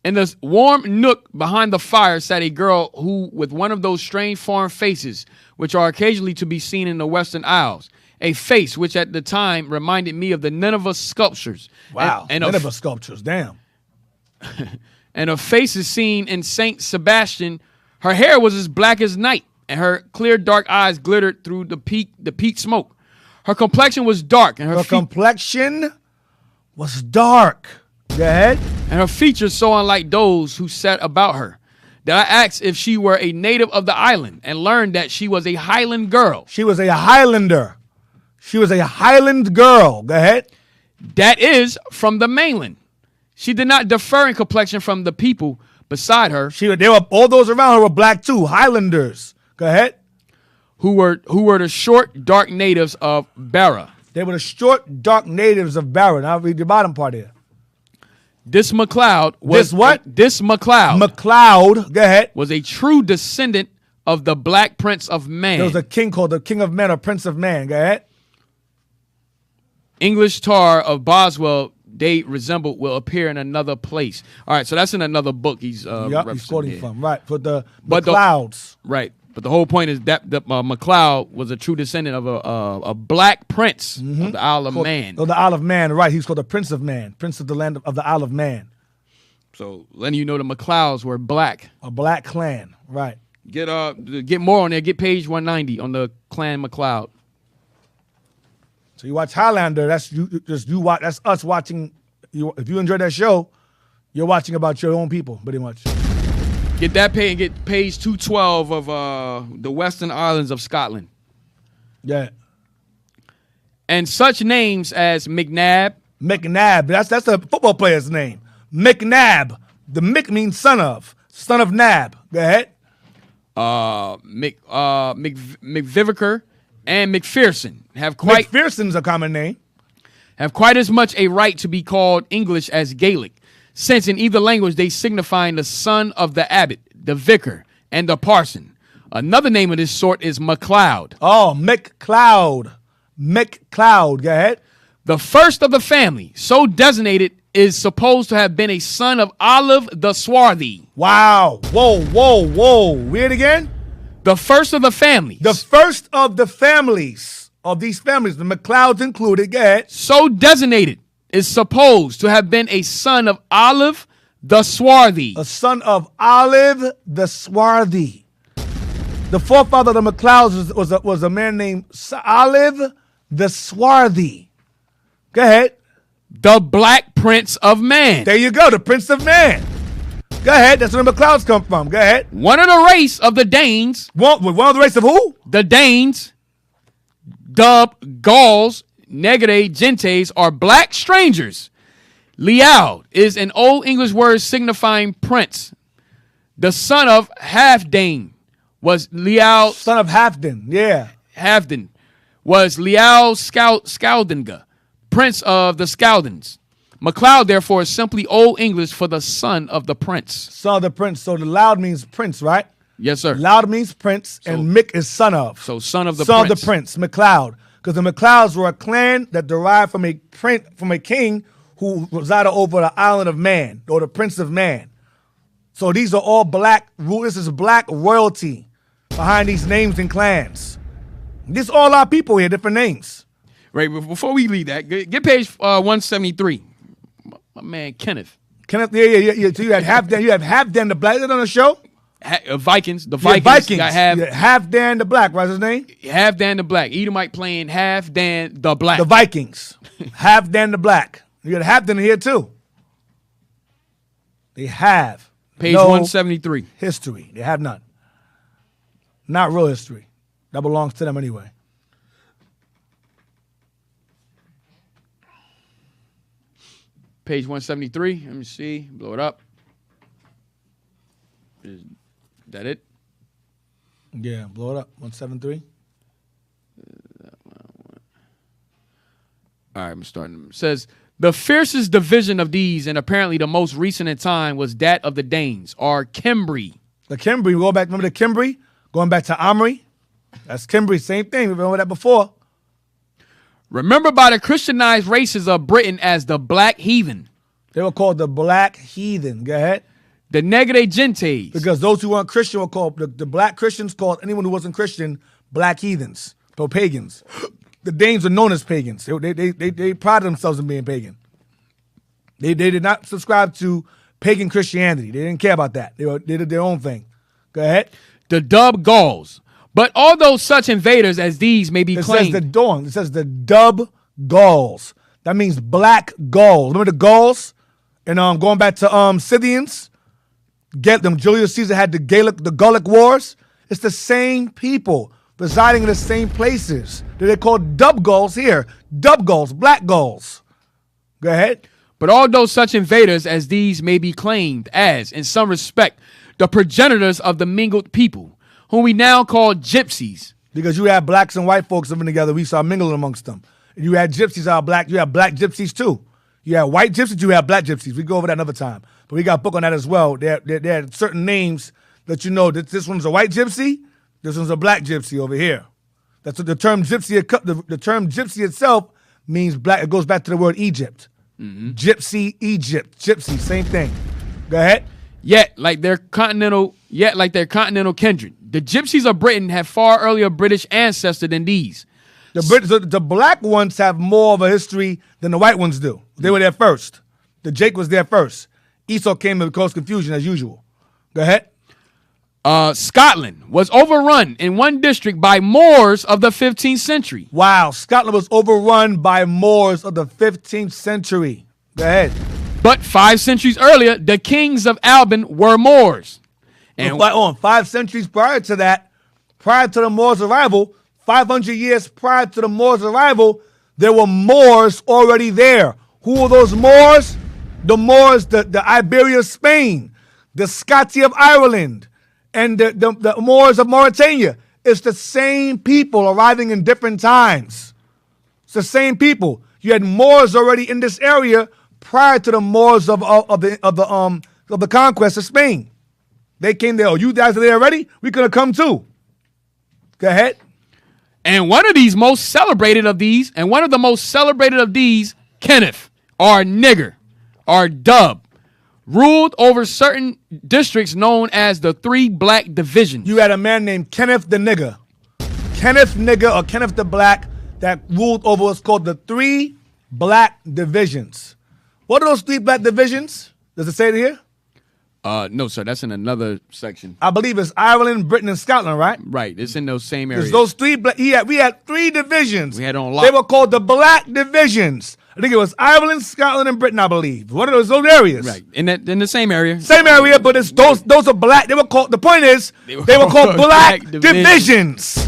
In the warm nook behind the fire sat a girl who, with one of those strange foreign faces, which are occasionally to be seen in the Western Isles, a face which at the time reminded me of the Nineveh sculptures.
Wow, Nineveh sculptures, damn.
And her face is seen in St. Sebastian. Her hair was as black as night, and her clear dark eyes glittered through the peat smoke. Her complexion was dark, and her
complexion was dark. Go ahead.
And her features so unlike those who sat about her that I asked if she were a native of the island and learned that she was a Highland girl.
She was a Highlander. She was a Highland girl. Go ahead.
That is from the mainland. She did not differ in complexion from the people beside her.
All those around her were black too. Highlanders. Go ahead.
Who were the short, dark natives of Barra.
They were the short, dark natives of Barra. Now read the bottom part here.
This McLeod was This McLeod.
McLeod, go ahead.
Was a true descendant of the Black Prince of Man.
There was a king called the King of Men or Prince of Man. Go ahead.
English tar of Boswell they resembled will appear in another place. All right, so that's in another book he's
quoting from. Right, for the
McLeods. Right. But the whole point is that McLeod was a true descendant of a black prince of the Isle of Man.
Oh, the Isle of Man, right. He's called the Prince of Man, Prince of the land of the Isle of Man.
So letting you know the McLeods were black.
A black clan, right.
Get more on there. Get page 190 on the clan McLeod.
So you watch Highlander, that's us watching. If you enjoy that show, you're watching about your own people, pretty much.
Get that page and get page 212 of the Western Islands of Scotland.
Yeah.
And such names as McNab.
That's a football player's name. McNab. The Mick means son of Nab. Go ahead.
McViviker and McPherson have quite.
McPherson's a common name.
have quite as much a right to be called English as Gaelic, since in either language they signify the son of the abbot, the vicar, and the parson. Another name of this sort is MacLeod.
Oh, MacLeod. MacLeod. Go ahead.
The first of the family, so designated, is supposed to have been a son of Olive the Swarthy.
Wow. Whoa, whoa, whoa. Read it again.
The first of the families.
The first of the families of these families, the MacLeods included, go ahead.
So designated is supposed to have been a son of Olive the Swarthy.
A son of Olive the Swarthy. The forefather of the MacLeods was a man named Olive the Swarthy. Go ahead.
The Black Prince of Man.
There you go, the Prince of Man. Go ahead, that's where the MacLeods come from. Go ahead.
One of the race of the Danes.
One of the race of who?
The Danes, dubbed Gauls, Negre Gentes, are black strangers. Leal is an Old English word signifying prince. The son of Halfdane was Leal.
Son of Halfdan, yeah.
Halfdan was Leal Scaldinga, prince of the Scaldins. MacLeod, therefore, is simply Old English for the son of the prince.
Son of the prince. So the loud means prince, right?
Yes, sir.
Loud means prince, and Mick is son of.
So son of the
son
prince.
Of the prince, MacLeod. Because the MacLeods were a clan that derived from a king who resided over the island of Man, or the Prince of Man. So these are all black. This is black royalty behind these names and clans. These all our people here, different names.
Right. Before we leave that, get page 173. My man Kenneth.
Yeah. So you had Halfdan the Black. Is it on the show?
Vikings. The
Vikings.
Got
Halfdan the Black. What's his name?
Halfdan the Black. Edomite playing Halfdan the Black.
The Vikings. Halfdan the Black. You got Halfdan here too. They have
page 173.
History. They have none. Not real history. That belongs to them anyway.
Page 173. Let me see. Blow it up. Is that it?
Yeah, blow it up. 173.
All right, I'm starting. It says, the fiercest division of these, and apparently the most recent in time, was that of the Danes, or Cimbri.
The Cimbri. We go back. Remember the Cimbri? Going back to Omri. That's Cimbri. Same thing. We remember that before.
Remembered by the Christianized races of Britain as the Black Heathen.
They were called the Black Heathen. Go ahead.
The Negre Gentes.
Because those who weren't Christian were called, the black Christians called anyone who wasn't Christian Black Heathens, or pagans. The Danes were known as pagans. They prided themselves in being pagan. They did not subscribe to pagan Christianity. They didn't care about that. They did their own thing. Go ahead.
The dub Gauls. But although such invaders as these may be claimed.
It says the dub Gauls. That means black Gauls. Remember the Gauls? And going back to Scythians? Get them. Julius Caesar had the Gallic Wars. It's the same people residing in the same places. They're called dub Gauls here. Dub Gauls, black Gauls. Go ahead.
But although such invaders as these may be claimed as, in some respect, the progenitors of the mingled people, whom we now call gypsies.
Because you had blacks and white folks living together, we saw mingling amongst them. You had gypsies out black. You had black gypsies too. You had white gypsies, you had black gypsies. We go over that another time. But we got a book on that as well. There are certain names that you know that this one's a white gypsy, this one's a black gypsy over here. That's what the term gypsy. The term gypsy itself means black. It goes back to the word Egypt. Mm-hmm. Gypsy, Egypt, gypsy, same thing. Go ahead.
Yet, like their continental kindred, the gypsies of Britain have far earlier British ancestor than these.
The black ones have more of a history than the white ones do. They were there first. The Jake was there first. Esau came to cause confusion as usual. Go ahead.
Scotland was overrun in one district by Moors of the 15th century.
Wow, Scotland was overrun by Moors of the 15th century. Go ahead.
But 5 centuries earlier, the kings of Alban were Moors.
And 5 centuries prior to that, prior to the Moors' arrival, 500 years prior to the Moors' arrival, there were Moors already there. Who were those Moors? The Moors, the Iberia of Spain, the Scoti of Ireland, and the Moors of Mauritania. It's the same people arriving in different times. It's the same people. You had Moors already in this area prior to the Moors of the conquest of Spain. They came there. Oh, you guys are there already? We could have come too. Go ahead.
And one of the most celebrated of these, Kenneth, or nigger, or dub, ruled over certain districts known as the 3 Black Divisions.
You had a man named Kenneth the Nigger. Kenneth Nigger or Kenneth the Black that ruled over what's called the 3 Black Divisions. What are those 3 Black Divisions? Does it say it here?
No, sir. That's in another section.
I believe it's Ireland, Britain, and Scotland, right?
Right. It's in those same areas.
Those 3 we had 3 divisions.
We had on lock.
They were called the Black Divisions. I think it was Ireland, Scotland, and Britain, I believe. What are those areas?
Right. In the same area.
Same area, but it's those are black. They were called, the point is, they were called Black Divisions.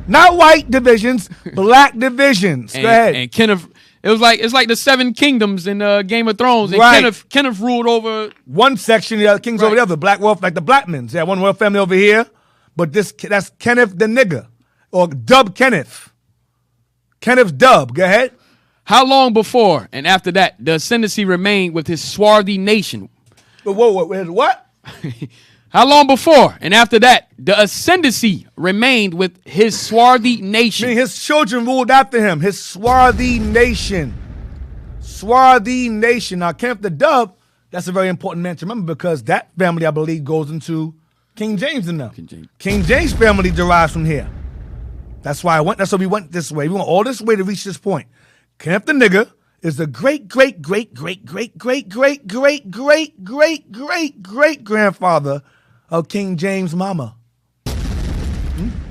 Not white divisions, Black Divisions. Go ahead.
And Kenneth, it's like the 7 kingdoms in Game of Thrones. And
Right.
Kenneth ruled over
one section, the other kings over the other. Black wolf, like the Blackmans. Yeah, one royal family over here. But that's Kenneth the Nigger. Or Dub Kenneth. Kenneth Dub. Go ahead.
How long before and after that the ascendancy remained with his swarthy nation?
Whoa, what?
How long before and after that the ascendancy remained with his swarthy nation?
Meaning his children ruled after him. His swarthy nation. Swarthy nation. Now, Kenneth the Dub, that's a very important man to remember because that family, I believe, goes into King James and them. King James family derives from here. That's why we went this way. We went all this way to reach this point. Kenneth the Nigger is the great grandfather of King James' mama.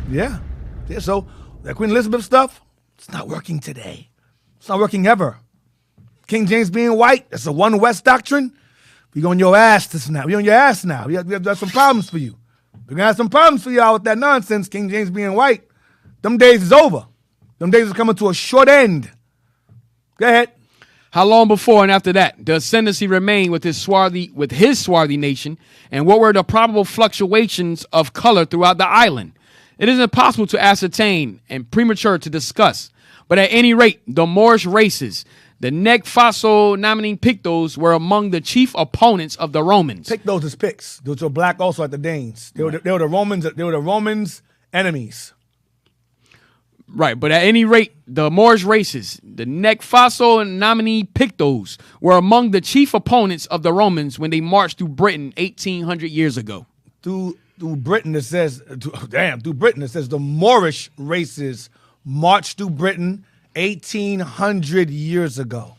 Yeah. So that Queen Elizabeth stuff, it's not working today. It's not working ever. King James being white, that's a one West doctrine. We on your ass this now. We on your ass now. We have some problems for you. We're gonna have some problems for y'all with that nonsense. King James being white. Them days is over. Them days are coming to a short end. Go ahead.
How long before and after that the ascendancy remained with his swarthy nation, and what were the probable fluctuations of color throughout the island? It is impossible to ascertain and premature to discuss, but at any rate, the Moorish races, the Neg-Faso Namini Pictos, were among the chief opponents of the Romans.
Pictos is Picts. Those were black also like the Danes. They were the Romans. They were the Romans' enemies.
Right, but at any rate, the Moorish races, the Neg-Faso and Namini Pictos, were among the chief opponents of the Romans when they marched through Britain 1,800 years ago.
Through Britain, it says, the Moorish races marched through Britain 1,800 years ago.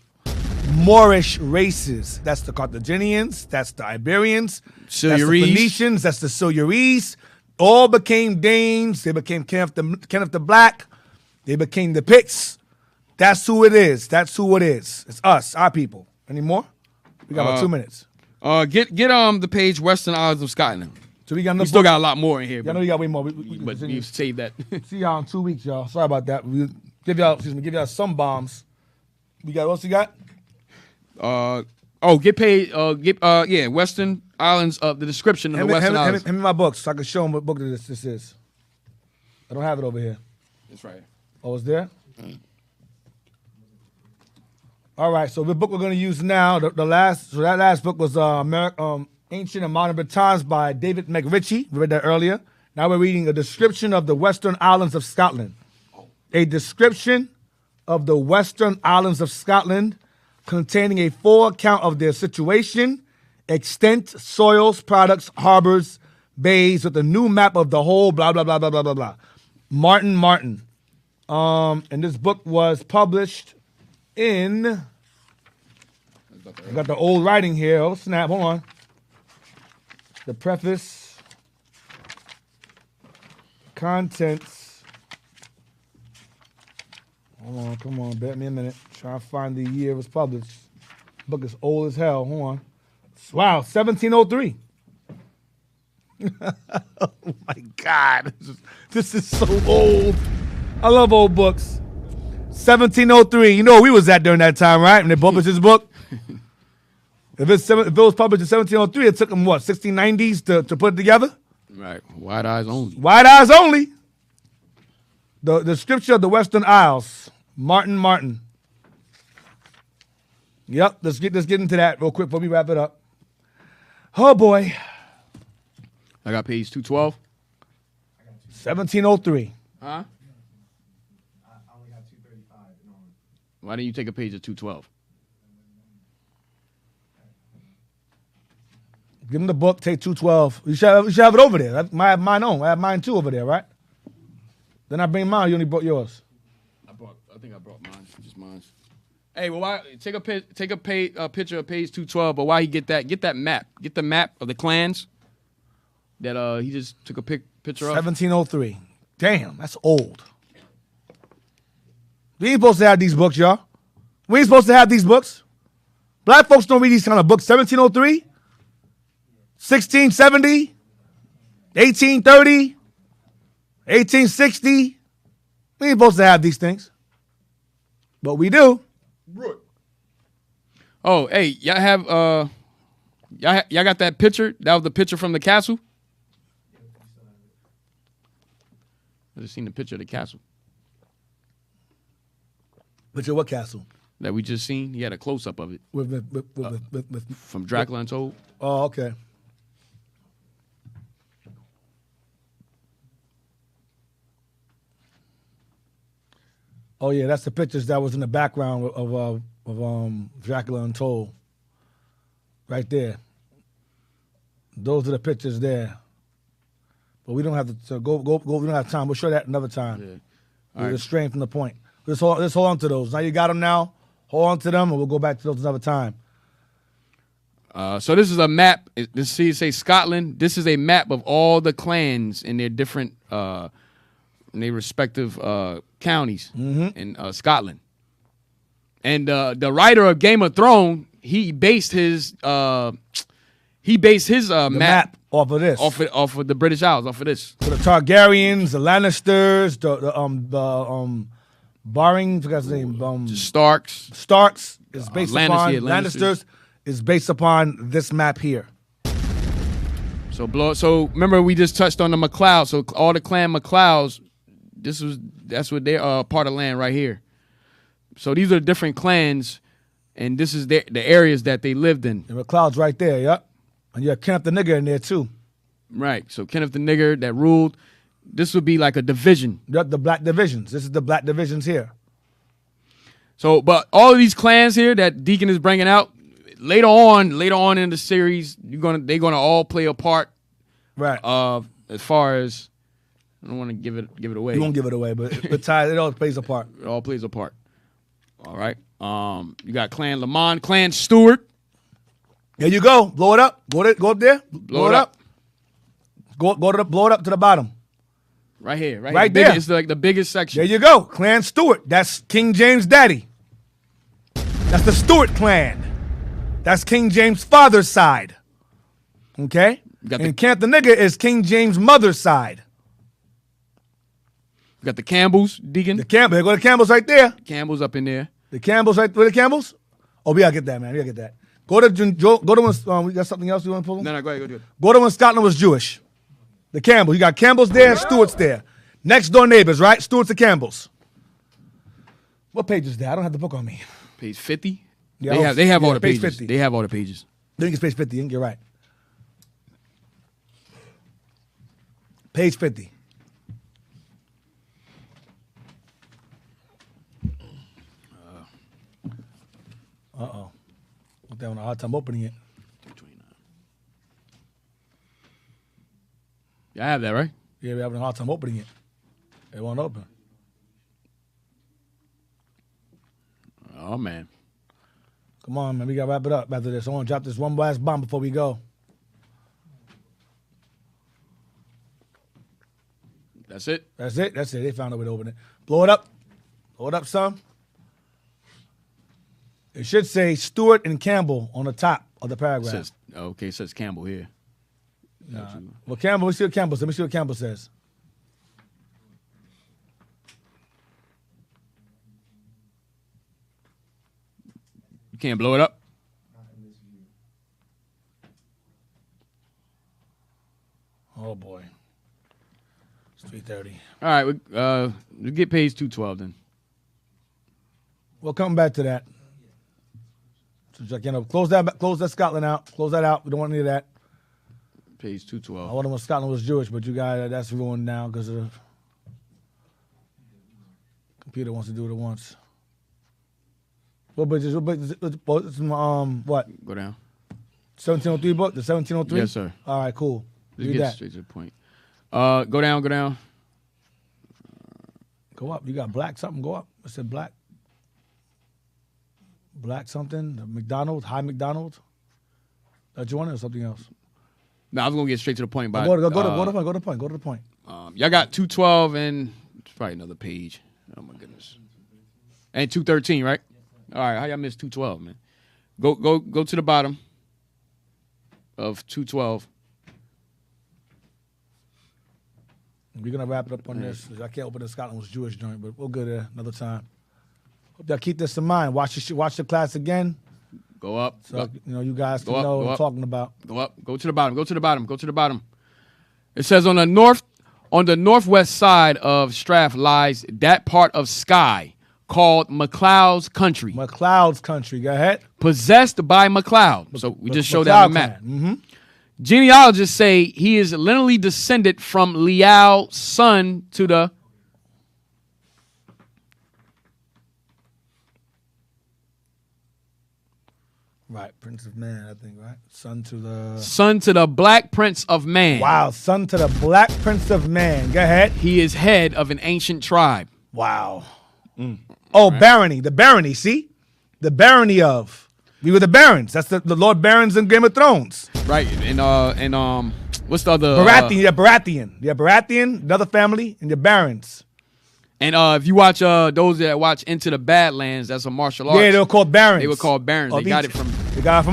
Moorish races. That's the Carthaginians, that's the Iberians, that's the Phoenicians, that's the Silures. All became Danes. They became Kenneth the Black. They became the Picts. That's who it is. That's who it is. It's us, our people. Any more? We got about 2 minutes.
Get the page Western Isles of Scotland.
So we
still got a lot more in here.
I know we got way more.
But you saved that.
See y'all in 2 weeks, y'all. Sorry about that. We'll give y'all some bombs. We got what else you got?
Get paid. Western Islands of the description of the Western Islands.
Hand me my books so I can show them what book this is. I don't have it over here.
It's right.
Oh, it's there? All right, so the book we're going to use now, that last book was Ancient and Modern Britons by David McRitchie. We read that earlier. Now we're reading a description of the Western Islands of Scotland. A description of the Western Islands of Scotland containing a full account of their situation, extent, soils, products, harbors, bays, with a new map of the whole blah, blah, blah, blah, blah, blah, blah. Martin. And this book was published in, I got the old writing here. Oh, snap, hold on. The preface, contents. Hold on, come on, bet me a minute. Trying to find the year it was published. Book is old as hell. Hold on. Wow, 1703. Oh my God. This is so old. I love old books. 1703. You know where we was at during that time, right? When they published this book? If it was published in 1703, it took them, 1690s to put it together?
Right. Wide eyes only.
Wide eyes only. The description of the Western Isles Martin. Yep, let's get into that real quick before we wrap it up. Oh boy.
I got page 212.
1703.
Huh?
I only got 235.
Why didn't you take a page of 212?
Give him the book, take 212. You should have it over there. I have mine on. I have mine too over there, right? Then I bring mine, you only brought yours.
I think I brought mine. Just mine. Hey, well, why take a picture of page 212, but why he get that map? Get the map of the clans that he just took a picture of.
1703. Damn, that's old. We ain't supposed to have these books, y'all. We ain't supposed to have these books. Black folks don't read these kind of books. 1703, 1670, 1830, 1860. We ain't supposed to have these things. But we do.
Oh, hey, y'all have y'all got that picture? That was the picture from the castle? I just seen the picture of the castle.
Picture of what castle?
That we just seen. He had a close up of it.
With
from Dracula Untold.
Oh, okay. Oh yeah, that's the pictures that was in the background of Dracula Untold. Right there. Those are the pictures there. But we don't have to so go. We don't have time. We'll show that another time.
Yeah.
We're right. Straying from the point. Let's hold on to those. Now you got them now. Hold on to them, and we'll go back to those another time.
So this is a map. This say Scotland. This is a map of all the clans in their different, in their respective counties in Scotland. And the writer of Game of Thrones, he based his map
off of this,
off of the British Isles, off of this.
So the Targaryens, the Lannisters, the Barring, forgot his name.
Starks.
Starks is based upon
Lannisters
is based upon this map here.
So remember we just touched on the MacLeod. So all the clan MacLeods, that's what they are part of land right here. So these are the different clans, and this is the areas that they lived in.
The MacLeod's right there, yep. And you have Kenneth the Nigger in there too.
Right. So Kenneth the Nigger that ruled. This would be like a division.
The black divisions. This is the black divisions here.
So, but all of these clans here that Deacon is bringing out later on in the series, they're gonna all play a part.
Right.
As far as I don't want to give it away.
You won't give it away, but it all plays a part.
It all plays a part. All right. You got Clan Lamont, Clan Stewart.
There you go. Blow it up. Go up there. Blow it up. Blow it up to the bottom.
Right here,
right there.
It's like the biggest section.
There you go. Clan Stewart. That's King James' daddy. That's the Stewart clan. That's King James' father's side. Okay? And Kenneth the Nigger is King James' mother's side.
We got the Campbells, Deacon.
The Campbells. Go to the Campbells right there.
Campbells up in there.
The Campbells right where the Campbells? Oh, we gotta get that, man. We gotta get that. Go to when we got something else you want to pull?
No, go ahead, go do it.
Go to when Scotland was Jewish. The Campbells. You got Campbells there and Stewarts there. Next door neighbors, right? Stewarts and Campbells. What page is that? I don't have the book on me.
Page 50?
Yeah,
they have all the
page
pages.
50.
They have all the pages.
I think it's page 50. I think you're right. Page 50. Uh-oh. I'm having a hard time opening it.
Yeah, I have that, right?
Yeah, we're having a hard time opening it. It won't open.
Oh, man.
Come on, man. We got to wrap it up after this. I want to drop this one last bomb before we go.
That's it?
That's it. That's it. They found a way to open it. Blow it up. Blow it up some. It should say Stewart and Campbell on the top of the paragraph.
It says Campbell here.
Well, Campbell, let me see what Campbell says. Let me see what Campbell says.
You can't blow it up?
Oh, boy. It's 3:30.
All right, we get page 212 then.
We'll come back to that. So, close that Scotland out. Close that out. We don't want any of that.
Page 212.
I wonder when Scotland was Jewish, but you guys, that's ruined now because the computer wants to do it at once. What?
Go down.
1703 book? The 1703?
Yes, sir.
All right, cool.
Just get straight to the point. Go down.
Go up. You got black something? Go up. I said black. Black something? McDonald's? High McDonald's? That you want or something else?
No, I was gonna get straight to the point. But
Go to the point. Go to the point.
Y'all got 212 and it's probably another page. Oh my goodness. And 213, right? All right. How y'all miss 212, man? Go to the bottom of 212.
We're gonna wrap it up on this. I can't open the Scotland was Jewish joint, but we'll go there another time. Hope y'all keep this in mind. Watch the class again.
Go up.
So you guys can know what I'm talking about.
Go up. Go to the bottom. Go to the bottom. It says on the northwest side of Strath lies that part of Skye called MacLeod's country.
MacLeod's country. Go ahead.
Possessed by MacLeod. So we just showed that on the map.
Mm-hmm.
Genealogists say he is lineally descended from Leal, son to the
Prince of Man, I think, right? Son to the
Black Prince of Man.
Wow, son to the Black Prince of Man. Go ahead.
He is head of an ancient tribe.
Wow. Oh, right. Barony. The barony, see? The barony of. We were the barons. That's the Lord Barons in Game of Thrones.
Right. And what's the other?
Baratheon. Yeah, Baratheon, another family, and the barons.
And if you watch those that watch Into the Badlands, that's a martial arts.
Yeah, they were called barons.
They were called barons. They got it from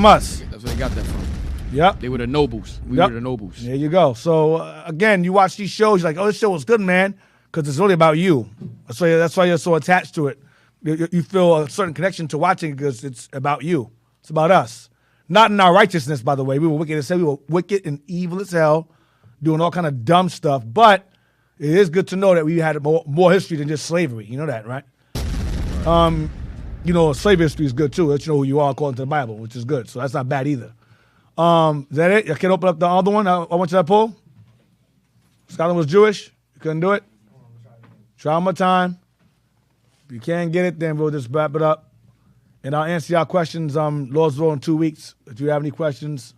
us.
That's where they got that from.
Yep.
They were the nobles. We were the nobles.
There you go. So again, you watch these shows, you're like, oh, this show was good, man, because it's really about you. That's why you're so attached to it. You feel a certain connection to watching it because it's about you. It's about us. Not in our righteousness, by the way. We were wicked as hell. We were wicked and evil as hell, doing all kind of dumb stuff. But it is good to know that we had more history than just slavery. You know that, right? Slave history is good too. Let you know who you are according to the Bible, which is good. So that's not bad either. Is that it? I can open up the other one. I want you to pull. Scotland was Jewish. You couldn't do it. Try one more time. If you can't get it, then we'll just wrap it up. And I'll answer y'all questions, Lord's will, in 2 weeks. If you have any questions,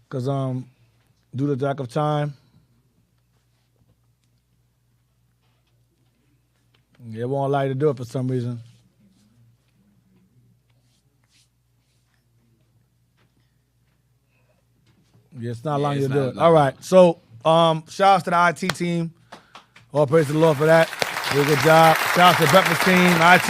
because due to the lack of time. It won't allow you to do it for some reason. Yeah, it's not allowing you to do it. All right. So, shout out to the IT team. All praise to the Lord for that. Did a good job. Shout out to the breakfast team, IT.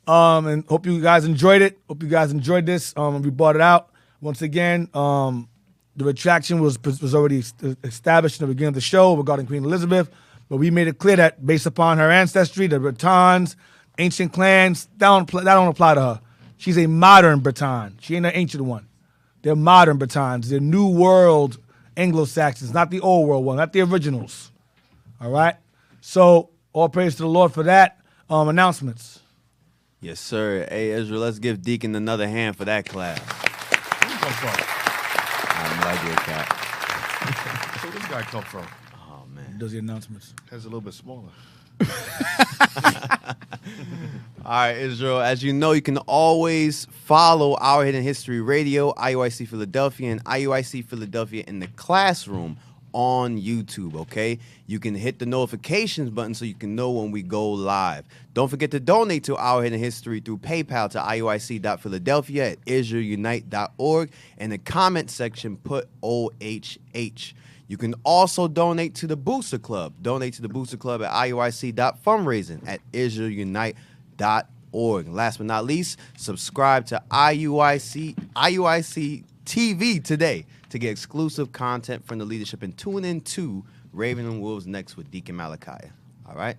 And hope you guys enjoyed it. Hope you guys enjoyed this. We brought it out. Once again, the retraction was already established in the beginning of the show regarding Queen Elizabeth, but we made it clear that based upon her ancestry, the Bretons, ancient clans, that don't apply to her. She's a modern Breton. She ain't an ancient one. They're modern Bretons. They're New World Anglo-Saxons, not the old world one, not the originals. All right? So, all praise to the Lord for that. Announcements.
Yes, sir. Hey, Israel, let's give Deacon another hand for that class. I have no idea, Cat.
Where did this guy come from?
Oh, man.
He does the announcements.
Has a little bit smaller.
All right, Israel. As you know, you can always follow Our Hidden History Radio, IUIC Philadelphia, and IUIC Philadelphia in the Classroom on YouTube, okay? You can hit the notifications button so you can know when we go live. Don't forget to donate to Our Hidden History through PayPal to IUIC.Philadelphia at IsraelUnite.org. In the comment section, put OHH. You can also donate to the Booster Club. Donate to the Booster Club at IUIC.fundraising at IsraelUnite.org. Last but not least, subscribe to IUIC TV today to get exclusive content from the leadership, and tune in to Raven and Wolves next with Deacon Malachi. All right?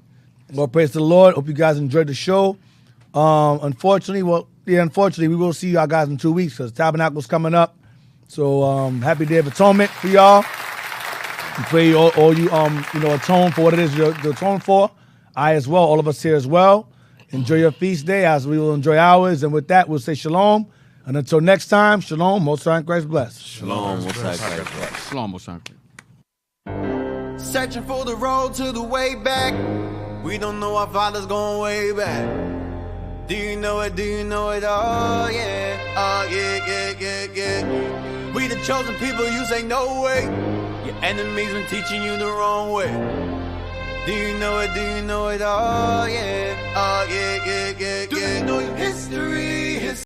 Well, praise the Lord. Hope you guys enjoyed the show. Unfortunately, we will see y'all guys in 2 weeks because Tabernacle's coming up. So happy Day of Atonement for y'all. We pray all you atone for what it is you're atone for. I as well, all of us here as well. Enjoy your feast day as we will enjoy ours. And with that, we'll say shalom. And until next time, shalom, Most High in Christ bless.
Shalom, Most High in Christ bless.
Shalom, Most High.
Searching for the road to the way back. We don't know our father's going way back. Do you know it? Do you know it? Oh yeah, oh yeah. We the chosen people, you say no way. Your enemies been teaching you the wrong way. Do you know it? Do you know it? Oh yeah, oh yeah. Do you know your history?